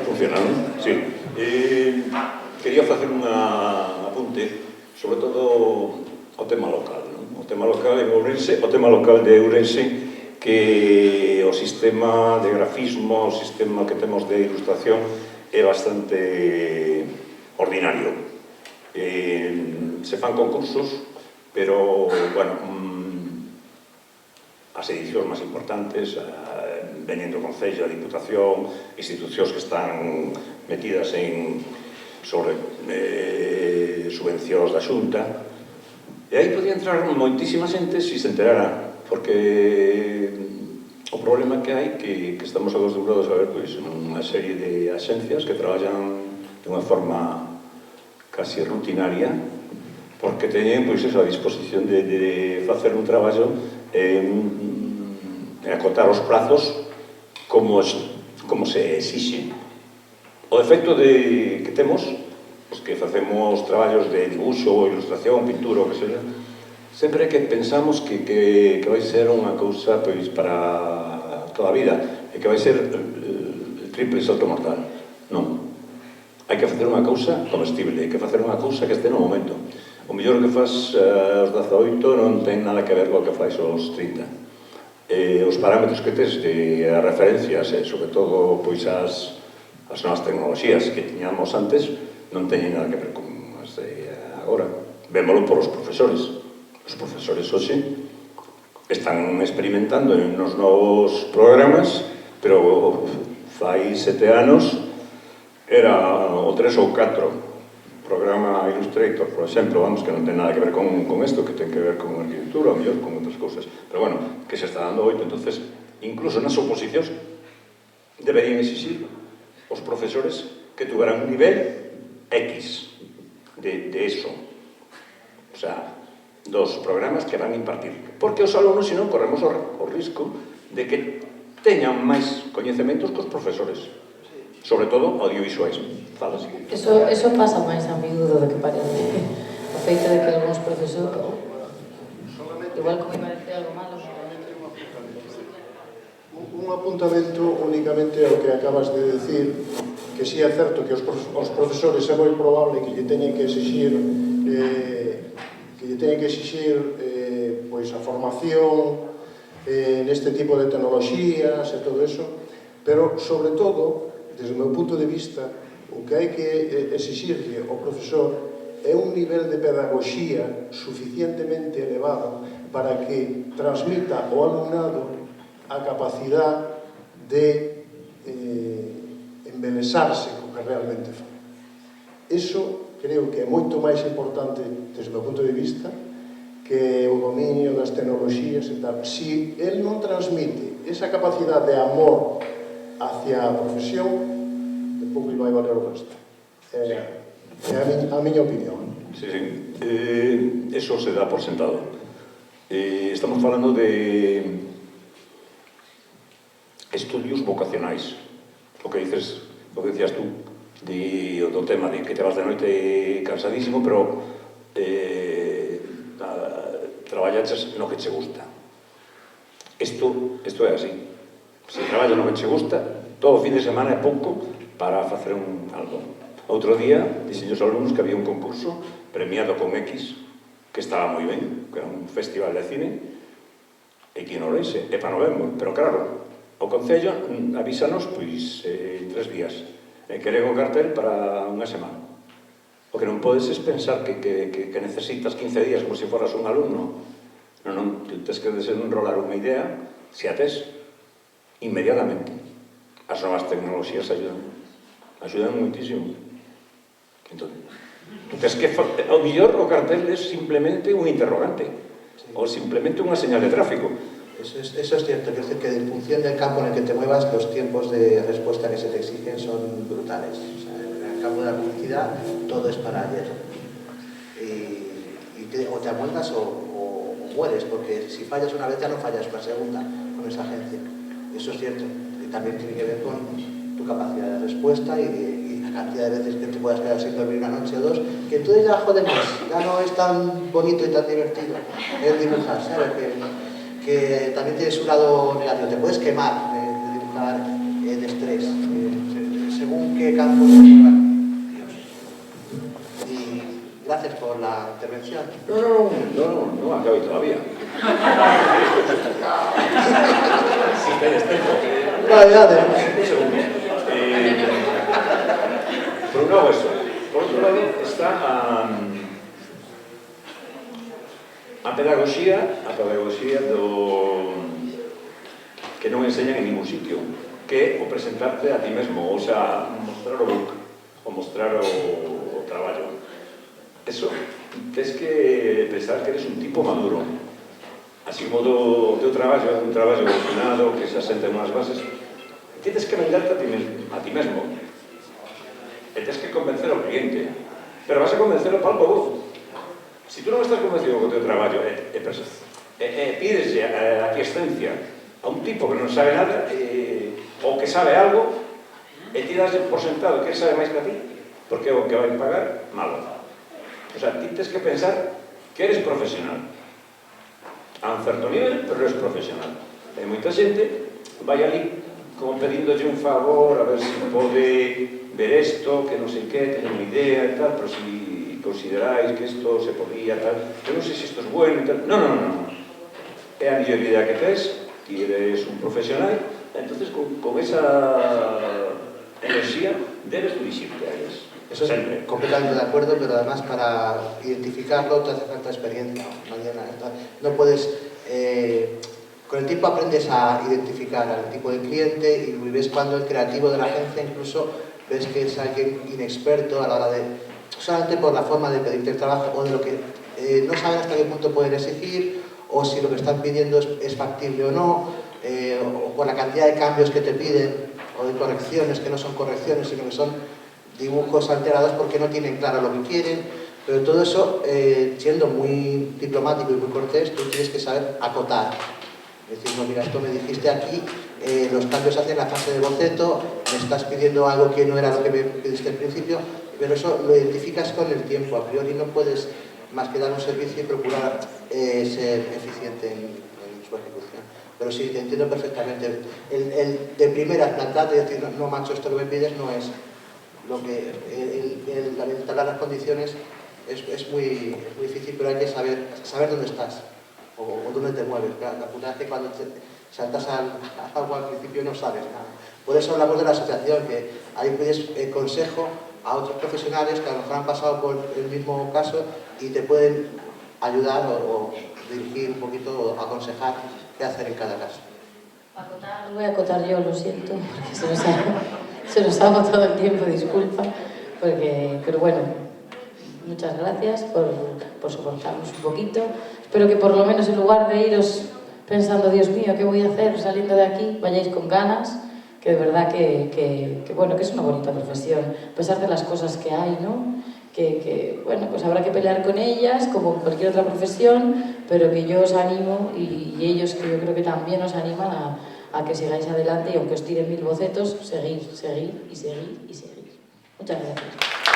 Funcionando? Sí. Quería facer un apunte, sobre todo ao tema local, non? O tema local en Ourense, o tema local de Ourense, que o sistema de grafismo, o sistema que temos de ilustración é bastante ordinario. Se fan concursos, pero, bueno, as edicións máis importantes veñen do Concello, a Diputación, institucións que están metidas sobre subvencións da Xunta, e aí podía entrar moitísima xente se se enterara, porque o problema que hai que estamos acostumbrados a ver unha serie de axencias que traballan de unha forma casi rutinaria, porque teñen a disposición de facer un traballo e acotar os prazos como se exixe. O defecto que temos, que facemos traballos de dibuixo, ilustración, pintura, o que seja, sempre que pensamos que vai ser unha cousa para toda a vida, e que vai ser el triple salto mortal. Non. Hai que facer unha cousa comestible, hai que facer unha cousa que este no momento. O mellor que faz aos 18 non ten nada que ver co que faz aos 30. Os parámetros que tes de referencias, e sobre todo as novas tecnoloxías que tiñamos antes, non teñen nada que ver con as de agora. Vémolo por os profesores. Os profesores hoxe están experimentando nos novos programas, pero fai 7 anos era o 3 ou 4 programa Illustrator, por exemplo, que non ten nada que ver con isto, que ten que ver con arquitectura, ou mellor con outras cousas, pero bueno, que se está dando 8, entonces incluso nas oposicións deberían exigir os profesores que tuveran un nivel X de eso. O sea, dos programas que van a impartir. Porque os alumnos, senón, corremos o risco de que teñan máis coñecementos que os profesores. Sobre todo audiovisuais. Fala, si. Eso pasa máis a miúdo do que parece. O feito de que algúns profesores... Igual como iba a decir algo malo. Un apuntamento únicamente ao que acabas de decir, que si é certo que os profesores é moi probable que lle teñen que exixir pois a formación neste tipo de tecnoloxías e todo eso, pero sobre todo, desde o meu punto de vista, o que hai que exixirle ao profesor é un nivel de pedagogía suficientemente elevado para que transmita ao alumnado a capacidade de embelesarse co que realmente fai. Iso creo que é moito máis importante desde o meu punto de vista que o dominio das tecnoloxías e tal. Si el non transmite esa capacidade de amor hacia a profesión, de pouco vai valer o resto. É a miña opinión. Sí, sí. Eso se dá por sentado. Estamos falando de estudios vocacionais. O que dices, o que decías tú, do tema de que te vas de noite cansadísimo, pero traballaches no que che gusta. Isto é así. Se traballas no que che gusta, todo o fin de semana é pouco para facer algo. Outro día, dixen os alumnos que había un concurso premiado con X, que estaba moi ben, que era un festival de cine, aquí en Ourense, e para novembro. Pero claro, o Concello avísanos pois en 3 días. Queren o cartel para unha semana. O que non podes é pensar que necesitas 15 días como se foras un alumno. Non, tens que desenrolar unha idea, se a tes, inmediatamente. As novas tecnoloxías axudan moitísimo. Entón, tú tens que... O mellor o cartel é simplemente un interrogante, ou simplemente unha señal de tráfico. Eso es cierto, quiero decir que en función del campo en el que te muevas, los tiempos de respuesta que se te exigen son brutales. O sea, en el campo de la publicidad todo es para ayer. O te amuelgas o mueres, porque si fallas una vez ya no fallas la segunda con esa agencia. Eso es cierto. Y también tiene que ver con tu capacidad de respuesta y la cantidad de veces que te puedas quedar sin dormir una noche o dos, que entonces ya jode más, ya no es tan bonito y tan divertido el dibujar, ¿sabes? Que también tiene su lado negativo, te puedes quemar de dibujar de estrés, según qué campo se mueva. Y gracias por la intervención. No acabé todavía. Vale. Por un lado eso. Por outro lado está a pedagogía que non enseñan en ningún sitio, que é o presentarte a ti mesmo, ou sea, mostrar o book, ou mostrar o traballo. Eso, tens que pensar que eres un tipo maduro. Así como o teu traballo é un traballo evolucionado, que se asenta en unhas bases, tens que venderte a ti mesmo. E tens que convencer ao cliente, pero vas a convencelo para algo vos. Si tú non estás convencido co teu traballo e pides a aquiescencia a un tipo que non sabe nada ou que sabe algo e ti das por sentado que ele sabe máis que a ti, porque é o que vai pagar, malo. O sea, ti tens que pensar que eres profesional a un certo nivel, pero eres profesional. E moita xente vai ali como pedíndolle un favor a ver se pode ver isto, que non sei que, teñen unha idea e tal, pero si consideráis que isto se podía tal, eu non sei se isto é bueno e tal. Non. É a mellor idea que tes, ti eres un profesional, entonces con esa enerxía debes dirixirte a eles. Eso es completamente de acuerdo, pero además para identificarlo te hace falta experiencia. No puedes... con el tiempo aprendes a identificar al tipo de cliente y ves cuando el creativo de la agencia incluso ves que es alguien inexperto a la hora de... solamente por la forma de pedirte el trabajo o de lo que no saben hasta qué punto pueden exigir o si lo que están pidiendo es factible o no, o por la cantidad de cambios que te piden. o de correcciones que no son correcciones, sino que son dibujos alterados porque no tienen claro lo que quieren, pero todo eso, siendo muy diplomático y muy cortés, tú tienes que saber acotar. Es decir, no, mira, esto me dijiste aquí, los cambios hacen la fase de boceto, me estás pidiendo algo que no era lo que me pediste al principio, pero eso lo identificas con el tiempo. A priori no puedes más que dar un servicio y procurar ser eficiente en su ejecución. Pero sí, te entiendo perfectamente. El de primera tratar de decir, no macho, esto que me pides no es lo que... El instalar las condiciones es muy difícil, pero hay que saber dónde estás o dónde te mueves. La puta es que cuando te saltas al agua al principio no sabes nada. Por eso hablamos de la asociación, que ahí pides consejo a otros profesionales que a lo mejor han pasado por el mismo caso y te pueden ayudar o dirigir un poquito o aconsejar qué hacer en cada caso. Voy a acotar yo, lo siento, porque se nos ha agotado el tiempo, disculpa, pero bueno, muchas gracias por soportarnos un poquito. Espero que por lo menos en lugar de iros pensando, Dios mío, ¿qué voy a hacer saliendo de aquí?, vayáis con ganas, que de verdad bueno, que es una bonita profesión, a pesar de las cosas que hay, ¿no? Que bueno, pues habrá que pelear con ellas, como cualquier otra profesión, pero que yo os animo, y ellos que yo creo que también os animan a que sigáis adelante, y aunque os tiren 1000 bocetos, seguir y seguir y seguir. Muchas gracias.